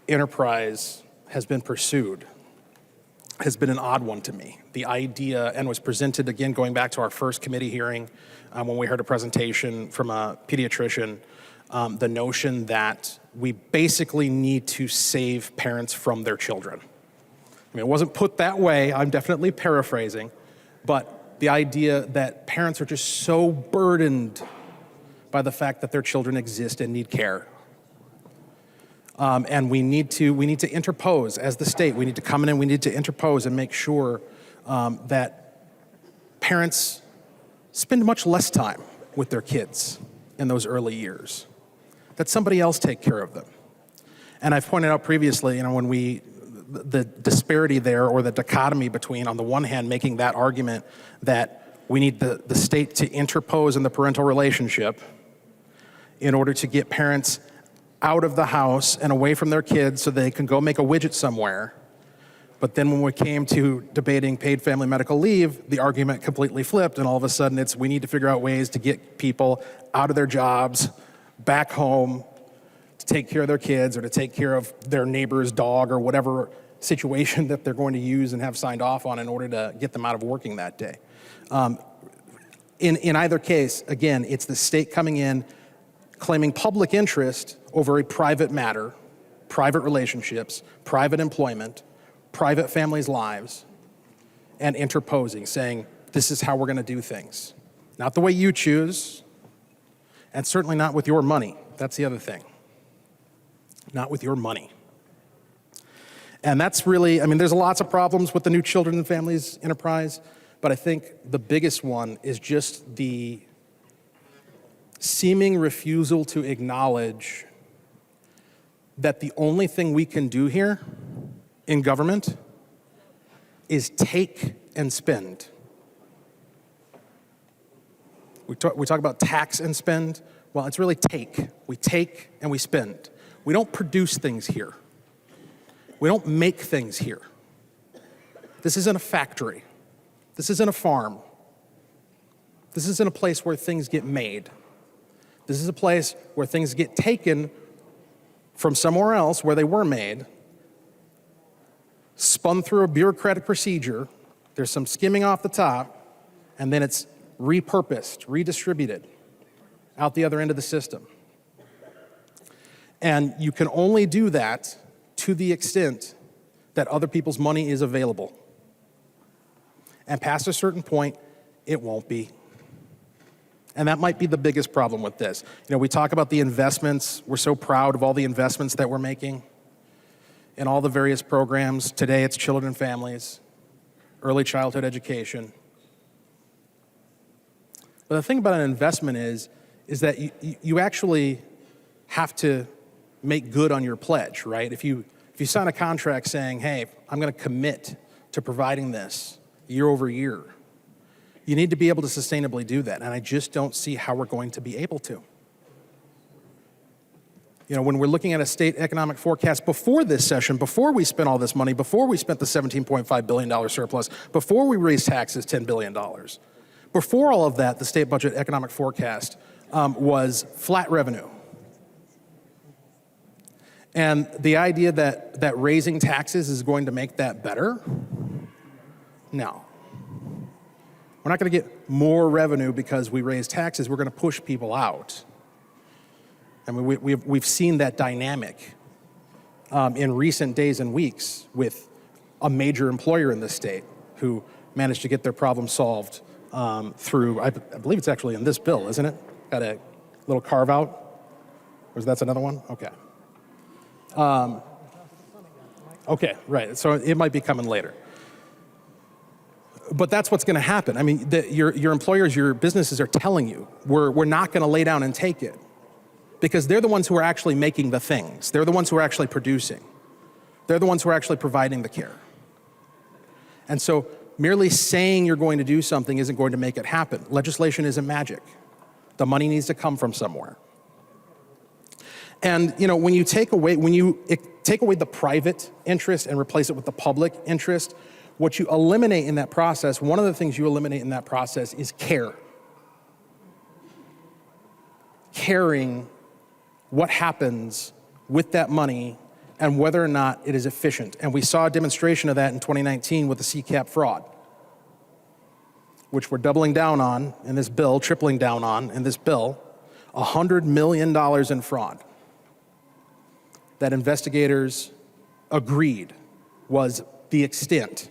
enterprise has been pursued has been an odd one to me. The idea, and was presented again going back to our first committee hearing when we heard a presentation from a pediatrician, the notion that we basically need to save parents from their children. I mean, it wasn't put that way, I'm definitely paraphrasing, but the idea that parents are just so burdened by the fact that their children exist and need care. And we need to interpose as the state. We need to come in and we need to interpose and make sure that parents spend much less time with their kids in those early years. That somebody else take care of them. And I've pointed out previously, when the disparity there or the dichotomy between, on the one hand, making that argument that we need the state to interpose in the parental relationship in order to get parents out of the house and away from their kids so they can go make a widget somewhere, But then when we came to debating paid family medical leave, the argument completely flipped, and all of a sudden it's we need to figure out ways to get people out of their jobs, back home, to take care of their kids or to take care of their neighbor's dog or whatever situation that they're going to use and have signed off on in order to get them out of working that day. In either case, again, it's the state coming in, claiming public interest over a private matter, private relationships, private employment, private families' lives, and interposing, saying, this is how we're going to do things. Not the way you choose, and certainly not with your money. That's the other thing. Not with your money. And that's really, I mean, there's lots of problems with the new Children and Families Enterprise, but I think the biggest one is just the seeming refusal to acknowledge that the only thing we can do here in government is take and spend. We talk about tax and spend. Well, it's really take. We take and we spend. We don't produce things here. We don't make things here. This isn't a factory. This isn't a farm. This isn't a place where things get made. This is a place where things get taken from somewhere else where they were made, spun through a bureaucratic procedure, there's some skimming off the top, and then it's repurposed, redistributed out the other end of the system. And you can only do that to the extent that other people's money is available. And past a certain point, it won't be. And that might be the biggest problem with this. You know, we talk about the investments. We're so proud of all the investments that we're making in all the various programs. Today, it's children and families, early childhood education. But the thing about an investment is that you actually have to make good on your pledge, right? If you sign a contract saying, hey, I'm going to commit to providing this year over year, you need to be able to sustainably do that, and I just don't see how we're going to be able to. You know, when we're looking at a state economic forecast before this session, before we spent all this money, before we spent the $17.5 billion surplus, before we raised taxes $10 billion, before all of that, the state budget economic forecast was flat revenue. And the idea that raising taxes is going to make that better, no. We're not going to get more revenue because we raise taxes. We're going to push people out. I mean, we've seen that dynamic in recent days and weeks with a major employer in this state who managed to get their problem solved through, I believe it's actually in this bill, isn't it? Got a little carve out? Or that's another one? Okay. Okay, right. So it might be coming later. But that's what's going to happen. I mean, your employers, your businesses are telling you, we're not going to lay down and take it. Because they're the ones who are actually making the things. They're the ones who are actually producing. They're the ones who are actually providing the care. And so merely saying you're going to do something isn't going to make it happen. Legislation isn't magic. The money needs to come from somewhere. And you know, when you take away the private interest and replace it with the public interest, what you eliminate in that process, one of the things you eliminate in that process is care. Caring what happens with that money and whether or not it is efficient. And we saw a demonstration of that in 2019 with the CCAP fraud, which we're doubling down on in this bill, tripling down on in this bill, $100 million in fraud that investigators agreed was the extent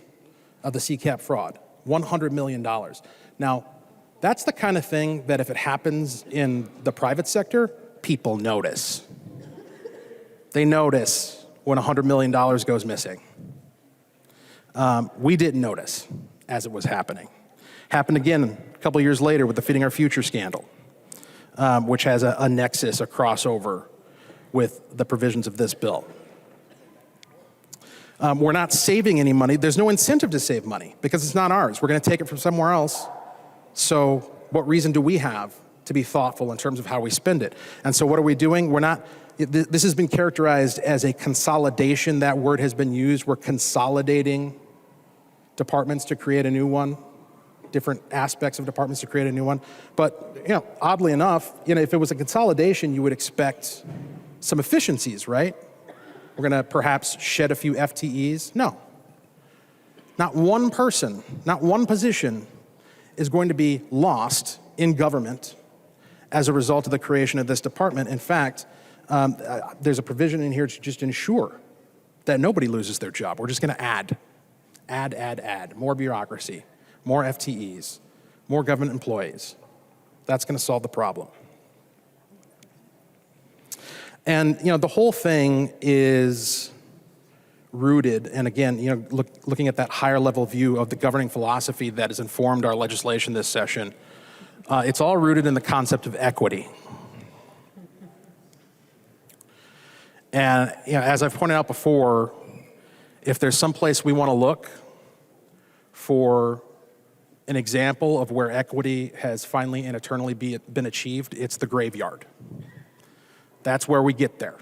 of the CCAP fraud, $100 million. Now, that's the kind of thing that if it happens in the private sector, people notice. They notice when $100 million goes missing. We didn't notice as it was happening. Happened again a couple years later with the Feeding Our Future scandal, which has a nexus, a crossover with the provisions of this bill. We're not saving any money. There's no incentive to save money because it's not ours. We're going to take it from somewhere else. So what reason do we have to be thoughtful in terms of how we spend it? And so what are we doing? We're not, This has been characterized as a consolidation. That word has been used. We're consolidating departments to create a new one, different aspects of departments to create a new one. But, oddly enough, if it was a consolidation, you would expect some efficiencies, right? We're going to perhaps shed a few FTEs. No. Not one person, not one position is going to be lost in government as a result of the creation of this department. In fact, there's a provision in here to just ensure that nobody loses their job. We're just going to add. More bureaucracy, more FTEs, more government employees. That's going to solve the problem. And, the whole thing is rooted, and again, looking at that higher level view of the governing philosophy that has informed our legislation this session, it's all rooted in the concept of equity. And as I've pointed out before, if there's some place we want to look for an example of where equity has finally and eternally been achieved, it's the graveyard. That's where we get there.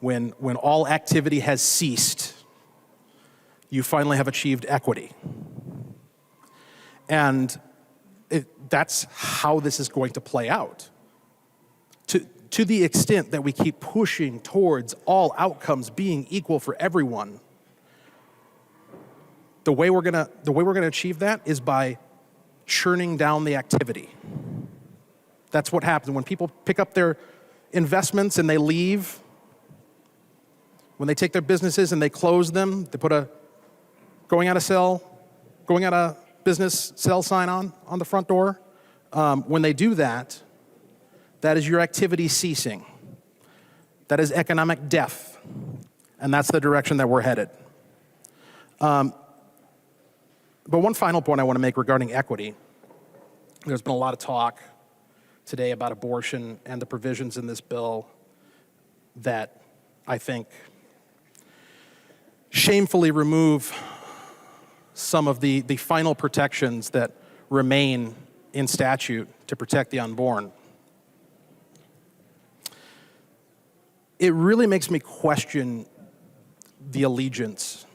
When all activity has ceased, you finally have achieved equity. And that's how this is going to play out. To the extent that we keep pushing towards all outcomes being equal for everyone, the way we're gonna achieve that is by churning down the activity. That's what happens when people pick up their investments and they leave. When they take their businesses and they close them, they put a going out of business sell sign on the front door. When they do that, that is your activity ceasing. That is economic death. And that's the direction that we're headed. But one final point I want to make regarding equity. There's been a lot of talk today about abortion and the provisions in this bill that I think shamefully remove some of the final protections that remain in statute to protect the unborn. It really makes me question the allegiance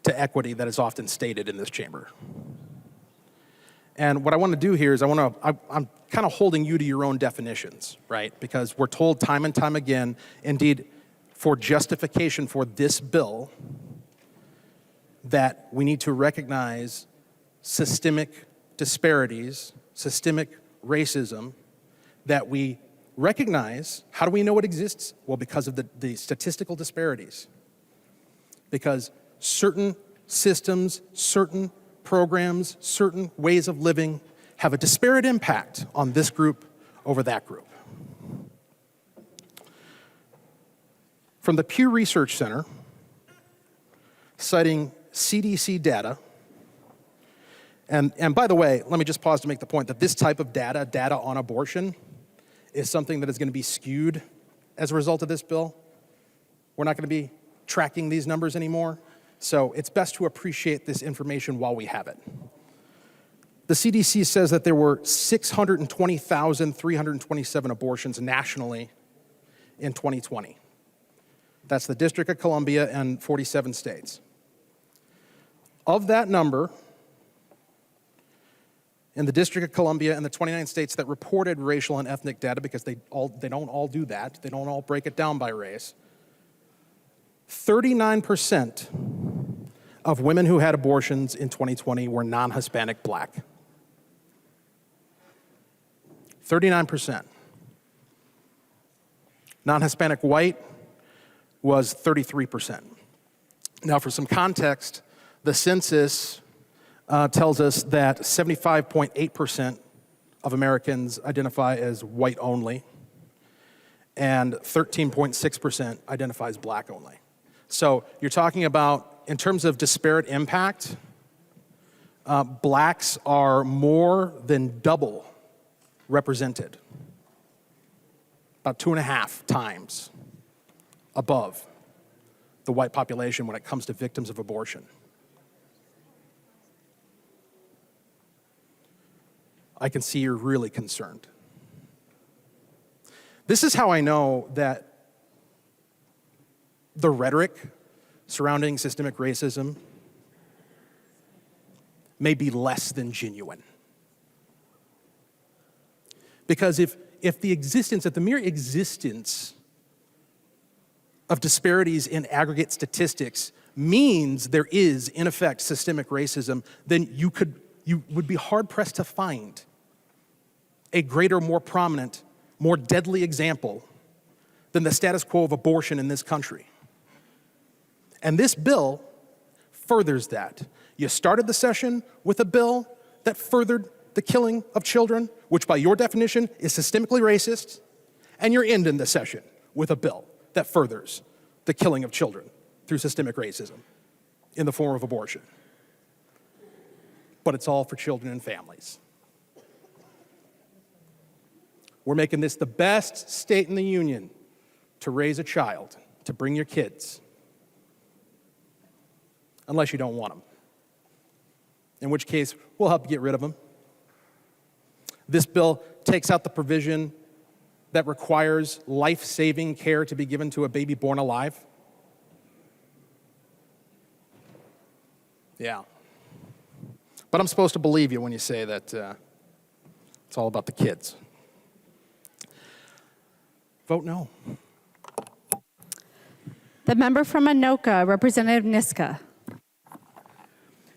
to equity that is often stated in this chamber. And what I want to do here is I'm kind of holding you to your own definitions, right? Because we're told time and time again, indeed, for justification for this bill, that we need to recognize systemic disparities, systemic racism, that we recognize. How do we know it exists? Well, because of the statistical disparities. Because certain systems, certain programs, certain ways of living have a disparate impact on this group over that group. From the Pew Research Center, citing CDC data, and by the way, let me just pause to make the point that this type of data on abortion, is something that is going to be skewed as a result of this bill. We're not going to be tracking these numbers anymore, so it's best to appreciate this information while we have it. The CDC says that there were 620,327 abortions nationally in 2020. That's the District of Columbia and 47 states. Of that number, in the District of Columbia and the 29 states that reported racial and ethnic data, because they don't all do that, they don't all break it down by race, 39% of women who had abortions in 2020 were non-Hispanic Black. 39%. Non-Hispanic White was 33%. Now, for some context, the census tells us that 75.8% of Americans identify as white only, and 13.6% identifies Black only. So you're talking about, in terms of disparate impact, Blacks are more than double represented, about 2.5 times above the white population when it comes to victims of abortion. I can see you're really concerned. This is how I know that the rhetoric surrounding systemic racism may be less than genuine. Because if the mere existence of disparities in aggregate statistics means there is, in effect, systemic racism, then you would be hard-pressed to find a greater, more prominent, more deadly example than the status quo of abortion in this country. And this bill furthers that. You started the session with a bill that furthered the killing of children, which by your definition is systemically racist, and you're ending the session with a bill that furthers the killing of children through systemic racism in the form of abortion. But it's all for children and families. We're making this the best state in the union to raise a child, to bring your kids, unless you don't want them, in which case we'll help you get rid of them. This bill takes out the provision that requires life-saving care to be given to a baby born alive. Yeah. But I'm supposed to believe you when you say that it's all about the kids. Vote no. The member from Anoka, Representative Niska.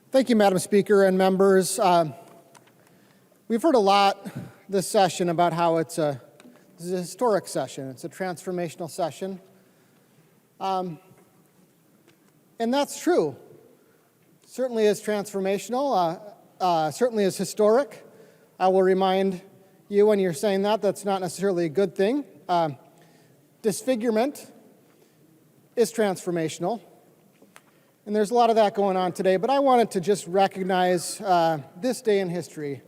Thank you, Madam Speaker and members. We've heard a lot this session about how this is a historic session. It's a transformational session. And that's true. Certainly is transformational, certainly is historic. I will remind you when you're saying that, that's not necessarily a good thing. Disfigurement is transformational. And there's a lot of that going on today, but I wanted to just recognize this day in history,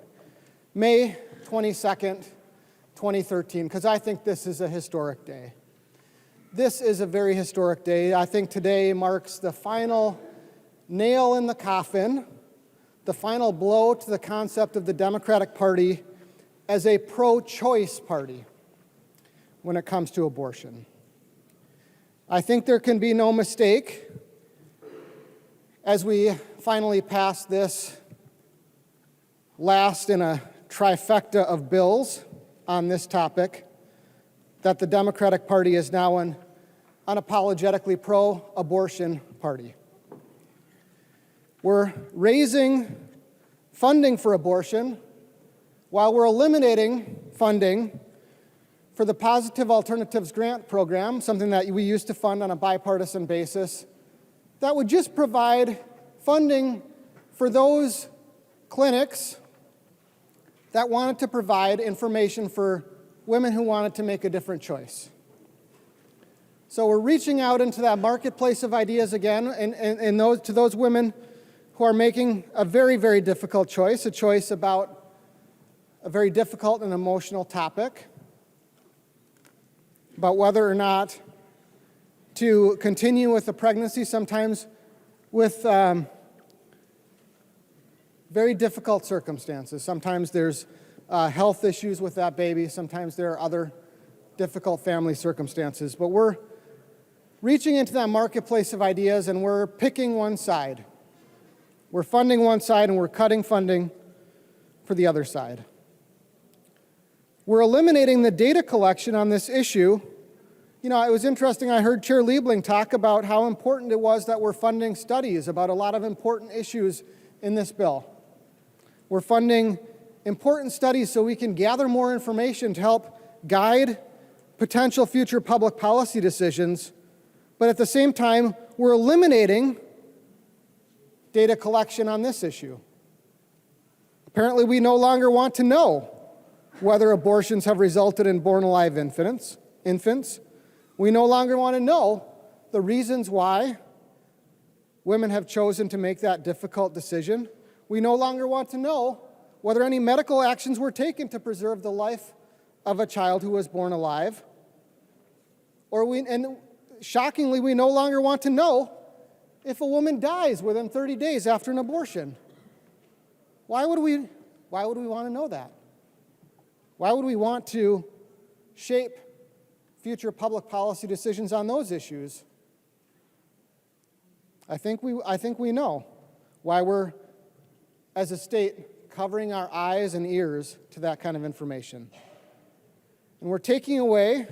May 22nd, 2013, because I think this is a historic day. This is a very historic day. I think today marks the final nail in the coffin, the final blow to the concept of the Democratic Party as a pro-choice party when it comes to abortion. I think there can be no mistake as we finally pass this last in a trifecta of bills on this topic, that the Democratic Party is now an unapologetically pro-abortion party. We're raising funding for abortion while we're eliminating funding for the Positive Alternatives Grant Program, something that we used to fund on a bipartisan basis, that would just provide funding for those clinics that wanted to provide information for women who wanted to make a different choice. So we're reaching out into that marketplace of ideas again, and to those women who are making a very, very difficult choice, a choice about a very difficult and emotional topic, about whether or not to continue with a pregnancy, sometimes with very difficult circumstances. Sometimes there's health issues with that baby. Sometimes there are other difficult family circumstances. But we're reaching into that marketplace of ideas and we're picking one side. We're funding one side and we're cutting funding for the other side. We're eliminating the data collection on this issue. You know, it was interesting, I heard Chair Liebling talk about how important it was that we're funding studies about a lot of important issues in this bill. We're funding important studies so we can gather more information to help guide potential future public policy decisions, but at the same time, we're eliminating data collection on this issue. Apparently, we no longer want to know whether abortions have resulted in born alive infants. We no longer want to know the reasons why women have chosen to make that difficult decision. We no longer want to know whether any medical actions were taken to preserve the life of a child who was born alive. And shockingly, we no longer want to know if a woman dies within 30 days after an abortion. Why would we want to know that? Why would we want to shape future public policy decisions on those issues? I think we know why we're, as a state, covering our eyes and ears to that kind of information. And we're taking away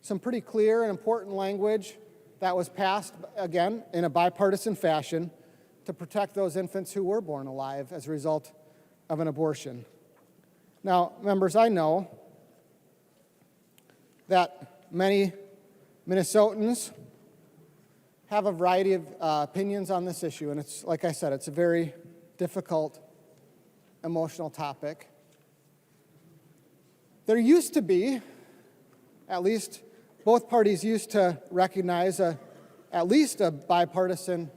some pretty clear and important language that was passed, again, in a bipartisan fashion to protect those infants who were born alive as a result of an abortion. Now, members, I know that many Minnesotans have a variety of opinions on this issue, and it's, like I said, it's a very difficult, emotional topic. There used to be, at least both parties used to recognize at least a bipartisan,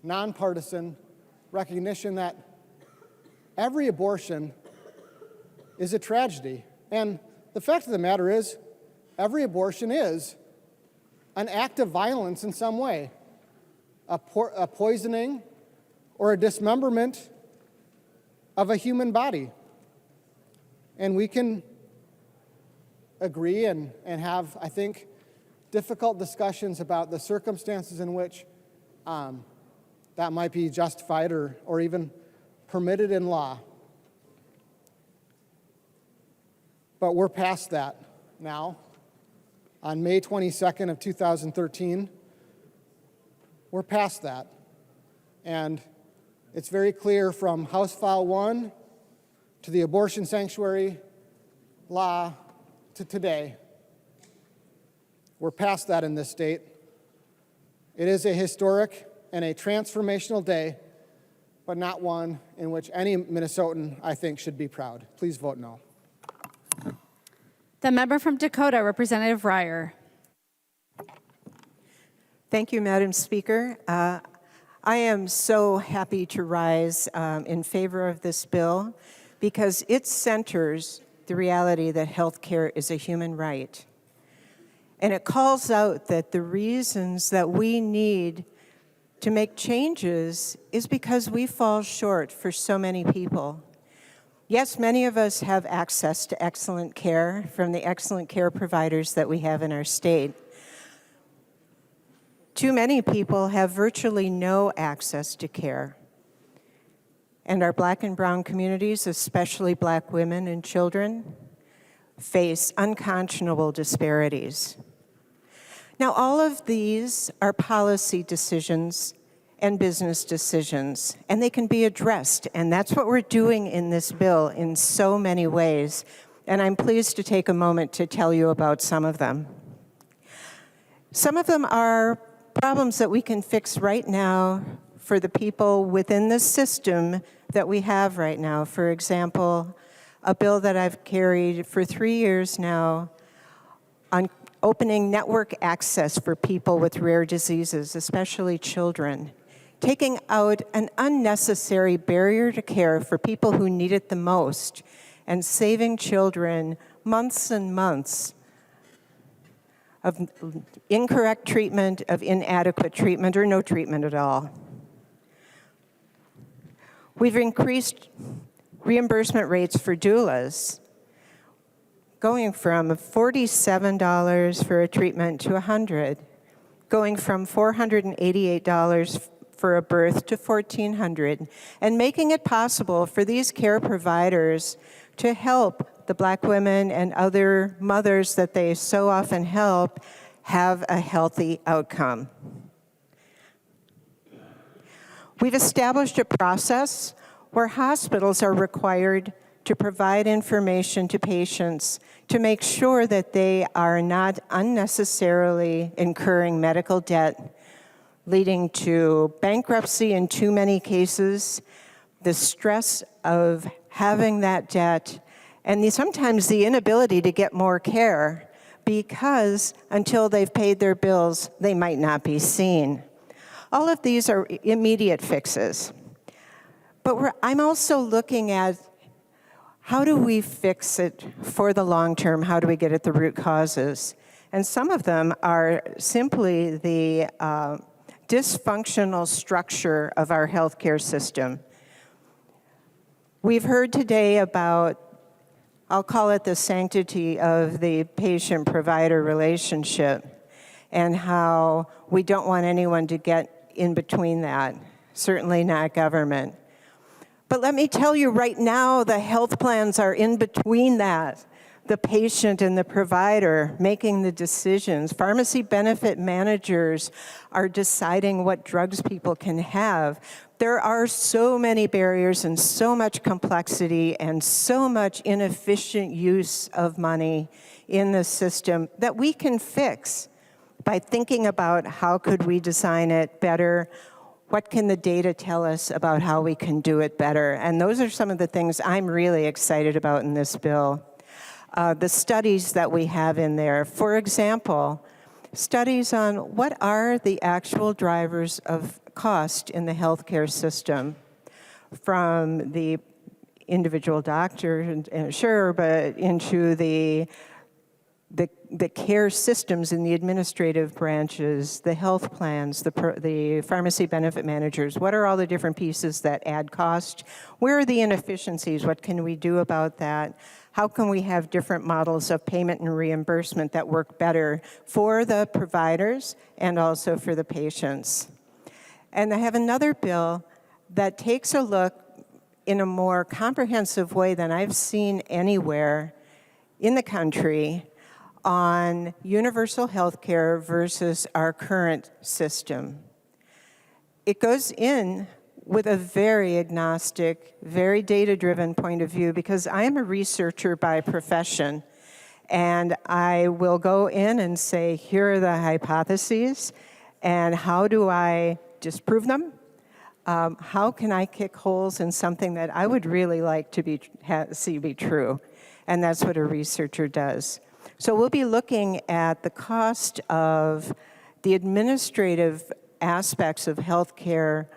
nonpartisan recognition that every abortion is a tragedy. And the fact of the matter is, every abortion is an act of violence in some way, a poisoning or a dismemberment of a human body. And we can agree and have, I think, difficult discussions about the circumstances in which that might be justified or even permitted in law. But we're past that now. On May 22nd of 2013, we're past that. And it's very clear from House File 1 to the abortion sanctuary law to today, we're past that in this state. It is a historic and a transformational day, but not one in which any Minnesotan, I think, should be proud. Please vote no. The member from Dakota, Representative Ryer. Thank you, Madam Speaker. I am so happy to rise in favor of this bill because it centers the reality that health care is a human right. And it calls out that the reasons that we need to make changes is because we fall short for so many people. Yes, many of us have access to excellent care from the excellent care providers that we have in our state. Too many people have virtually no access to care. And our Black and brown communities, especially Black women and children, face unconscionable disparities. Now, all of these are policy decisions and business decisions, and they can be addressed, and that's what we're doing in this bill in so many ways, and I'm pleased to take a moment to tell you about some of them. Some of them are problems that we can fix right now for the people within the system that we have right now. For example, a bill that I've carried for 3 years now on opening network access for people with rare diseases, especially children, taking out an unnecessary barrier to care for people who need it the most, and saving children months and months of incorrect treatment, of inadequate treatment, or no treatment at all. We've increased reimbursement rates for doulas, going from $47 for a treatment to $100, going from $488 for a birth to $1,400, and making it possible for these care providers to help the Black women and other mothers that they so often help have a healthy outcome. We've established a process where hospitals are required to provide information to patients to make sure that they are not unnecessarily incurring medical debt, leading to bankruptcy in too many cases, the stress of having that debt, and sometimes the inability to get more care because until they've paid their bills, they might not be seen. All of these are immediate fixes. But I'm also looking at how do we fix it for the long term? How do we get at the root causes? And some of them are simply the dysfunctional structure of our healthcare system. We've heard today about I'll call it the sanctity of the patient-provider relationship, and how we don't want anyone to get in between that, certainly not government. But let me tell you right now, the health plans are in between that. The patient and the provider making the decisions. Pharmacy benefit managers are deciding what drugs people can have. There are so many barriers and so much complexity and so much inefficient use of money in the system that we can fix by thinking about how could we design it better. What can the data tell us about how we can do it better? And those are some of the things I'm really excited about in this bill. The studies that we have in there, for example, studies on what are the actual drivers of cost in the healthcare system, from the individual doctor, sure, but into the care systems in the administrative branches, the health plans, the pharmacy benefit managers. What are all the different pieces that add cost? Where are the inefficiencies? What can we do about that? How can we have different models of payment and reimbursement that work better for the providers and also for the patients? And I have another bill that takes a look in a more comprehensive way than I've seen anywhere in the country on universal health care versus our current system. It goes in with a very agnostic, very data-driven point of view, because I am a researcher by profession, and I will go in and say, here are the hypotheses, and how do I disprove them? How can I kick holes in something that I would really like to see be true? And that's what a researcher does. So we'll be looking at the cost of the administrative aspects of healthcare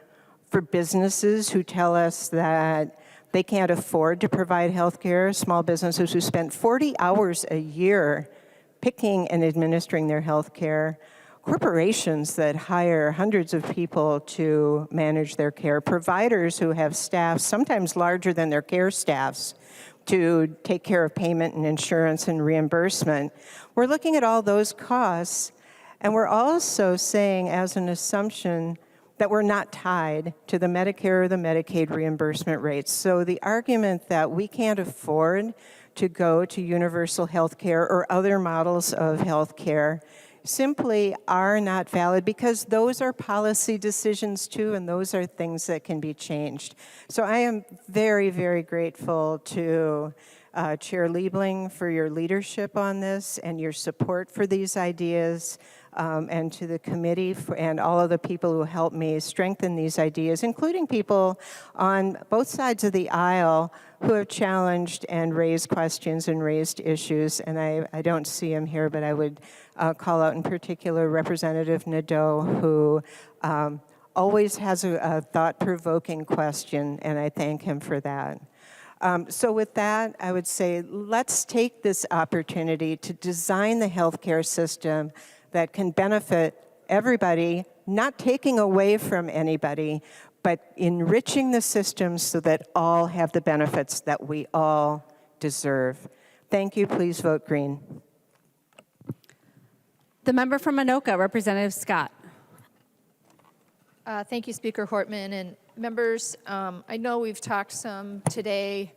for businesses who tell us that they can't afford to provide health care, small businesses who spend 40 hours a year picking and administering their health care, corporations that hire hundreds of people to manage their care, providers who have staffs sometimes larger than their care staffs to take care of payment and insurance and reimbursement. We're looking at all those costs, and we're also saying as an assumption that we're not tied to the Medicare or the Medicaid reimbursement rates. So the argument that we can't afford to go to universal health care or other models of health care simply are not valid, because those are policy decisions too, and those are things that can be changed. So I am very, very grateful to Chair Liebling for your leadership on this and your support for these ideas. And to the committee and all of the people who helped me strengthen these ideas, including people on both sides of the aisle who have challenged and raised questions and raised issues. And I don't see him here, but I would call out in particular Representative Nadeau, who always has a thought-provoking question, and I thank him for that. So with that, I would say let's take this opportunity to design the healthcare system that can benefit everybody, not taking away from anybody, but enriching the system so that all have the benefits that we all deserve. Thank you. Please vote green. The member from Anoka, Representative Scott. Thank you, Speaker Hortman. And members, I know we've talked some today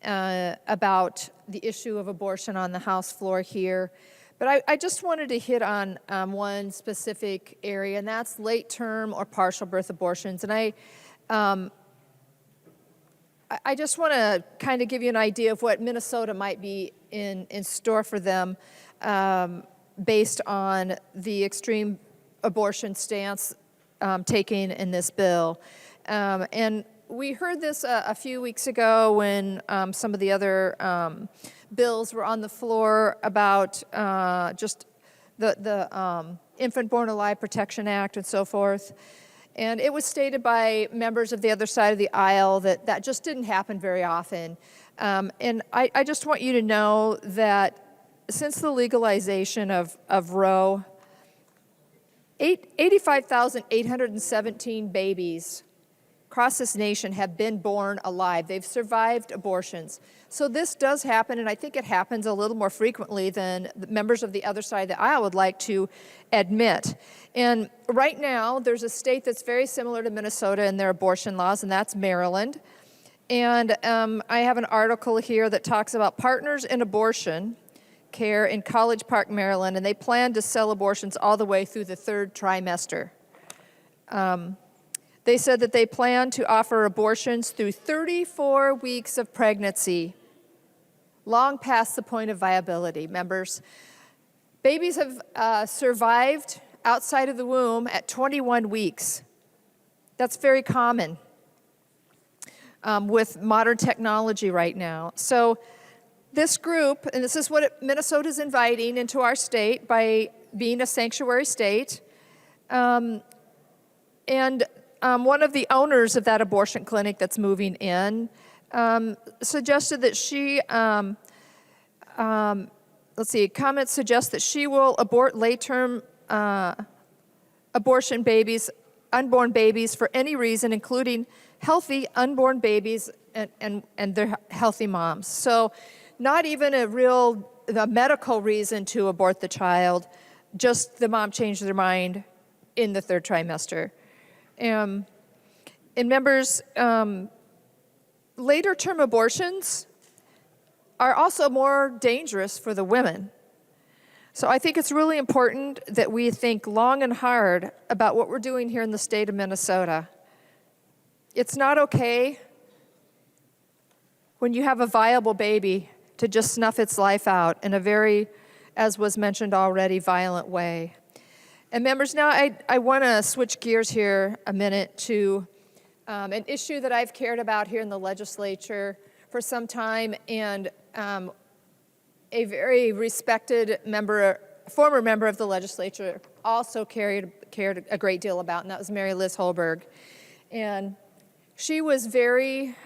about the issue of abortion on the House floor here. But I just wanted to hit on one specific area, and that's late-term or partial birth abortions. And I just want to kind of give you an idea of what Minnesota might be in store for them based on the extreme abortion stance taken in this bill. And we heard this a few weeks ago when some of the other bills were on the floor about just the Infant Born Alive Protection Act and so forth. And it was stated by members of the other side of the aisle that that just didn't happen very often. And I just want you to know that since the legalization of Roe, 85,817 babies across this nation have been born alive. They've survived abortions. So this does happen, and I think it happens a little more frequently than the members of the other side of the aisle would like to admit. And right now, there's a state that's very similar to Minnesota in their abortion laws, and that's Maryland. And I have an article here that talks about Partners in Abortion Care in College Park, Maryland, and they plan to sell abortions all the way through the 3rd trimester. They said that they plan to offer abortions through 34 weeks of pregnancy, long past the point of viability. Members, babies have survived outside of the womb at 21 weeks. That's very common with modern technology right now. So this group, and this is what Minnesota's inviting into our state by being a sanctuary state, one of the owners of that abortion clinic that's moving in suggested that she, comments suggest that she will abort late-term abortion babies, unborn babies for any reason, including healthy unborn babies and their healthy moms. So not even a medical reason to abort the child, just the mom changed their mind in the 3rd trimester. And members, later term abortions are also more dangerous for the women. So I think it's really important that we think long and hard about what we're doing here in the state of Minnesota. It's not okay when you have a viable baby to just snuff its life out in a very, as was mentioned already, violent way. And members, now I want to switch gears here a minute to an issue that I've cared about here in the legislature for some time, and a very respected member, former member of the legislature, also cared a great deal about, and that was Mary Liz Holberg. And she was very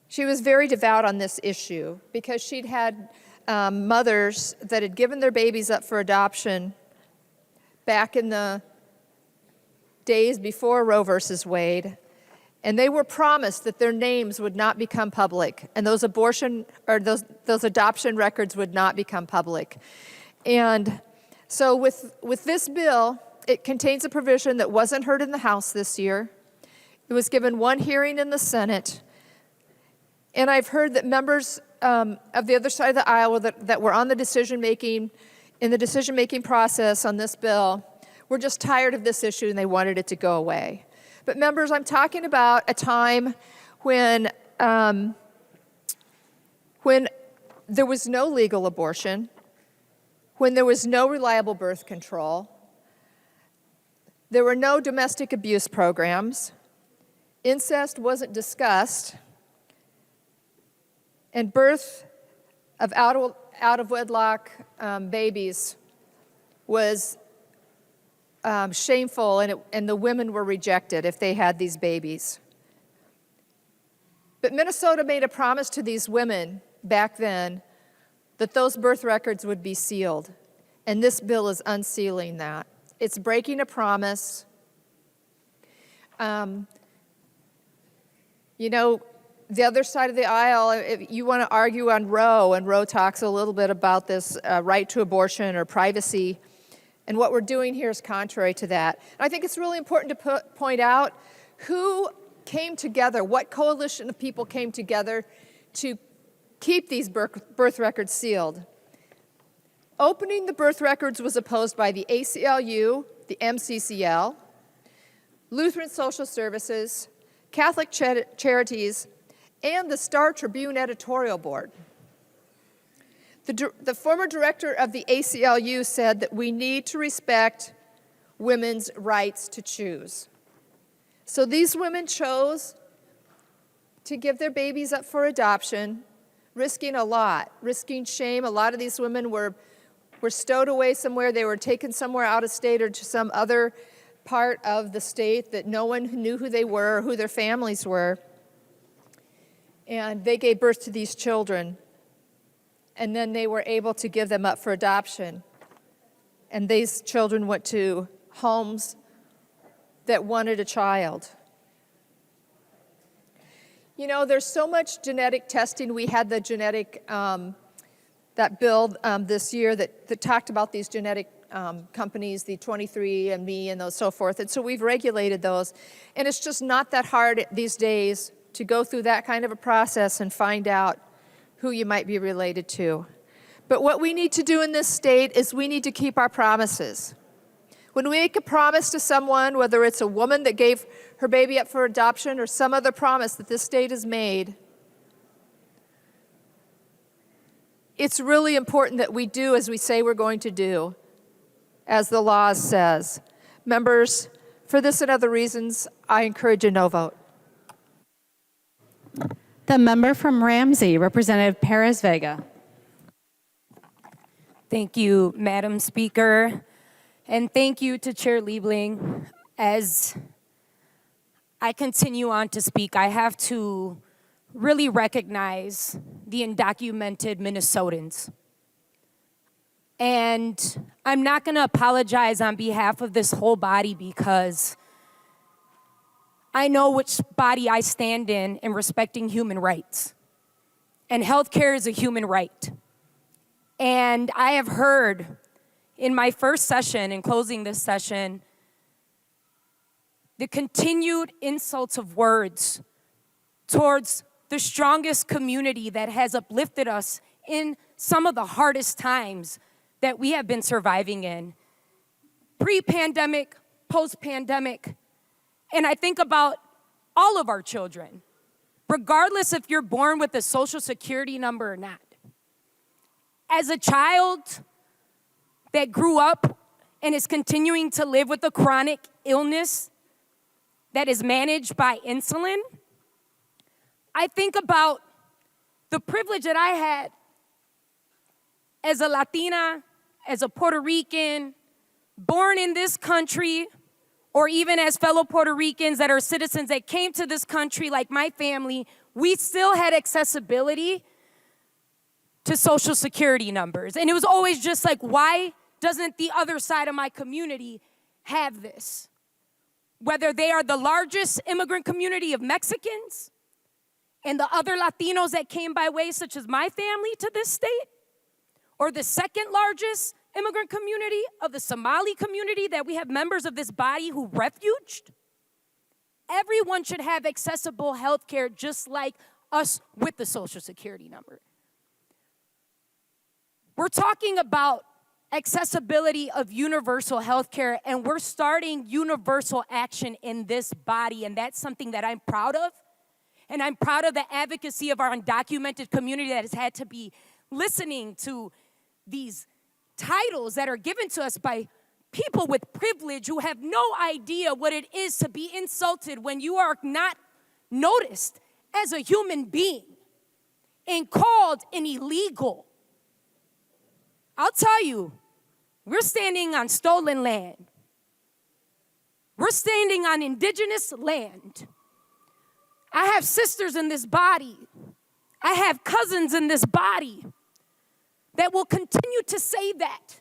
devout on this issue because she'd had mothers that had given their babies up for adoption back in the days before Roe versus Wade, and they were promised that their names would not become public, and those adoption records would not become public. And so with this bill, it contains a provision that wasn't heard in the House this year. It was given one hearing in the Senate, and I've heard that members of the other side of the aisle that were on the decision-making process on this bill were just tired of this issue and they wanted it to go away. But members, I'm talking about a time when there was no legal abortion, when there was no reliable birth control, there were no domestic abuse programs, incest wasn't discussed, and birth of out-of-wedlock babies was shameful, and the women were rejected if they had these babies. But Minnesota made a promise to these women back then that those birth records would be sealed, and this bill is unsealing that. It's breaking a promise. The other side of the aisle, if you want to argue on Roe, and Roe talks a little bit about this right to abortion or privacy, and what we're doing here is contrary to that. And I think it's really important to point out who came together, what coalition of people came together to keep these birth records sealed. Opening the birth records was opposed by the ACLU, the MCCL, Lutheran Social Services, Catholic Charities, and the Star Tribune editorial board. The former director of the ACLU said that we need to respect women's rights to choose. So these women chose to give their babies up for adoption, risking a lot, risking shame. A lot of these women were stowed away somewhere. They were taken somewhere out of state or to some other part of the state that no one knew who they were or who their families were. And they gave birth to these children. And then they were able to give them up for adoption. And these children went to homes that wanted a child. You know, there's so much genetic testing. We had the genetic, that bill this year that talked about these genetic companies, the 23andMe and those so forth. And so we've regulated those. And it's just not that hard these days to go through that kind of a process and find out who you might be related to. But what we need to do in this state is we need to keep our promises. When we make a promise to someone, whether it's a woman that gave her baby up for adoption or some other promise that this state has made, it's really important that we do as we say we're going to do, as the law says. Members, for this and other reasons, I encourage a no vote. The member from Ramsey, Representative Perez Vega. Thank you, Madam Speaker, and thank you to Chair Liebling. As I continue on to speak, I have to really recognize the undocumented Minnesotans. And I'm not going to apologize on behalf of this whole body because I know which body I stand in respecting human rights. And healthcare is a human right. And I have heard in my first session, in closing this session, the continued insults of words towards the strongest community that has uplifted us in some of the hardest times that we have been surviving in. Pre-pandemic, post-pandemic, and I think about all of our children, regardless if you're born with a social security number or not. As a child that grew up and is continuing to live with a chronic illness that is managed by insulin, I think about the privilege that I had as a Latina, as a Puerto Rican, born in this country, or even as fellow Puerto Ricans that are citizens that came to this country like my family, we still had accessibility to social security numbers. And it was always just like, why doesn't the other side of my community have this? Whether they are the largest immigrant community of Mexicans and the other Latinos that came by way, such as my family, to this state, or the second largest immigrant community of the Somali community that we have members of this body who refuged. Everyone should have accessible health care just like us with the social security number. We're talking about accessibility of universal health care, and we're starting universal action in this body, and that's something that I'm proud of. And I'm proud of the advocacy of our undocumented community that has had to be listening to these titles that are given to us by people with privilege who have no idea what it is to be insulted when you are not noticed as a human being and called an illegal. I'll tell you, we're standing on stolen land. We're standing on indigenous land. I have sisters in this body. I have cousins in this body that will continue to say that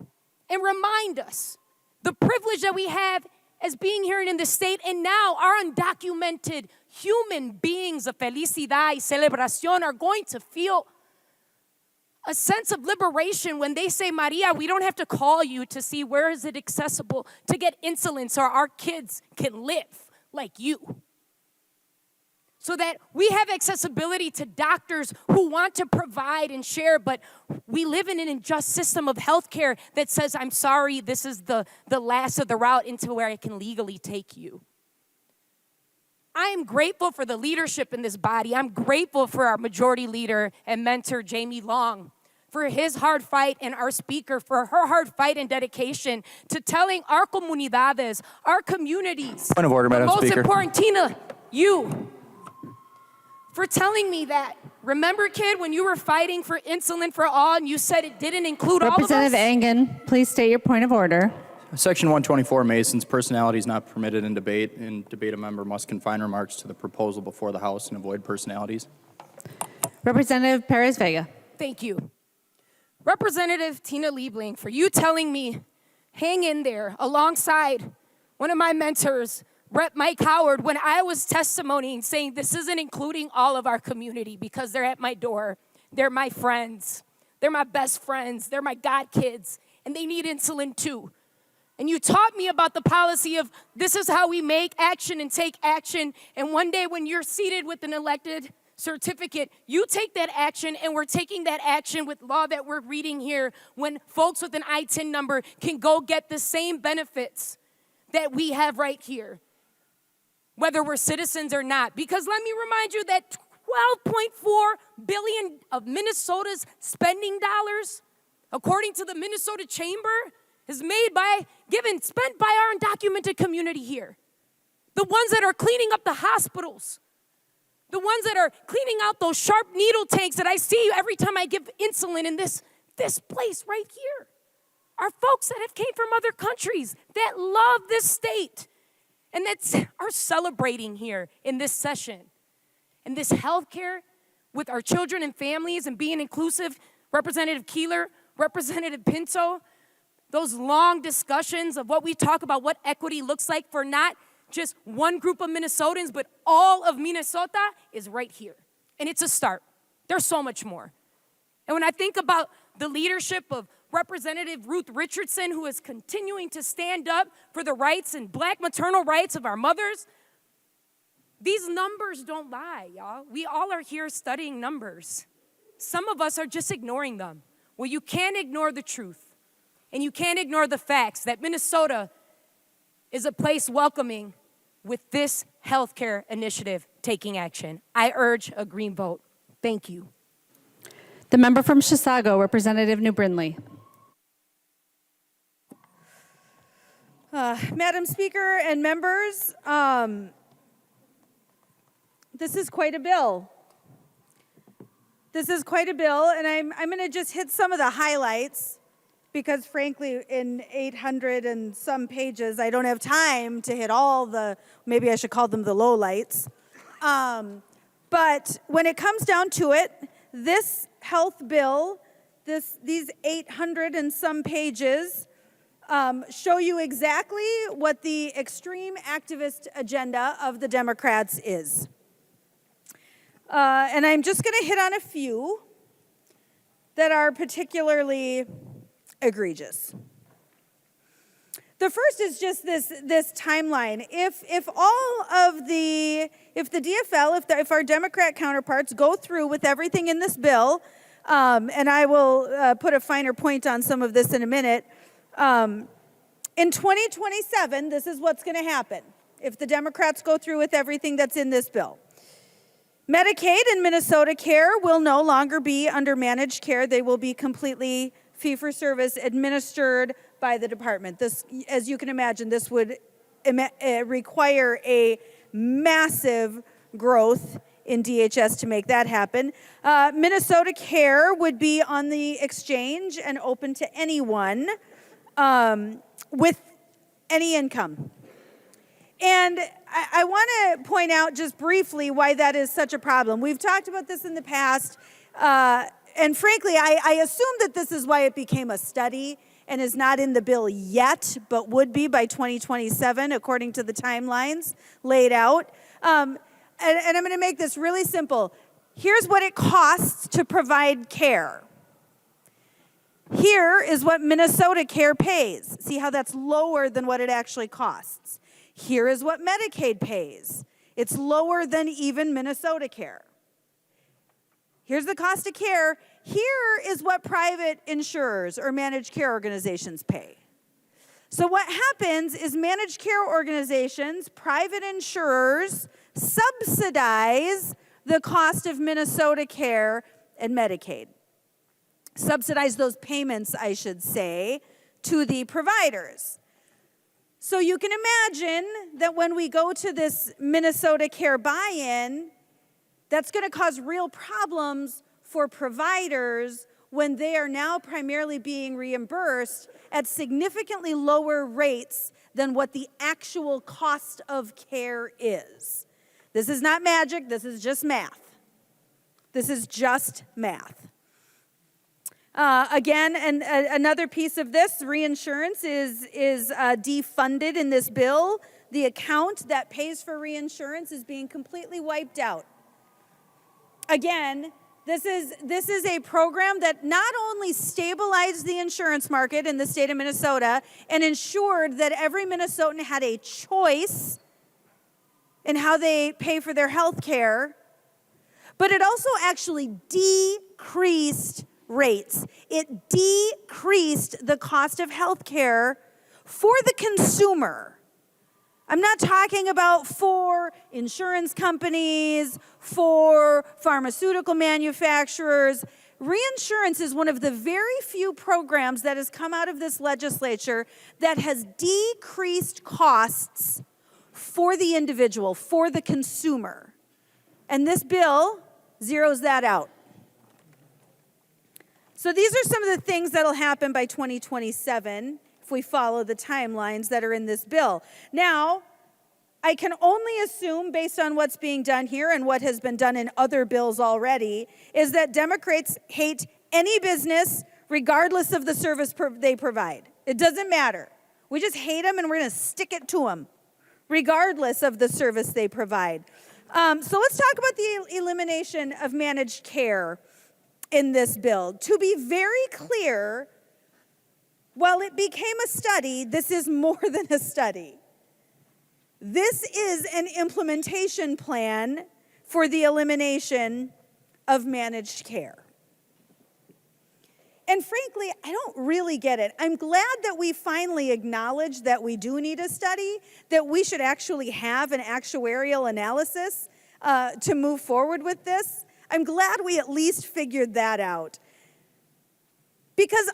and remind us the privilege that we have as being here in the state, and now our undocumented human beings of felicidad y celebración are going to feel a sense of liberation when they say, Maria, we don't have to call you to see where is it accessible to get insulin so our kids can live like you. So that we have accessibility to doctors who want to provide and share, but we live in an unjust system of healthcare that says, I'm sorry, this is the last of the route into where I can legally take you. I am grateful for the leadership in this body. I'm grateful for our majority leader and mentor, Jamie Long, for his hard fight, and our speaker for her hard fight and dedication to telling our comunidades, our communities. Point of order, Madam Speaker. Most important, Tina, you, for telling me that. Remember, kid, when you were fighting for insulin for all and you said it didn't include all of us? Representative Engen, please state your point of order. Section 124, Masons, personality is not permitted in debate. In debate, a member must confine remarks to the proposal before the House and avoid personalities. Representative Perez Vega. Thank you. Representative Tina Liebling, for you telling me, hang in there alongside one of my mentors, Rep. Mike Howard when I was testimonying saying this isn't including all of our community because they're at my door. They're my friends. They're my best friends. They're my god kids. And they need insulin too. And you taught me about the policy of this is how we make action and take action. And one day when you're seated with an elected certificate, you take that action, and we're taking that action with law that we're reading here when folks with an ITIN number can go get the same benefits that we have right here, whether we're citizens or not. Because let me remind you that $12.4 billion of Minnesota's spending dollars, according to the Minnesota Chamber, is spent by our undocumented community here. The ones that are cleaning up the hospitals, the ones that are cleaning out those sharp needle tanks that I see every time I give insulin in this place right here, are folks that have came from other countries that love this state and that are celebrating here in this session. And this healthcare with our children and families and being inclusive, Representative Keeler, Representative Pinto, those long discussions of what we talk about, what equity looks like for not just one group of Minnesotans, but all of Minnesota is right here. And it's a start. There's so much more. And when I think about the leadership of Representative Ruth Richardson, who is continuing to stand up for the rights and black maternal rights of our mothers, these numbers don't lie, y'all. We all are here studying numbers. Some of us are just ignoring them. Well, you can't ignore the truth, and you can't ignore the facts that Minnesota is a place welcoming with this healthcare initiative taking action. I urge a green vote. Thank you. The member from Chisago, Representative New Brindley. Madam Speaker and members, this is quite a bill. This is quite a bill, and I'm going to just hit some of the highlights because, frankly, in 800 and some pages, I don't have time to hit all the, maybe I should call them the lowlights. But when it comes down to it, this health bill, these 800 and some pages, show you exactly what the extreme activist agenda of the Democrats is. And I'm just going to hit on a few that are particularly egregious. The first is just this timeline. If the DFL, if our Democrat counterparts go through with everything in this bill, and I will put a finer point on some of this in a minute, in 2027, this is what's going to happen if the Democrats go through with everything that's in this bill. Medicaid and Minnesota Care will no longer be under managed care. They will be completely fee-for-service administered by the department. This, as you can imagine, this would require a massive growth in DHS to make that happen. Minnesota Care would be on the exchange and open to anyone with any income. And I want to point out just briefly why that is such a problem. We've talked about this in the past, and frankly, I assume that this is why it became a study and is not in the bill yet, but would be by 2027, according to the timelines laid out. And I'm going to make this really simple. Here's what it costs to provide care. Here is what Minnesota Care pays. See how that's lower than what it actually costs. Here is what Medicaid pays. It's lower than even Minnesota Care. Here's the cost of care. Here is what private insurers or managed care organizations pay. So what happens is managed care organizations, private insurers, subsidize the cost of Minnesota Care and Medicaid. Subsidize those payments, I should say, to the providers. So you can imagine that when we go to this Minnesota Care buy-in, that's going to cause real problems for providers when they are now primarily being reimbursed at significantly lower rates than what the actual cost of care is. This is not magic, this is just math. This is just math. Again, another piece of this, reinsurance is defunded in this bill. The account that pays for reinsurance is being completely wiped out. Again, this is a program that not only stabilized the insurance market in the state of Minnesota and ensured that every Minnesotan had a choice in how they pay for their health care, but it also actually decreased rates. It decreased the cost of health care for the consumer. I'm not talking about for insurance companies, for pharmaceutical manufacturers. Reinsurance is one of the very few programs that has come out of this legislature that has decreased costs for the individual, for the consumer. And this bill zeroes that out. So these are some of the things that will happen by 2027 if we follow the timelines that are in this bill. Now, I can only assume, based on what's being done here and what has been done in other bills already, is that Democrats hate any business regardless of the service they provide. It doesn't matter. We just hate them and we're going to stick it to them, regardless of the service they provide. So let's talk about the elimination of managed care in this bill. To be very clear, while it became a study, this is more than a study. This is an implementation plan for the elimination of managed care. And frankly, I don't really get it. I'm glad that we finally acknowledge that we do need a study, that we should actually have an actuarial analysis to move forward with this. I'm glad we at least figured that out. Because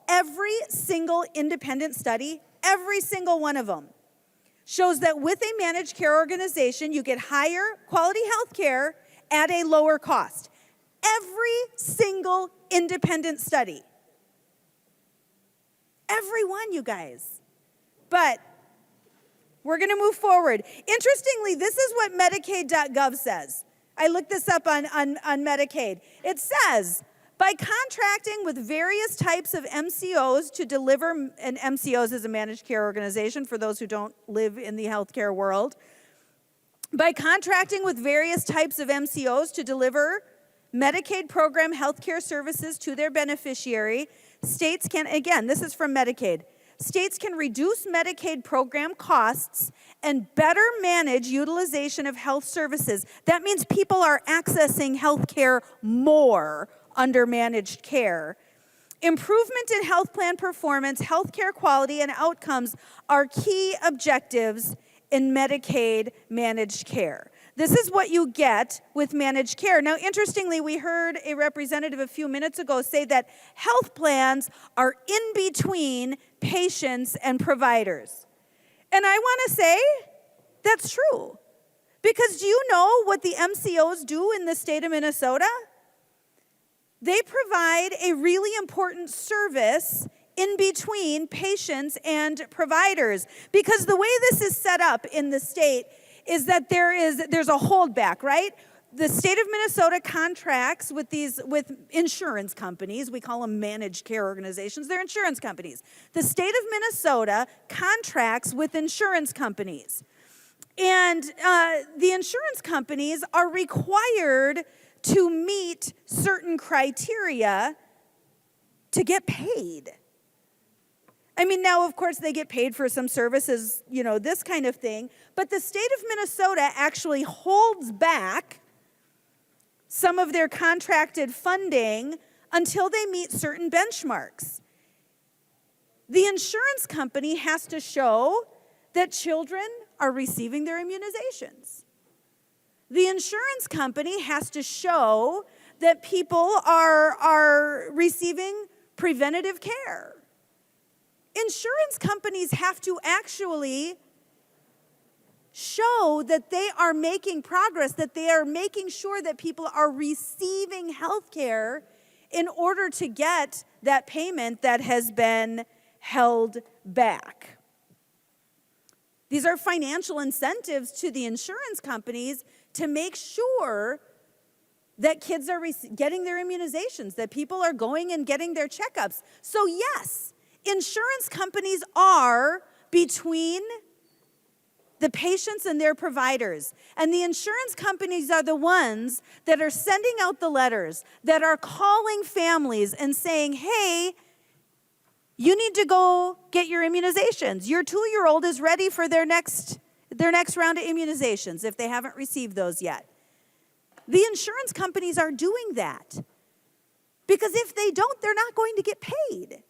every single independent study, every single one of them, shows that with a managed care organization, you get higher quality health care at a lower cost. Every single independent study. Every one, you guys. But we're going to move forward. Interestingly, this is what Medicaid.gov says. I looked this up on Medicaid. It says, by contracting with various types of MCOs to deliver, and MCOs is a managed care organization for those who don't live in the healthcare world. By contracting with various types of MCOs to deliver Medicaid program healthcare services to their beneficiary, states can, again, this is from Medicaid, states can reduce Medicaid program costs and better manage utilization of health services. That means people are accessing health care more under managed care. Improvement in health plan performance, health care quality, and outcomes are key objectives in Medicaid managed care. This is what you get with managed care. Now, interestingly, we heard a representative a few minutes ago say that health plans are in between patients and providers. And I want to say that's true. Because do you know what the MCOs do in the state of Minnesota? They provide a really important service in between patients and providers. Because the way this is set up in the state is that there's a holdback, right? The state of Minnesota contracts with insurance companies. We call them managed care organizations. They're insurance companies. The state of Minnesota contracts with insurance companies. And the insurance companies are required to meet certain criteria to get paid. I mean, now, of course, they get paid for some services, this kind of thing. But the state of Minnesota actually holds back some of their contracted funding until they meet certain benchmarks. The insurance company has to show that children are receiving their immunizations. The insurance company has to show that people are receiving preventative care. Insurance companies have to actually show that they are making progress, that they are making sure that people are receiving health care in order to get that payment that has been held back. These are financial incentives to the insurance companies to make sure that kids are getting their immunizations, that people are going and getting their checkups. So yes, insurance companies are between the patients and their providers. And the insurance companies are the ones that are sending out the letters, that are calling families and saying, hey, you need to go get your immunizations. Your 2-year-old is ready for their next round of immunizations if they haven't received those yet. The insurance companies are doing that because if they don't, they're not going to get paid.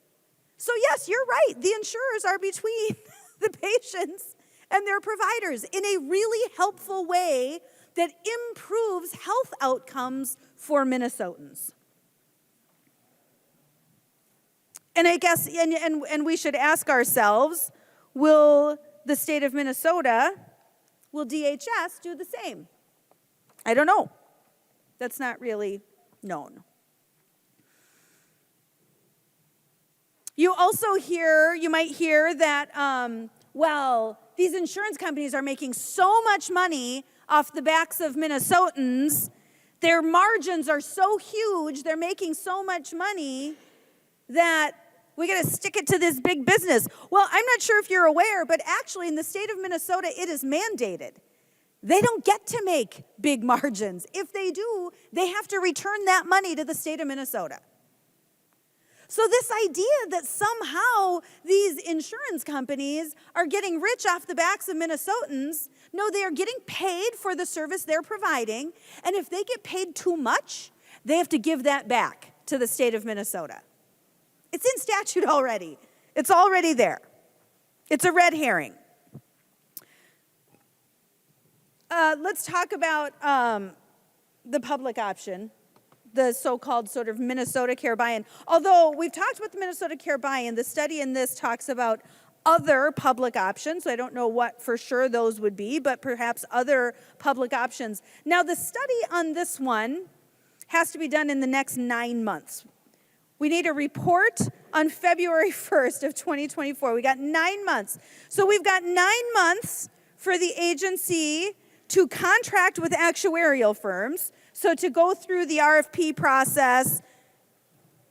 So yes, you're right. The insurers are between the patients and their providers in a really helpful way that improves health outcomes for Minnesotans. And I guess, and we should ask ourselves, will the state of Minnesota, will DHS do the same? I don't know. That's not really known. You might hear that, well, these insurance companies are making so much money off the backs of Minnesotans. Their margins are so huge, they're making so much money that we got to stick it to this big business. Well, I'm not sure if you're aware, but actually in the state of Minnesota, it is mandated. They don't get to make big margins. If they do, they have to return that money to the state of Minnesota. So this idea that somehow these insurance companies are getting rich off the backs of Minnesotans, no, they are getting paid for the service they're providing, and if they get paid too much, they have to give that back to the state of Minnesota. It's in statute already. It's already there. It's a red herring. Let's talk about the public option, the so-called sort of Minnesota Care Buy-in. Although we've talked about the Minnesota Care Buy-in, the study in this talks about other public options. So I don't know what for sure those would be, but perhaps other public options. Now the study on this one has to be done in the next 9 months. We need a report on February 1st of 2024. We got 9 months. So we've got 9 months for the agency to contract with actuarial firms, so to go through the RFP process,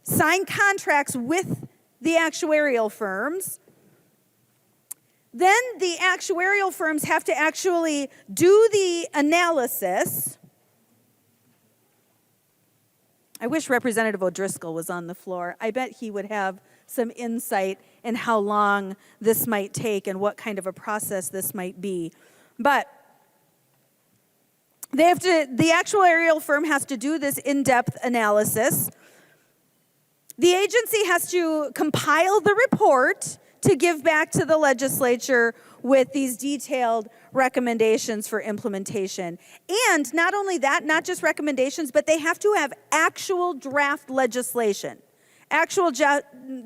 sign contracts with the actuarial firms. Then the actuarial firms have to actually do the analysis. I wish Representative O'Driscoll was on the floor. I bet he would have some insight in how long this might take and what kind of a process this might be. But the actuarial firm has to do this in-depth analysis. The agency has to compile the report to give back to the legislature with these detailed recommendations for implementation. And not only that, not just recommendations, but they have to have actual draft legislation.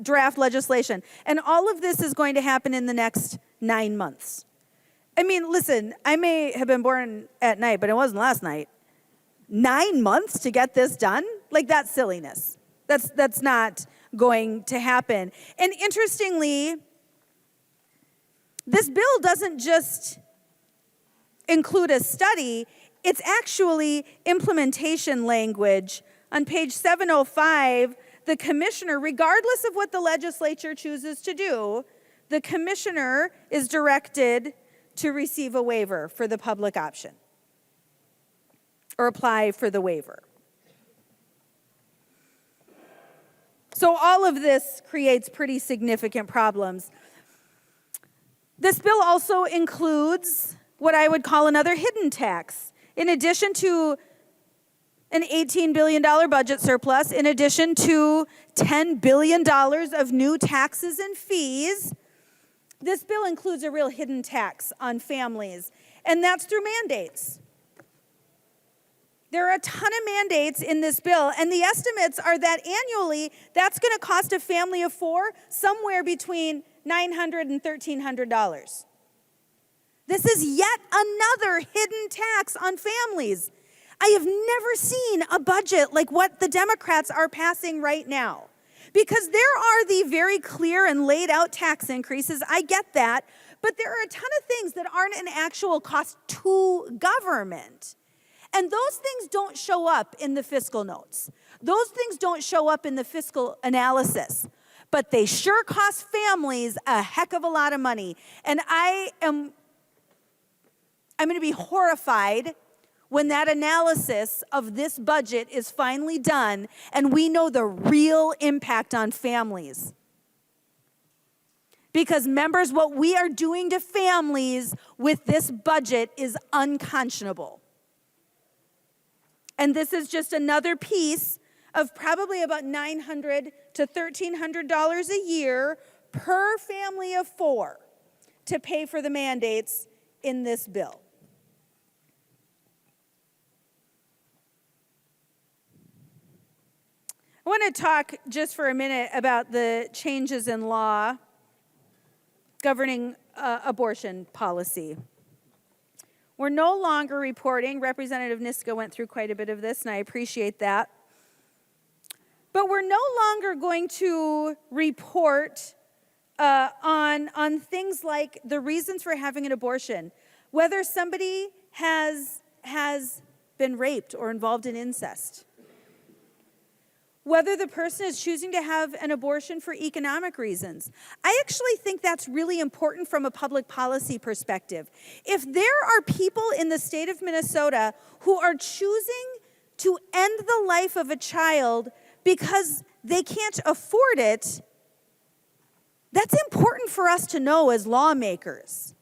Draft legislation. And all of this is going to happen in the next 9 months. I mean, listen, I may have been born at night, but it wasn't last night. 9 months to get this done? Like, that's silliness. That's not going to happen. And interestingly, this bill doesn't just include a study, it's actually implementation language. On page 705, the commissioner, regardless of what the legislature chooses to do, the commissioner is directed to receive a waiver for the public option or apply for the waiver. So all of this creates pretty significant problems. This bill also includes what I would call another hidden tax. In addition to an $18 billion budget surplus, in addition to $10 billion of new taxes and fees, this bill includes a real hidden tax on families, and that's through mandates. There are a ton of mandates in this bill, and the estimates are that annually, that's going to cost a family of 4 somewhere between $900 and $1,300. This is yet another hidden tax on families. I have never seen a budget like what the Democrats are passing right now. Because there are the very clear and laid out tax increases, I get that, but there are a ton of things that aren't an actual cost to government. And those things don't show up in the fiscal notes. Those things don't show up in the fiscal analysis. But they sure cost families a heck of a lot of money. And I'm going to be horrified when that analysis of this budget is finally done and we know the real impact on families. Because members, what we are doing to families with this budget is unconscionable. And this is just another piece of probably about $900 to $1,300 a year per family of 4 to pay for the mandates in this bill. I want to talk just for a minute about the changes in law governing abortion policy. We're no longer reporting, Representative Niska went through quite a bit of this, and I appreciate that. But we're no longer going to report on things like the reasons for having an abortion, whether somebody has been raped or involved in incest, whether the person is choosing to have an abortion for economic reasons. I actually think that's really important from a public policy perspective. If there are people in the state of Minnesota who are choosing to end the life of a child because they can't afford it, that's important for us to know as lawmakers.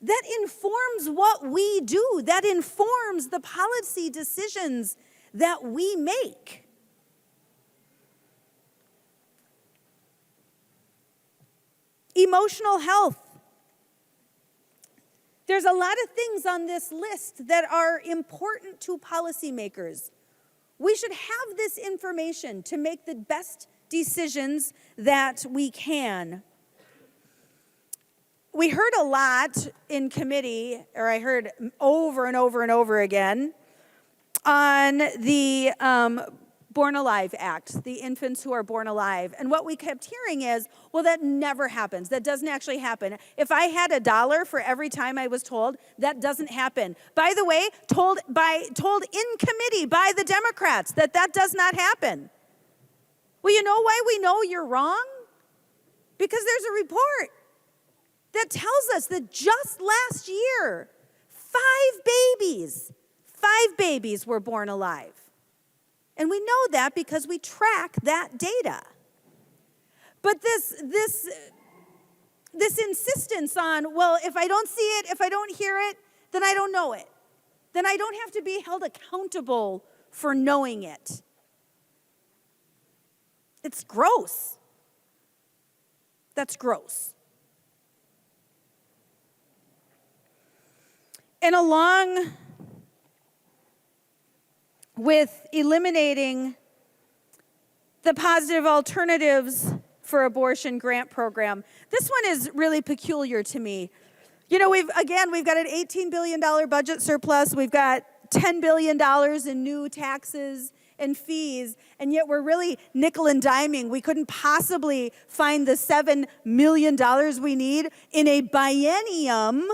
That informs what we do. That informs the policy decisions that we make. Emotional health. There's a lot of things on this list that are important to policymakers. We should have this information to make the best decisions that we can. We heard a lot in committee, or I heard over and over and over again, on the Born Alive Act, the infants who are born alive. And what we kept hearing is, well, that never happens. That doesn't actually happen. If I had $1 for every time I was told, that doesn't happen. By the way, told in committee by the Democrats that does not happen. Well, you know why we know you're wrong? Because there's a report that tells us that just last year, 5 babies were born alive. And we know that because we track that data. But this insistence on, well, if I don't see it, if I don't hear it, then I don't know it. Then I don't have to be held accountable for knowing it. It's gross. That's gross. And along with eliminating the positive alternatives for abortion grant program. This one is really peculiar to me. You know, we've got an $18 billion budget surplus. We've got $10 billion in new taxes and fees, and yet we're really nickel and diming. We couldn't possibly find the $7 million we need in a biennium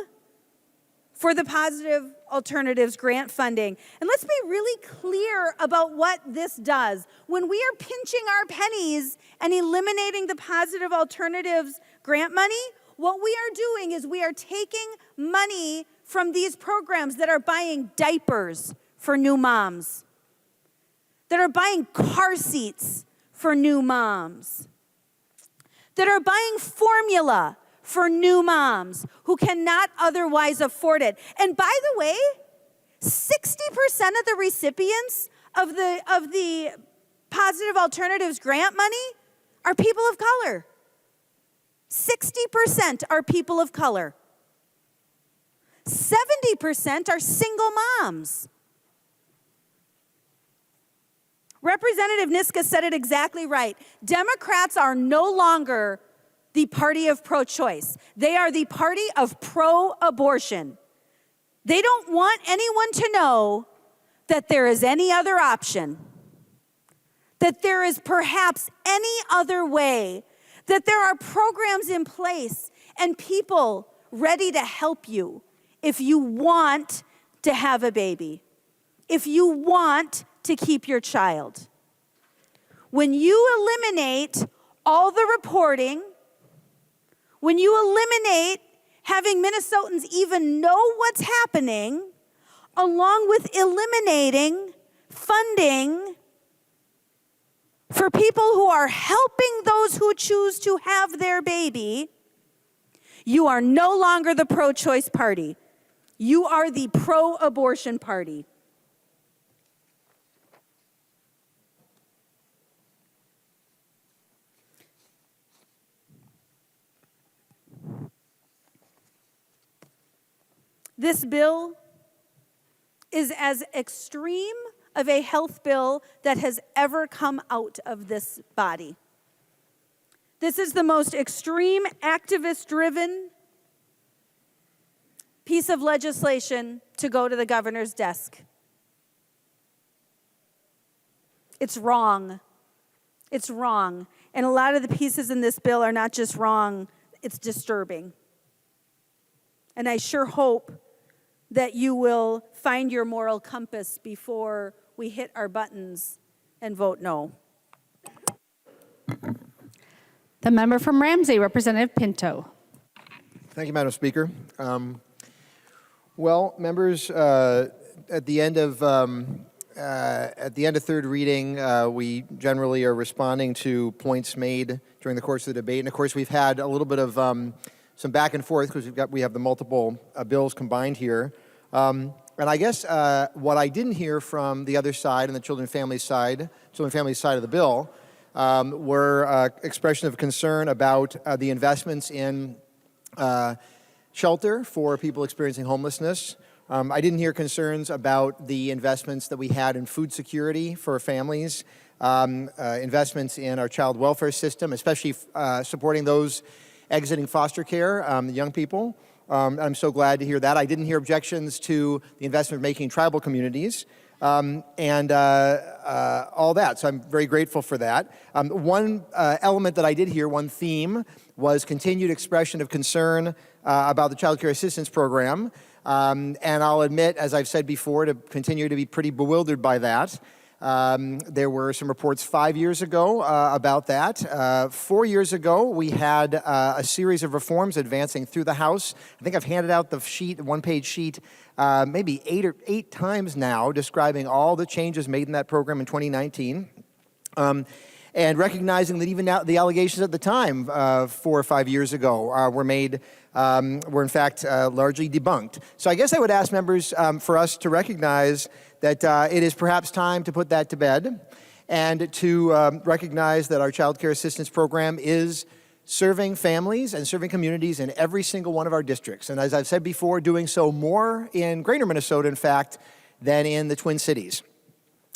for the positive alternatives grant funding. And let's be really clear about what this does. When we are pinching our pennies and eliminating the positive alternatives grant money, what we are doing is we are taking money from these programs that are buying diapers for new moms, that are buying car seats for new moms, that are buying formula for new moms who cannot otherwise afford it. And by the way, 60% of the recipients of the positive alternatives grant money are people of color. 60% are people of color. 70% are single moms. Representative Niska said it exactly right. Democrats are no longer the party of pro-choice. They are the party of pro-abortion. They don't want anyone to know that there is any other option, that there is perhaps any other way, that there are programs in place and people ready to help you if you want to have a baby. if you want to keep your child. When you eliminate all the reporting, when you eliminate having Minnesotans even know what's happening, along with eliminating funding for people who are helping those who choose to have their baby, you are no longer the pro-choice party. You are the pro-abortion party. This bill is as extreme of a health bill that has ever come out of this body. This is the most extreme, activist-driven piece of legislation to go to the governor's desk. It's wrong. It's wrong. And a lot of the pieces in this bill are not just wrong, it's disturbing. And I sure hope that you will find your moral compass before we hit our buttons and vote no. The member from Ramsey, Representative Pinto. Thank you, Madam Speaker. Well, members, at the end of third reading, we generally are responding to points made during the course of the debate, and of course, we've had a little bit of some back and forth because we have the multiple bills combined here. And I guess what I didn't hear from the other side and the children and families side of the bill were expression of concern about the investments in shelter for people experiencing homelessness. I didn't hear concerns about the investments that we had in food security for families, investments in our child welfare system, especially supporting those exiting foster care, the young people. I'm so glad to hear that. I didn't hear objections to the investment making tribal communities and all that. So I'm very grateful for that. One element that I did hear, one theme, was continued expression of concern about the Child Care Assistance Program. And I'll admit, as I've said before, to continue to be pretty bewildered by that. There were some reports 5 years ago about that. 4 years ago, we had a series of reforms advancing through the House. I think I've handed out the sheet, one-page sheet, maybe eight times now, describing all the changes made in that program in 2019. And recognizing that even now, the allegations at the time, 4 or 5 years ago, were in fact largely debunked. So I guess I would ask members for us to recognize that it is perhaps time to put that to bed and to recognize that our Child Care Assistance Program is serving families and serving communities in every single one of our districts. And as I've said before, doing so more in greater Minnesota, in fact, than in the Twin Cities.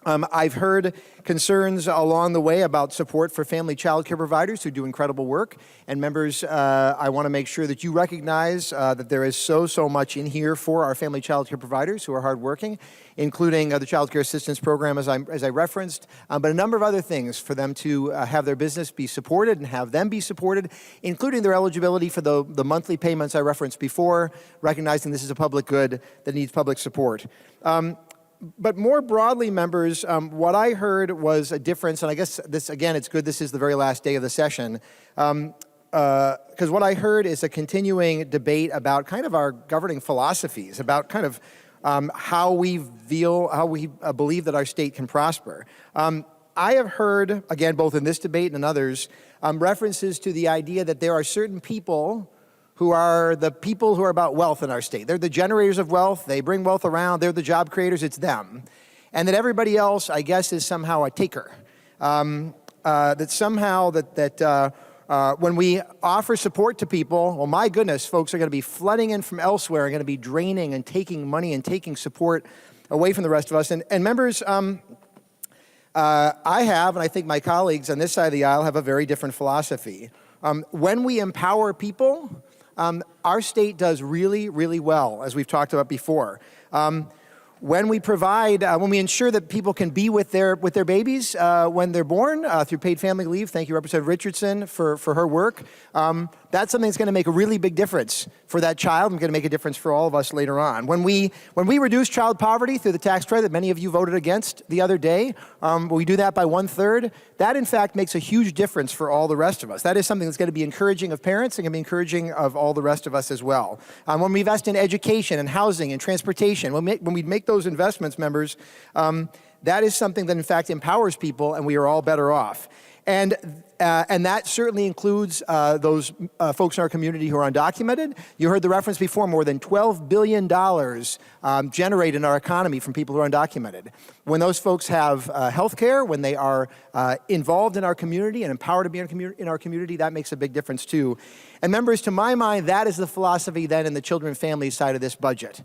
I've heard concerns along the way about support for family child care providers who do incredible work. And members, I want to make sure that you recognize that there is so much in here for our family child care providers who are hardworking, including the Child Care Assistance Program, as I referenced, but a number of other things for them to have their business be supported and have them be supported, including their eligibility for the monthly payments I referenced before, recognizing this is a public good that needs public support. But more broadly, members, what I heard was a difference, and I guess this, again, it's good this is the very last day of the session, because what I heard is a continuing debate about kind of our governing philosophies, about kind of how we believe that our state can prosper. I have heard, again, both in this debate and in others, references to the idea that there are certain people who are the people who are about wealth in our state. They're the generators of wealth. They bring wealth around. They're the job creators. It's them. And that everybody else, I guess, is somehow a taker. That somehow when we offer support to people, well, my goodness, folks are going to be flooding in from elsewhere and going to be draining and taking money and taking support away from the rest of us. And members, I have, and I think my colleagues on this side of the aisle have a very different philosophy. When we empower people, our state does really well, as we've talked about before. when we provide, when we ensure that people can be with their babies when they're born through paid family leave. Thank you, Representative Richardson, for her work. That's something that's going to make a really big difference for that child and going to make a difference for all of us later on. When we reduce child poverty through the tax credit that many of you voted against the other day, we do that by 1/3. That, in fact, makes a huge difference for all the rest of us. That is something that's going to be encouraging of parents and going to be encouraging of all the rest of us as well. When we invest in education and housing and transportation, when we make those investments, members, that is something that, in fact, empowers people, and we are all better off. And that certainly includes those folks in our community who are undocumented. You heard the reference before, more than $12 billion generated in our economy from people who are undocumented. When those folks have health care, when they are involved in our community and empowered to be in our community, that makes a big difference too. And members, to my mind, that is the philosophy then in the children and families side of this budget.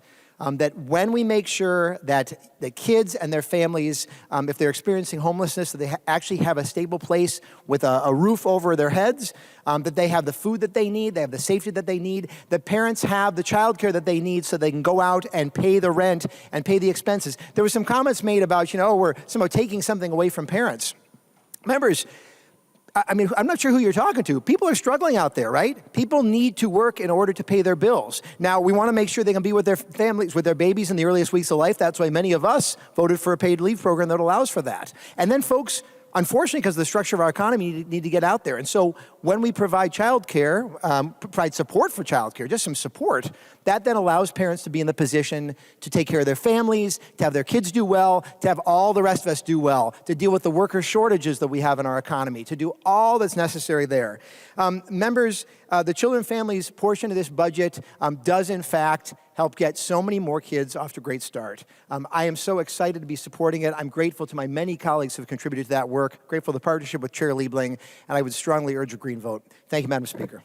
That when we make sure that the kids and their families, if they're experiencing homelessness, that they actually have a stable place with a roof over their heads, that they have the food that they need, they have the safety that they need, that parents have the childcare that they need so they can go out and pay the rent and pay the expenses. There were some comments made about, we're somehow taking something away from parents. Members, I mean, I'm not sure who you're talking to. People are struggling out there, right? People need to work in order to pay their bills. Now, we want to make sure they can be with their families, with their babies in the earliest weeks of life. That's why many of us voted for a paid leave program that allows for that. And then folks, unfortunately, because of the structure of our economy, need to get out there. And so when we provide child care, provide support for child care, just some support, that then allows parents to be in the position to take care of their families, to have their kids do well, to have all the rest of us do well, to deal with the worker shortages that we have in our economy, to do all that's necessary there. Members, the children and families portion of this budget does in fact help get so many more kids off to a great start. I am so excited to be supporting it. I'm grateful to my many colleagues who have contributed to that work, grateful for the partnership with Chair Liebling, and I would strongly urge a green vote. Thank you, Madam Speaker.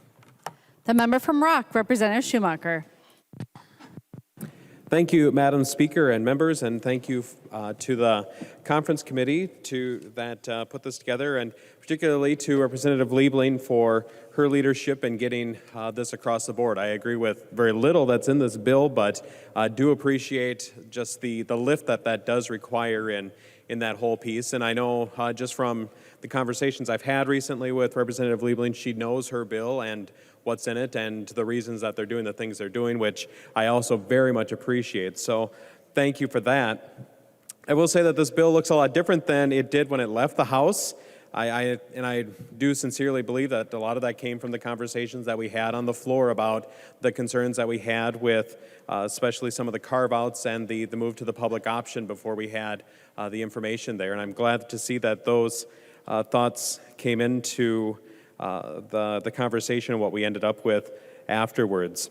The member from Rock, Representative Schumacher. Thank you, Madam Speaker and members, and thank you to the conference committee that put this together, and particularly to Representative Liebling for her leadership in getting this across the board. I agree with very little that's in this bill, but do appreciate just the lift that does require in that whole piece. And I know just from the conversations I've had recently with Representative Liebling, she knows her bill and what's in it and the reasons that they're doing the things they're doing, which I also very much appreciate. So thank you for that. I will say that this bill looks a lot different than it did when it left the House. I do sincerely believe that a lot of that came from the conversations that we had on the floor about the concerns that we had with especially some of the carve-outs and the move to the public option before we had the information there. And I'm glad to see that those thoughts came into the conversation and what we ended up with afterwards.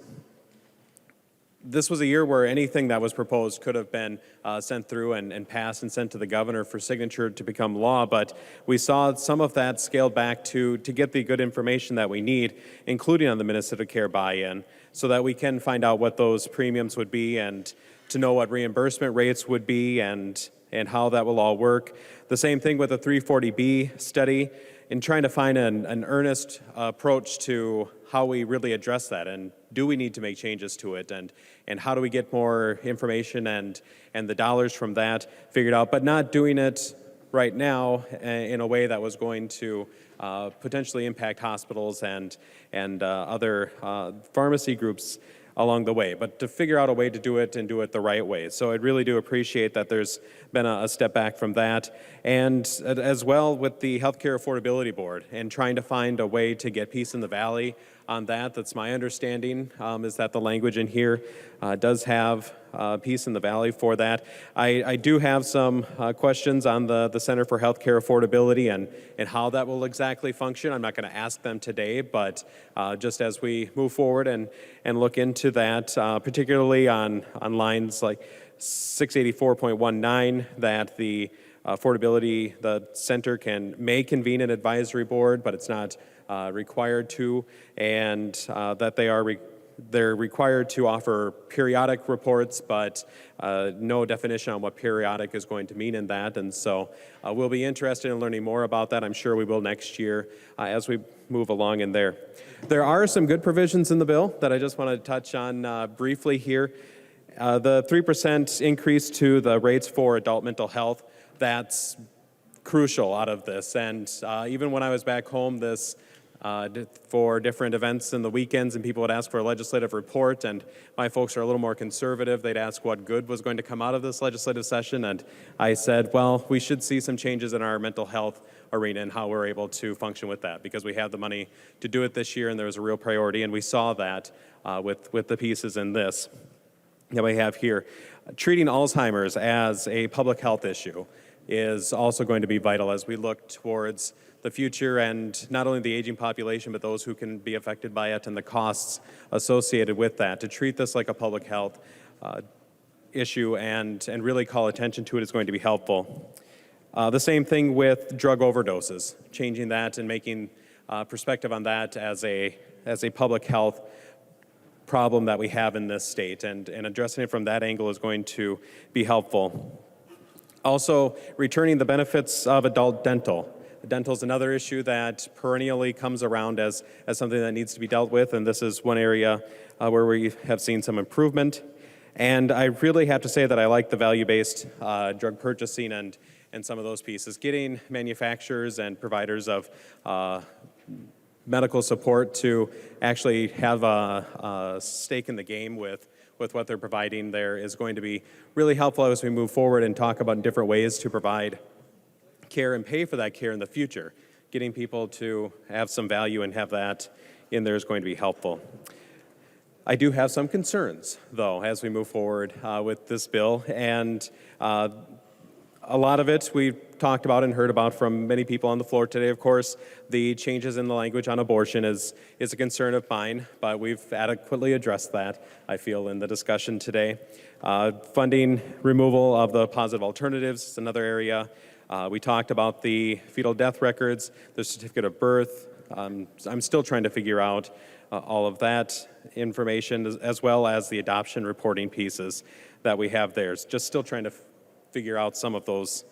This was a year where anything that was proposed could have been sent through and passed and sent to the governor for signature to become law, but we saw some of that scaled back to get the good information that we need, including on the Minnesota Care buy-in, so that we can find out what those premiums would be and to know what reimbursement rates would be and how that will all work. The same thing with the 340B study, in trying to find an earnest approach to how we really address that, and do we need to make changes to it, and how do we get more information and the dollars from that figured out, but not doing it right now in a way that was going to potentially impact hospitals and other pharmacy groups along the way, but to figure out a way to do it and do it the right way. So I really do appreciate that there's been a step back from that. And as well with the Healthcare Affordability Board and trying to find a way to get peace in the valley on that. That's my understanding, is that the language in here does have peace in the valley for that. I do have some questions on the Center for Healthcare Affordability and how that will exactly function. I'm not going to ask them today, but just as we move forward and look into that, particularly on lines like 684.19, that the the center may convene an advisory board, but it's not required to, and that they're required to offer periodic reports, but no definition on what periodic is going to mean in that. And so we'll be interested in learning more about that. I'm sure we will next year as we move along in there. There are some good provisions in the bill that I just want to touch on briefly here. The 3% increase to the rates for adult mental health, that's crucial out of this. And even when I was back home for different events in the weekends and people would ask for a legislative report, and my folks are a little more conservative, they'd ask what good was going to come out of this legislative session, and I said, well, we should see some changes in our mental health arena and how we're able to function with that, because we have the money to do it this year and there was a real priority, and we saw that with the pieces in this that we have here. Treating Alzheimer's as a public health issue is also going to be vital as we look towards the future and not only the aging population, but those who can be affected by it and the costs associated with that. To treat this like a public health issue and really call attention to it is going to be helpful. The same thing with drug overdoses, changing that and making perspective on that as a public health problem that we have in this state, and addressing it from that angle is going to be helpful. Also, returning the benefits of adult dental. Dental is another issue that perennially comes around as something that needs to be dealt with, and this is one area where we have seen some improvement. And I really have to say that I like the value-based drug purchasing and some of those pieces. Getting manufacturers and providers of medical support to actually have a stake in the game with what they're providing there is going to be really helpful as we move forward and talk about different ways to provide care and pay for that care in the future. Getting people to have some value and have that in there is going to be helpful. I do have some concerns, though, as we move forward with this bill, and a lot of it we've talked about and heard about from many people on the floor today. Of course, the changes in the language on abortion is a concern of mine, but we've adequately addressed that, I feel, in the discussion today. Funding removal of the positive alternatives is another area. We talked about the fetal death records, the certificate of birth. I'm still trying to figure out all of that information, as well as the adoption reporting pieces that we have there. Just still trying to figure out some of those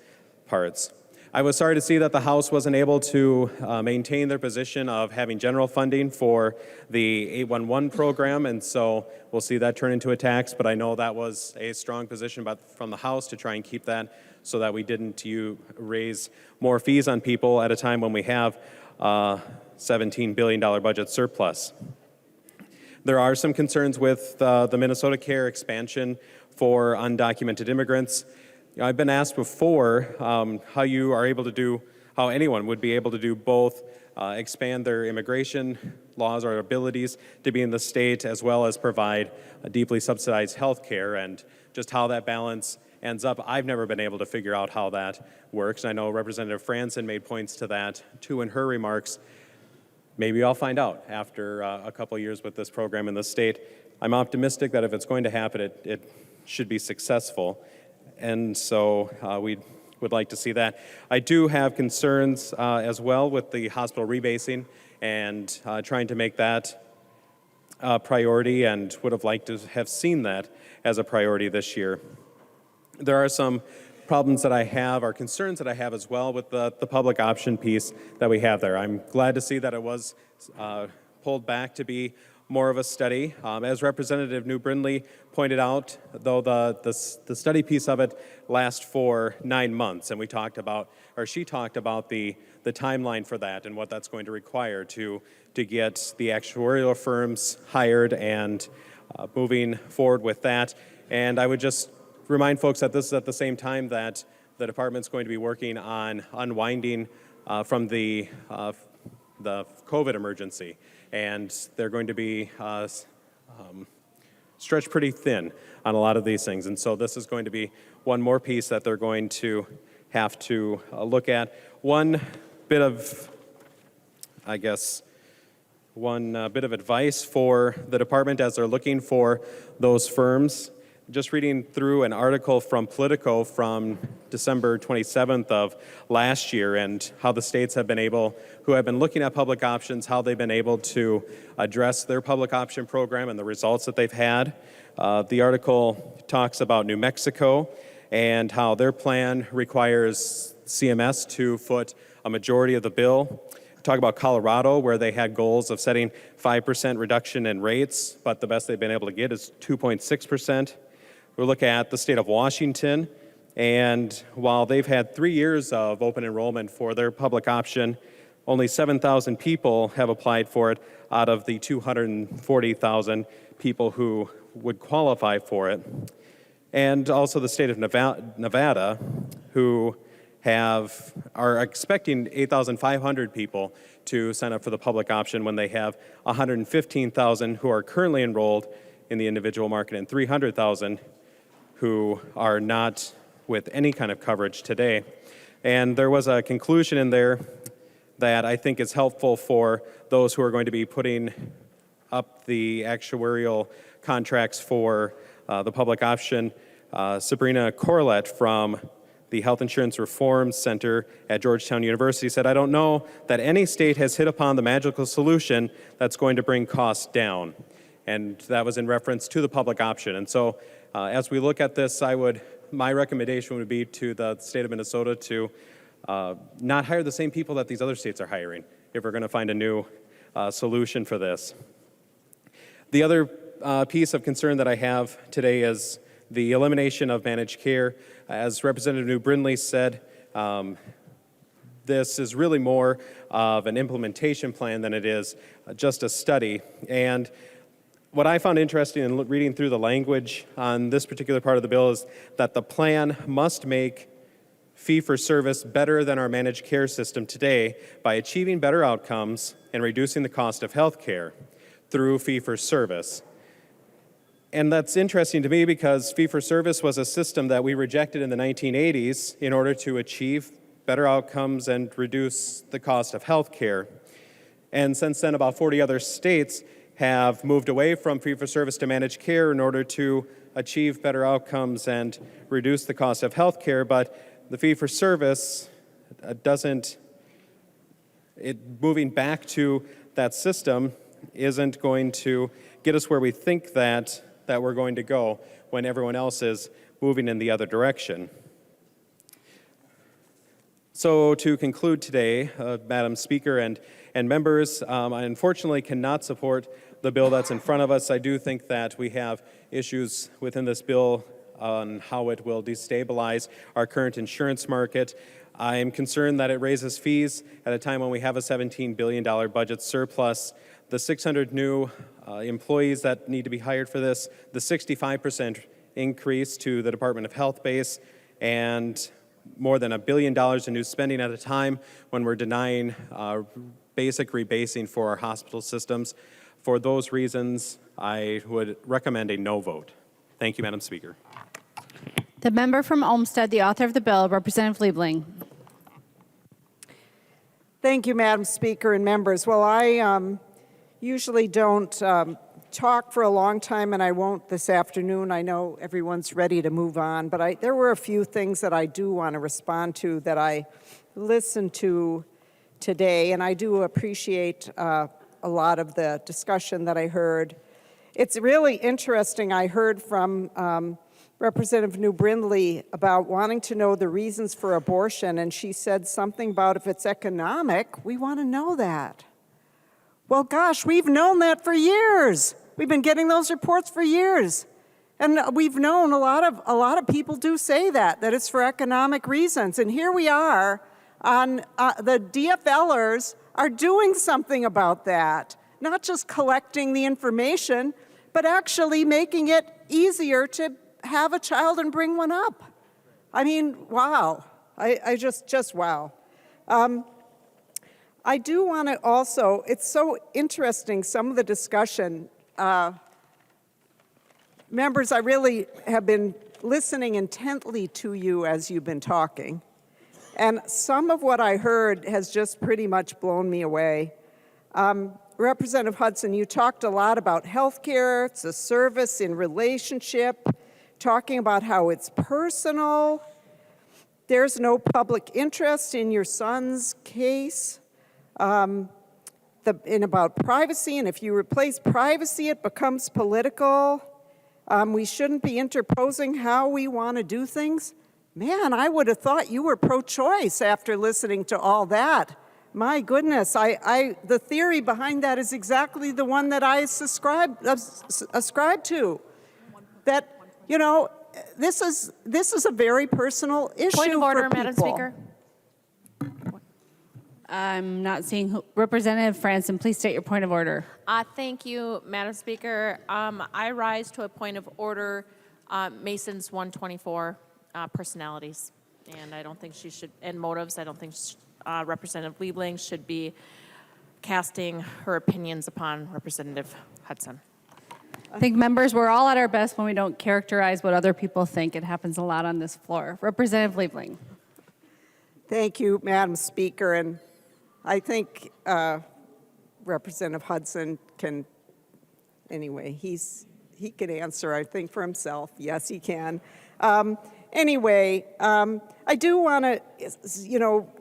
parts. I was sorry to see that the House wasn't able to maintain their position of having general funding for the 811 program, and so we'll see that turn into a tax, but I know that was a strong position from the House to try and keep that so that we didn't raise more fees on people at a time when we have $17 billion budget surplus. There are some concerns with the Minnesota Care expansion for undocumented immigrants. I've been asked before how anyone would be able to do both, expand their immigration laws or abilities to be in the state, as well as provide a deeply subsidized health care, and just how that balance ends up. I've never been able to figure out how that works. I know Representative Franson made points to that too in her remarks. Maybe I'll find out after a couple years with this program in the state. I'm optimistic that if it's going to happen, it should be successful. And so we would like to see that. I do have concerns as well with the hospital rebasing and trying to make that a priority, and would have liked to have seen that as a priority this year. There are some problems that I have, or concerns that I have as well with the public option piece that we have there. I'm glad to see that it was pulled back to be more of a study. As Representative New Brindley pointed out, though, the study piece of it lasts for 9 months, and she talked about the timeline for that and what that's going to require to get the actuarial firms hired and moving forward with that. And I would just remind folks that this is at the same time that the department's going to be working on unwinding from the COVID emergency. And they're going to be stretched pretty thin on a lot of these things. And so this is going to be one more piece that they're going to have to look at. One bit of advice for the department as they're looking for those firms. Just reading through an article from Politico from December 27th of last year, and how the states have been who have been looking at public options, how they've been able to address their public option program and the results that they've had. The article talks about New Mexico and how their plan requires CMS to foot a majority of the bill. Talk about Colorado, where they had goals of setting 5% reduction in rates, but the best they've been able to get is 2.6%. We look at the state of Washington, and while they've had 3 years of open enrollment for their public option, only 7,000 people have applied for it out of the 240,000 people who would qualify for it. And also the state of Nevada, who are expecting 8,500 people to sign up for the public option when they have 115,000 who are currently enrolled in the individual market and 300,000 who are not with any kind of coverage today. And there was a conclusion in there that I think is helpful for those who are going to be putting up the actuarial contracts for the public option. Sabrina Corlett from the Health Insurance Reform Center at Georgetown University said, "I don't know that any state has hit upon the magical solution that's going to bring costs down." And that was in reference to the public option. And so as we look at this, my recommendation would be to the state of Minnesota to not hire the same people that these other states are hiring if we're going to find a new solution for this. The other piece of concern that I have today is the elimination of managed care. As Representative New Brindley said, this is really more of an implementation plan than it is just a study. And what I found interesting in reading through the language on this particular part of the bill is that the plan must make fee-for-service better than our managed care system today by achieving better outcomes and reducing the cost of health care through fee-for-service. And that's interesting to me because fee-for-service was a system that we rejected in the 1980s in order to achieve better outcomes and reduce the cost of health care. And since then, about 40 other states have moved away from fee-for-service to managed care in order to achieve better outcomes and reduce the cost of health care. But the fee-for-service moving back to that system isn't going to get us where we think that we're going to go when everyone else is moving in the other direction. So to conclude today, Madam Speaker and members, I unfortunately cannot support the bill that's in front of us. I do think that we have issues within this bill on how it will destabilize our current insurance market. I am concerned that it raises fees at a time when we have a $17 billion budget surplus. The 600 new employees that need to be hired for this, the 65% increase to the Department of Health base, and more than $1 billion in new spending at a time when we're denying basic rebasing for our hospital systems. For those reasons, I would recommend a no vote. Thank you, Madam Speaker. The member from Olmsted, the author of the bill, Representative Liebling. Thank you, Madam Speaker and members. Well, I usually don't talk for a long time, and I won't this afternoon. I know everyone's ready to move on, but there were a few things that I do want to respond to that I listened to today, and I do appreciate a lot of the discussion that I heard. It's really interesting. I heard from Representative New Brindley about wanting to know the reasons for abortion, and she said something about if it's economic, we want to know that. Well, gosh, we've known that for years. We've been getting those reports for years. And we've known a lot of people do say that it's for economic reasons. And here we are, the DFLers are doing something about that, not just collecting the information, but actually making it easier to have a child and bring one up. I mean, wow. I just wow. I do want to also, it's so interesting, some of the discussion. Members, I really have been listening intently to you as you've been talking. And some of what I heard has just pretty much blown me away. Representative Hudson, you talked a lot about health care. It's a service in relationship, talking about how it's personal. There's no public interest in your son's case. About privacy, and if you replace privacy, it becomes political. We shouldn't be interposing how we want to do things. Man, I would have thought you were pro-choice after listening to all that. My goodness, the theory behind that is exactly the one that I ascribe to. That, this is a very personal issue Point of order, for Madam people. Speaker. I'm not seeing Representative Franson. Please state your point of order. Thank you, Madam Speaker. I rise to a point of order. Mason's 124 personalities, and I don't think she should, and motives. I don't think Representative Liebling should be casting her opinions upon Representative Hudson. I think members, we're all at our best when we don't characterize what other people think. It happens a lot on this floor. Representative Liebling. Thank you, Madam Speaker. And I think Representative Hudson can, anyway, he can answer, I think, for himself. Yes, he can. Anyway, I do want to,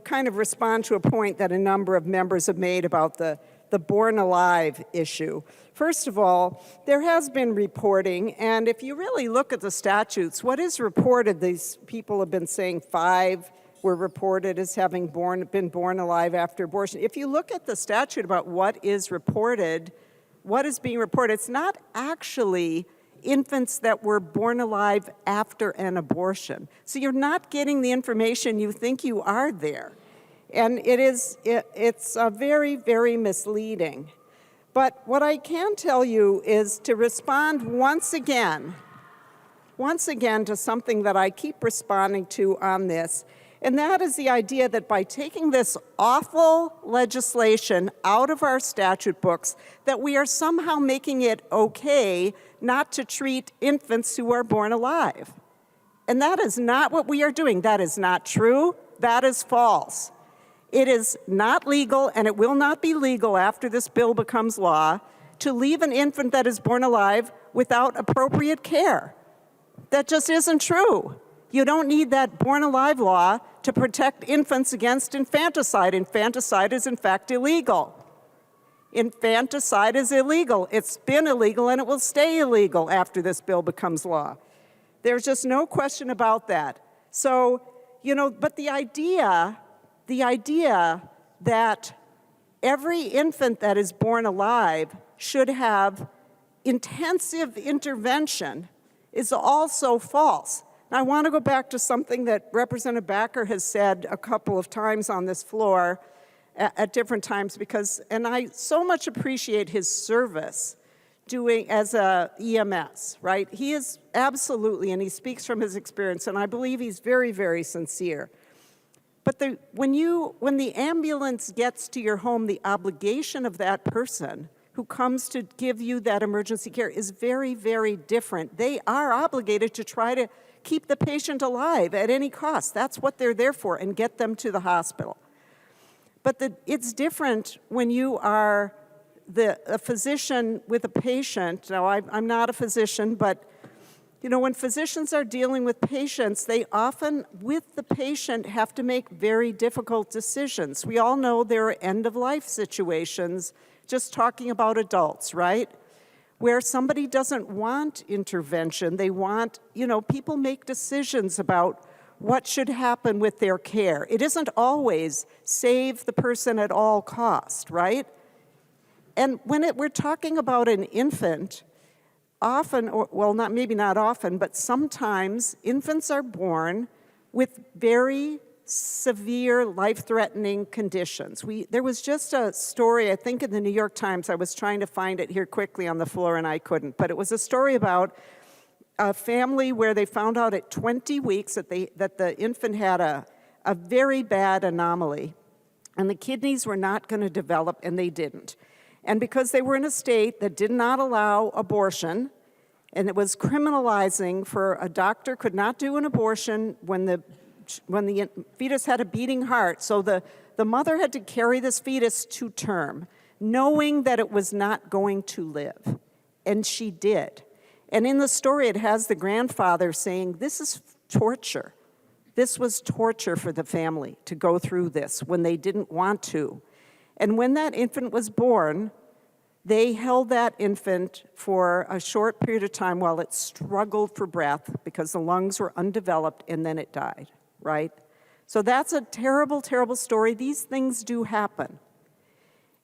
kind of respond to a point that a number of members have made about the born alive issue. First of all, there has been reporting, and if you really look at the statutes, what is reported, these people have been saying 5 were reported as having been born alive after abortion. If you look at the statute about what is reported, what is being reported, it's not actually infants that were born alive after an abortion. So you're not getting the information you think you are there. And it's very, very misleading. But what I can tell you is to respond once again to something that I keep responding to on this, and that is the idea that by taking this awful legislation out of our statute books, that we are somehow making it okay not to treat infants who are born alive. And that is not what we are doing. That is not true. That is false. It is not legal, and it will not be legal after this bill becomes law, to leave an infant that is born alive without appropriate care. That just isn't true. You don't need that born alive law to protect infants against infanticide. Infanticide is, in fact, illegal. Infanticide is illegal. It's been illegal, and it will stay illegal after this bill becomes law. There's just no question about that. So, but the idea that every infant that is born alive should have intensive intervention is also false. Now, I want to go back to something that Representative Backer has said a couple of times on this floor at different times, and I so much appreciate his service doing as a EMS, right? He is absolutely, and he speaks from his experience, and I believe he's very, very sincere. But when the ambulance gets to your home, the obligation of that person who comes to give you that emergency care is very, very different. They are obligated to try to keep the patient alive at any cost. That's what they're there for, and get them to the hospital. But it's different when you are a physician with a patient. Now, I'm not a physician, but when physicians are dealing with patients, they often, with the patient, have to make very difficult decisions. We all know there are end-of-life situations, just talking about adults, right? Where somebody doesn't want intervention. They want, people make decisions about what should happen with their care. It isn't always save the person at all cost, right? And when we're talking about an infant, often, maybe not often, but sometimes infants are born with very severe life-threatening conditions. There was just a story, I think in the New York Times, I was trying to find it here quickly on the floor and I couldn't, but it was a story about a family where they found out at 20 weeks that the infant had a very bad anomaly, and the kidneys were not going to develop, and they didn't. And because they were in a state that did not allow abortion, and it was criminalizing for a doctor could not do an abortion when the fetus had a beating heart. So the mother had to carry this fetus to term, knowing that it was not going to live. And she did. And in the story, it has the grandfather saying, this is torture. This was torture for the family to go through this when they didn't want to. And when that infant was born, they held that infant for a short period of time while it struggled for breath because the lungs were undeveloped, and then it died, right? So that's a terrible, terrible story. These things do happen.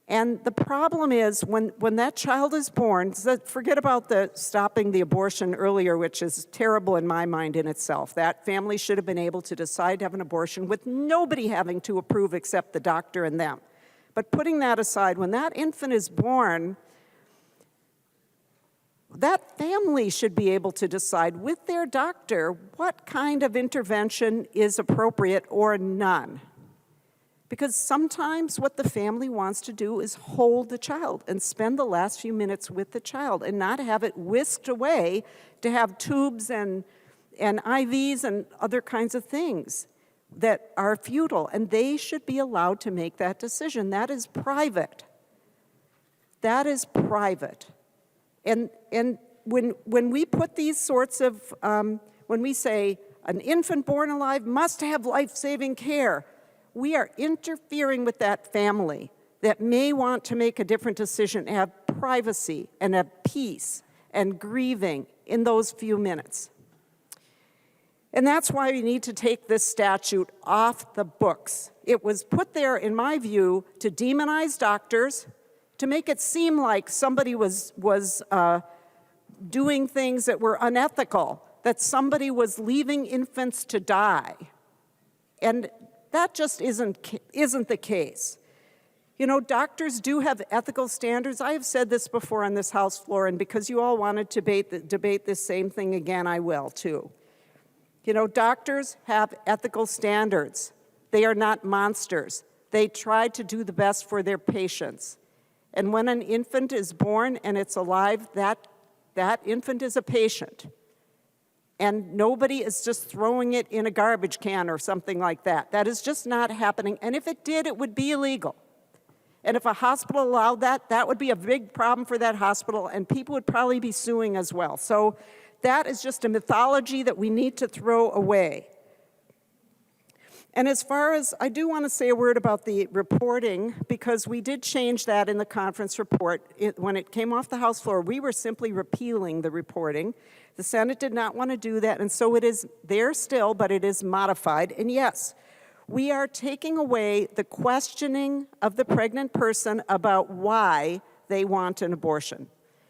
And the problem is when that child is born, forget about the stopping the abortion earlier, which is terrible in my mind in itself. That family should have been able to decide to have an abortion with nobody having to approve except the doctor and them. But putting that aside, when that infant is born, that family should be able to decide with their doctor what kind of intervention is appropriate or none. Because sometimes what the family wants to do is hold the child and spend the last few minutes with the child and not have it whisked away to have tubes and IVs and other kinds of things that are futile. And they should be allowed to make that decision. That is private. That is private. And when we put these sorts of, when we say an infant born alive must have life-saving care, we are interfering with that family that may want to make a different decision, have privacy and have peace and grieving in those few minutes. And that's why we need to take this statute off the books. It was put there, in my view, to demonize doctors, to make it seem like somebody was doing things that were unethical, that somebody was leaving infants to die. And that just isn't the case. You know, doctors do have ethical standards. I have said this before on this House floor, and because you all want to debate this same thing again, I will too. You know, doctors have ethical standards. They are not monsters. They try to do the best for their patients. And when an infant is born and it's alive, that infant is a patient. And nobody is just throwing it in a garbage can or something like that. That is just not happening. And if it did, it would be illegal. And if a hospital allowed that, that would be a big problem for that hospital, and people would probably be suing as well. So that is just a mythology that we need to throw away. And as far as, I do want to say a word about the reporting, because we did change that in the conference report. When it came off the House floor, we were simply repealing the reporting. The Senate did not want to do that, and so it is there still, but it is modified. And yes, we are taking away the questioning of the pregnant person about why they want an abortion.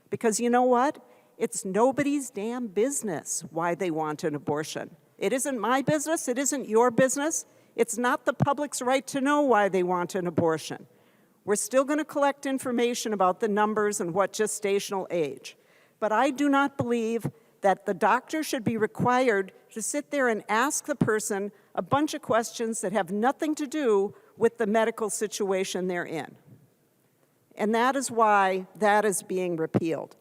Because you know what? It's nobody's damn business why they want an abortion. It isn't my business. It isn't your business. It's not the public's right to know why they want an abortion. We're still going to collect information about the numbers and what gestational age. But I do not believe that the doctor should be required to sit there and ask the person a bunch of questions that have nothing to do with the medical situation they're in. And that is why that is being repealed.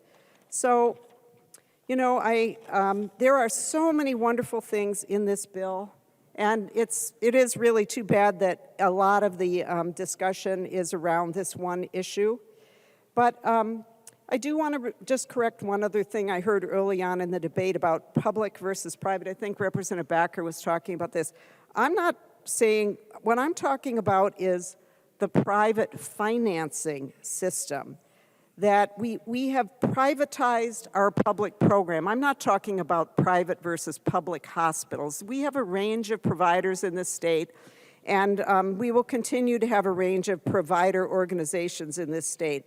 So, you know, there are so many wonderful things in this bill, and it is really too bad that a lot of the discussion is around this one issue. But I do want to just correct one other thing I heard early on in the debate about public versus private. I think Representative Backer was talking about this. I'm not saying, what I'm talking about is the private financing system, that we have privatized our public program. I'm not talking about private versus public hospitals. We have a range of providers in this state, and we will continue to have a range of provider organizations in this state.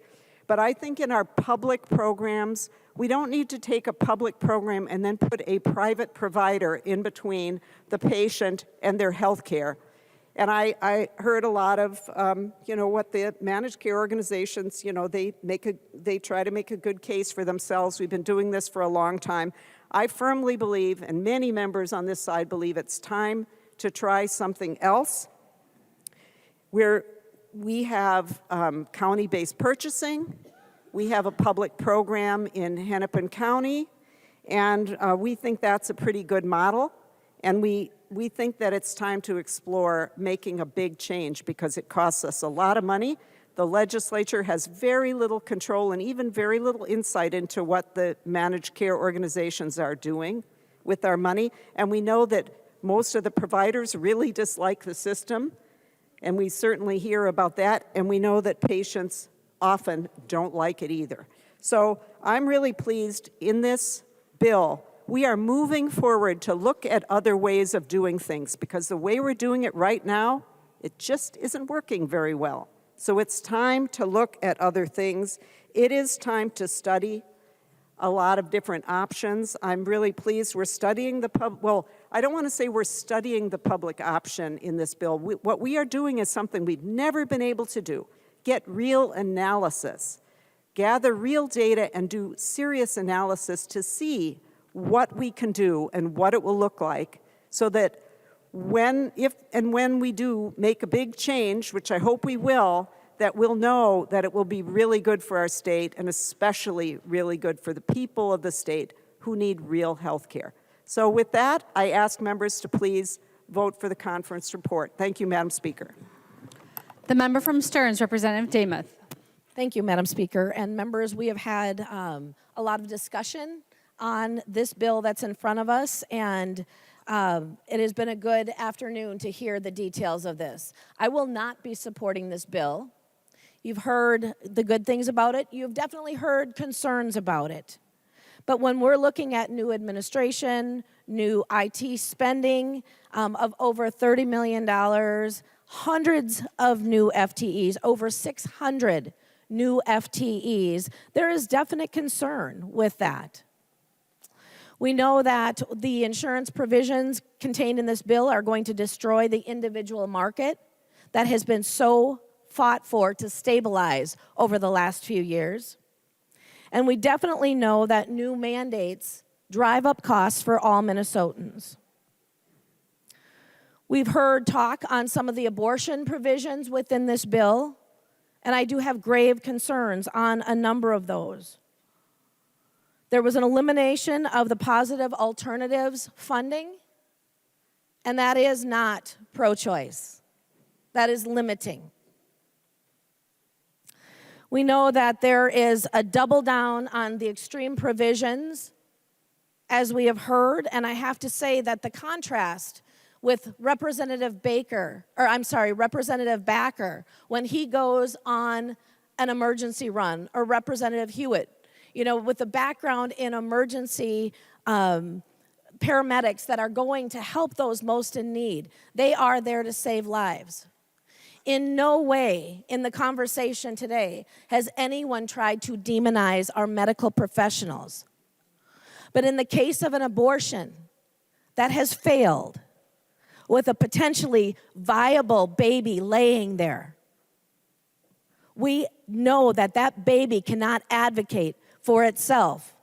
But I think in our public programs, we don't need to take a public program and then put a private provider in between the patient and their health care. And I heard a lot of, you know, what the managed care organizations, you know, they try to make a good case for themselves. We've been doing this for a long time. I firmly believe, and many members on this side believe, it's time to try something else. We have county-based purchasing. We have a public program in Hennepin County, and we think that's a pretty good model. And we think that it's time to explore making a big change because it costs us a lot of money. The legislature has very little control and even very little insight into what the managed care organizations are doing with our money. And we know that most of the providers really dislike the system, and we certainly hear about that. And we know that patients often don't like it either. So I'm really pleased in this bill we are moving forward to look at other ways of doing things, because the way we're doing it right now, it just isn't working very well. So it's time to look at other things. It is time to study a lot of different options. I'm really pleased we're studying I don't want to say we're studying the public option in this bill. What we are doing is something we've never been able to do. Get real analysis, gather real data, and do serious analysis to see what we can do and what it will look like, so that when we do make a big change, which I hope we will, that we'll know that it will be really good for our state, and especially really good for the people of the state who need real health care. So with that, I ask members to please vote for the conference report. Thank you, Madam Speaker. The member from Stearns, Representative Demuth. Thank you, Madam Speaker. And members, we have had a lot of discussion on this bill that's in front of us, and it has been a good afternoon to hear the details of this. I will not be supporting this bill. You've heard the good things about it. You've definitely heard concerns about it. But when we're looking at new administration, new IT spending of over $30 million, hundreds of new FTEs, over 600 new FTEs, there is definite concern with that. We know that the insurance provisions contained in this bill are going to destroy the individual market that has been so fought for to stabilize over the last few years. And we definitely know that new mandates drive up costs for all Minnesotans. We've heard talk on some of the abortion provisions within this bill, and I do have grave concerns on a number of those. There was an elimination of the positive alternatives funding, and that is not pro-choice. That is limiting. We know that there is a double down on the extreme provisions, as we have heard, and I have to say that the contrast with Representative Backer, when he goes on an emergency run, or Representative Hewitt, with the background in emergency paramedics that are going to help those most in need. They are there to save lives. In no way in the conversation today has anyone tried to demonize our medical professionals. But in the case of an abortion that has failed, with a potentially viable baby laying there, we know that that baby cannot advocate for itself.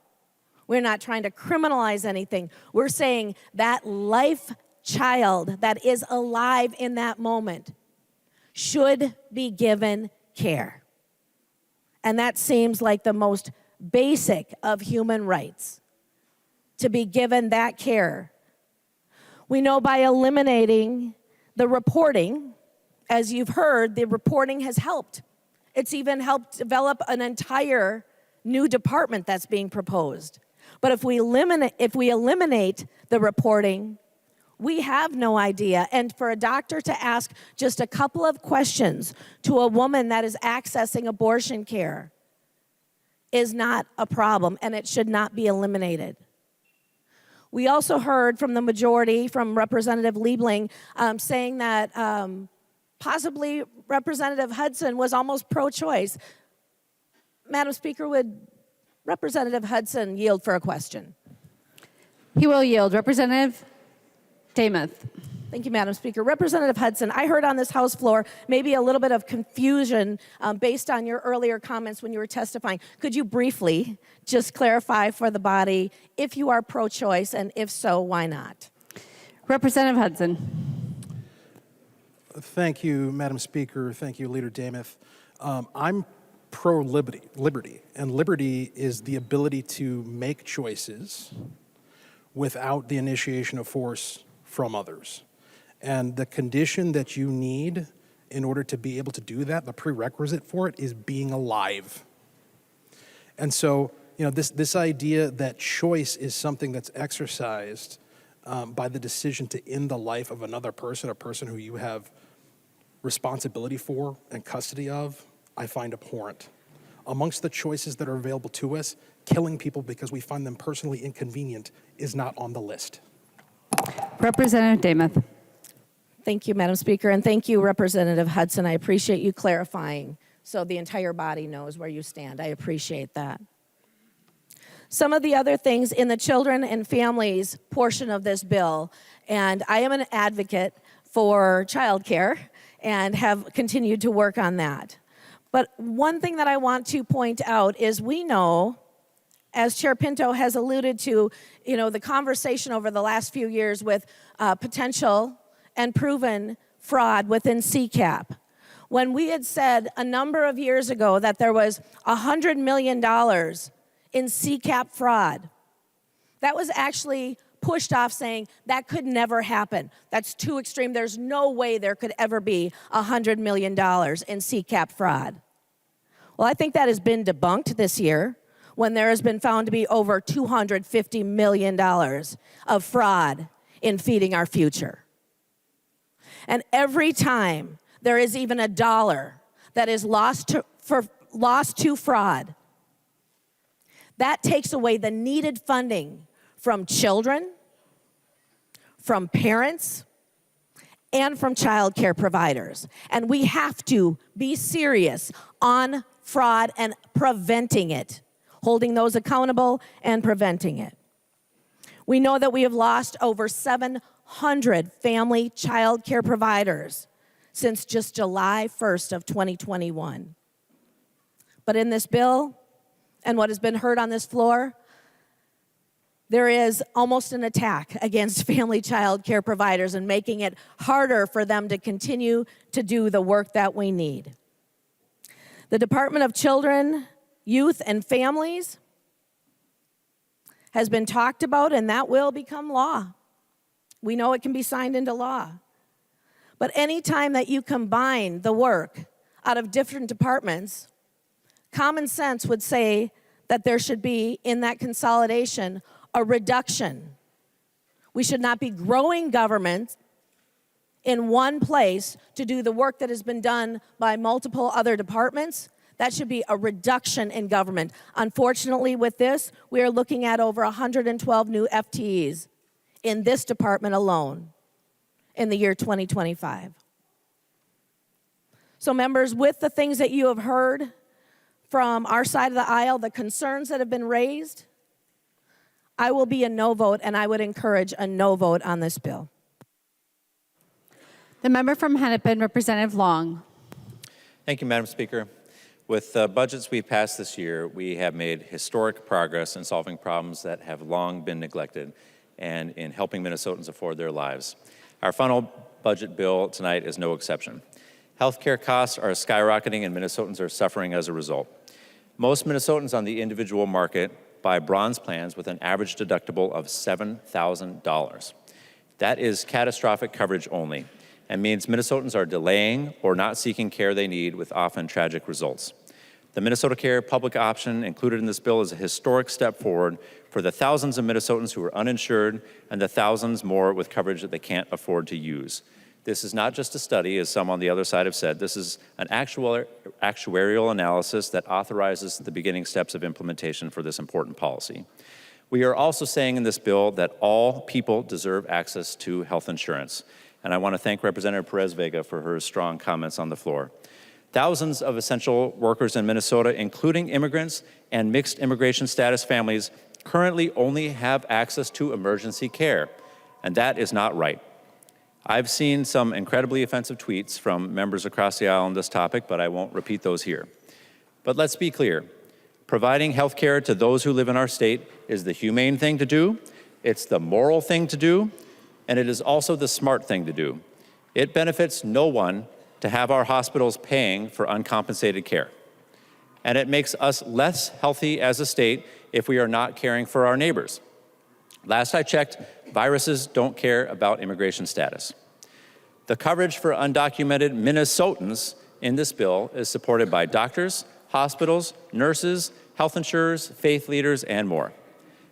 We're not trying to criminalize anything. We're saying that life child that is alive in that moment should be given care. And that seems like the most basic of human rights, to be given that care. We know by eliminating the reporting, as you've heard, the reporting has helped. It's even helped develop an entire new department that's being proposed. But if we eliminate the reporting, we have no idea. And for a doctor to ask just a couple of questions to a woman that is accessing abortion care is not a problem, and it should not be eliminated. We also heard from the majority, from Representative Liebling, saying that possibly Representative Hudson was almost pro-choice. Madam Speaker, would Representative Hudson yield for a question? He will yield. Representative Demuth. Thank you, Madam Speaker. Representative Hudson, I heard on this House floor maybe a little bit of confusion based on your earlier comments when you were testifying. Could you briefly just clarify for the body if you are pro-choice, and if so, why not? Representative Hudson. Thank you, Madam Speaker. Thank you, Leader Demuth. I'm pro-liberty, and liberty is the ability to make choices without the initiation of force from others. And the condition that you need in order to be able to do that, the prerequisite for it, is being alive. And so, this idea that choice is something that's exercised by the decision to end the life of another person, a person who you have responsibility for and custody of, I find abhorrent. Amongst the choices that are available to us, killing people because we find them personally inconvenient is not on the list. Representative Demuth. Thank you, Madam Speaker, and thank you, Representative Hudson. I appreciate you clarifying so the entire body knows where you stand. I appreciate that. Some of the other things in the children and families portion of this bill, and I am an advocate for childcare and have continued to work on that. But one thing that I want to point out is we know, as Chair Pinto has alluded to, the conversation over the last few years with potential and proven fraud within CCAP. When we had said a number of years ago that there was $100 million in CCAP fraud, that was actually pushed off saying that could never happen. That's too extreme. There's no way there could ever be $100 million in CCAP fraud. Well, I think that has been debunked this year when there has been found to be over $250 million of fraud in Feeding Our Future. And every time there is even a dollar that is lost to fraud, that takes away the needed funding from children, from parents, and from child care providers. And we have to be serious on fraud and preventing it, holding those accountable and preventing it. We know that we have lost over 700 family child care providers since just July 1st of 2021. But in this bill, and what has been heard on this floor, there is almost an attack against family child care providers and making it harder for them to continue to do the work that we need. The Department of Children, Youth, and Families has been talked about, and that will become law. We know it can be signed into law. But anytime that you combine the work out of different departments, common sense would say that there should be, in that consolidation, a reduction. We should not be growing government in one place to do the work that has been done by multiple other departments. That should be a reduction in government. Unfortunately, with this, we are looking at over 112 new FTEs in this department alone in the year 2025. So members, with the things that you have heard from our side of the aisle, the concerns that have been raised, I will be a no vote, and I would encourage a no vote on this bill. The member from Hennepin, Representative Long. Thank you, Madam Speaker. With the budgets we've passed this year, we have made historic progress in solving problems that have long been neglected and in helping Minnesotans afford their lives. Our final budget bill tonight is no exception. Healthcare costs are skyrocketing and Minnesotans are suffering as a result. Most Minnesotans on the individual market buy bronze plans with an average deductible of $7,000. That is catastrophic coverage only and means Minnesotans are delaying or not seeking care they need with often tragic results. The Minnesota Care public option included in this bill is a historic step forward for the thousands of Minnesotans who are uninsured and the thousands more with coverage that they can't afford to use. This is not just a study, as some on the other side have said. This is an actuarial analysis that authorizes the beginning steps of implementation for this important policy. We are also saying in this bill that all people deserve access to health insurance. And I want to thank Representative Perez-Vega for her strong comments on the floor. Thousands of essential workers in Minnesota, including immigrants and mixed immigration status families, currently only have access to emergency care, and that is not right. I've seen some incredibly offensive tweets from members across the aisle on this topic, but I won't repeat those here. But let's be clear. Providing health care to those who live in our state is the humane thing to do, it's the moral thing to do, and it is also the smart thing to do. It benefits no one to have our hospitals paying for uncompensated care. And it makes us less healthy as a state if we are not caring for our neighbors. Last I checked, viruses don't care about immigration status. The coverage for undocumented Minnesotans in this bill is supported by doctors, hospitals, nurses, health insurers, faith leaders, and more.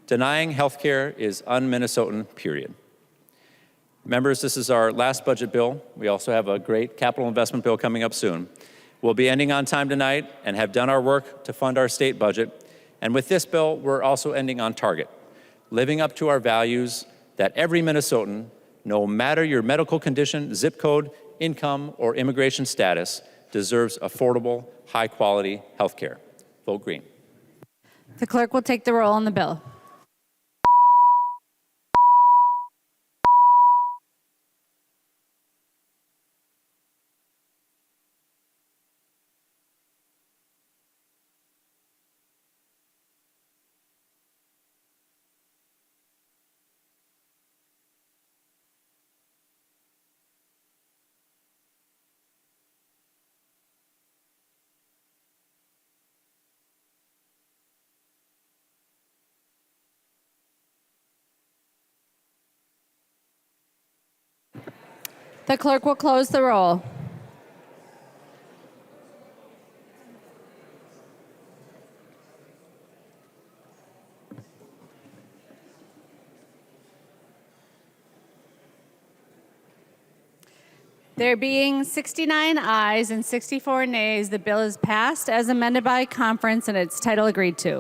Denying health care is un-Minnesotan, period. Members, this is our last budget bill. We also have a great capital investment bill coming up soon. We'll be ending on time tonight and have done our work to fund our state budget. And with this bill, we're also ending on target, living up to our values that every Minnesotan no matter your medical condition, zip code, income, or immigration status, deserves affordable, high-quality health care. Vote green. The clerk will take the roll on the bill. The clerk will close the roll. There being 69 ayes and 64 nays, the bill is passed as amended by conference and its title agreed to.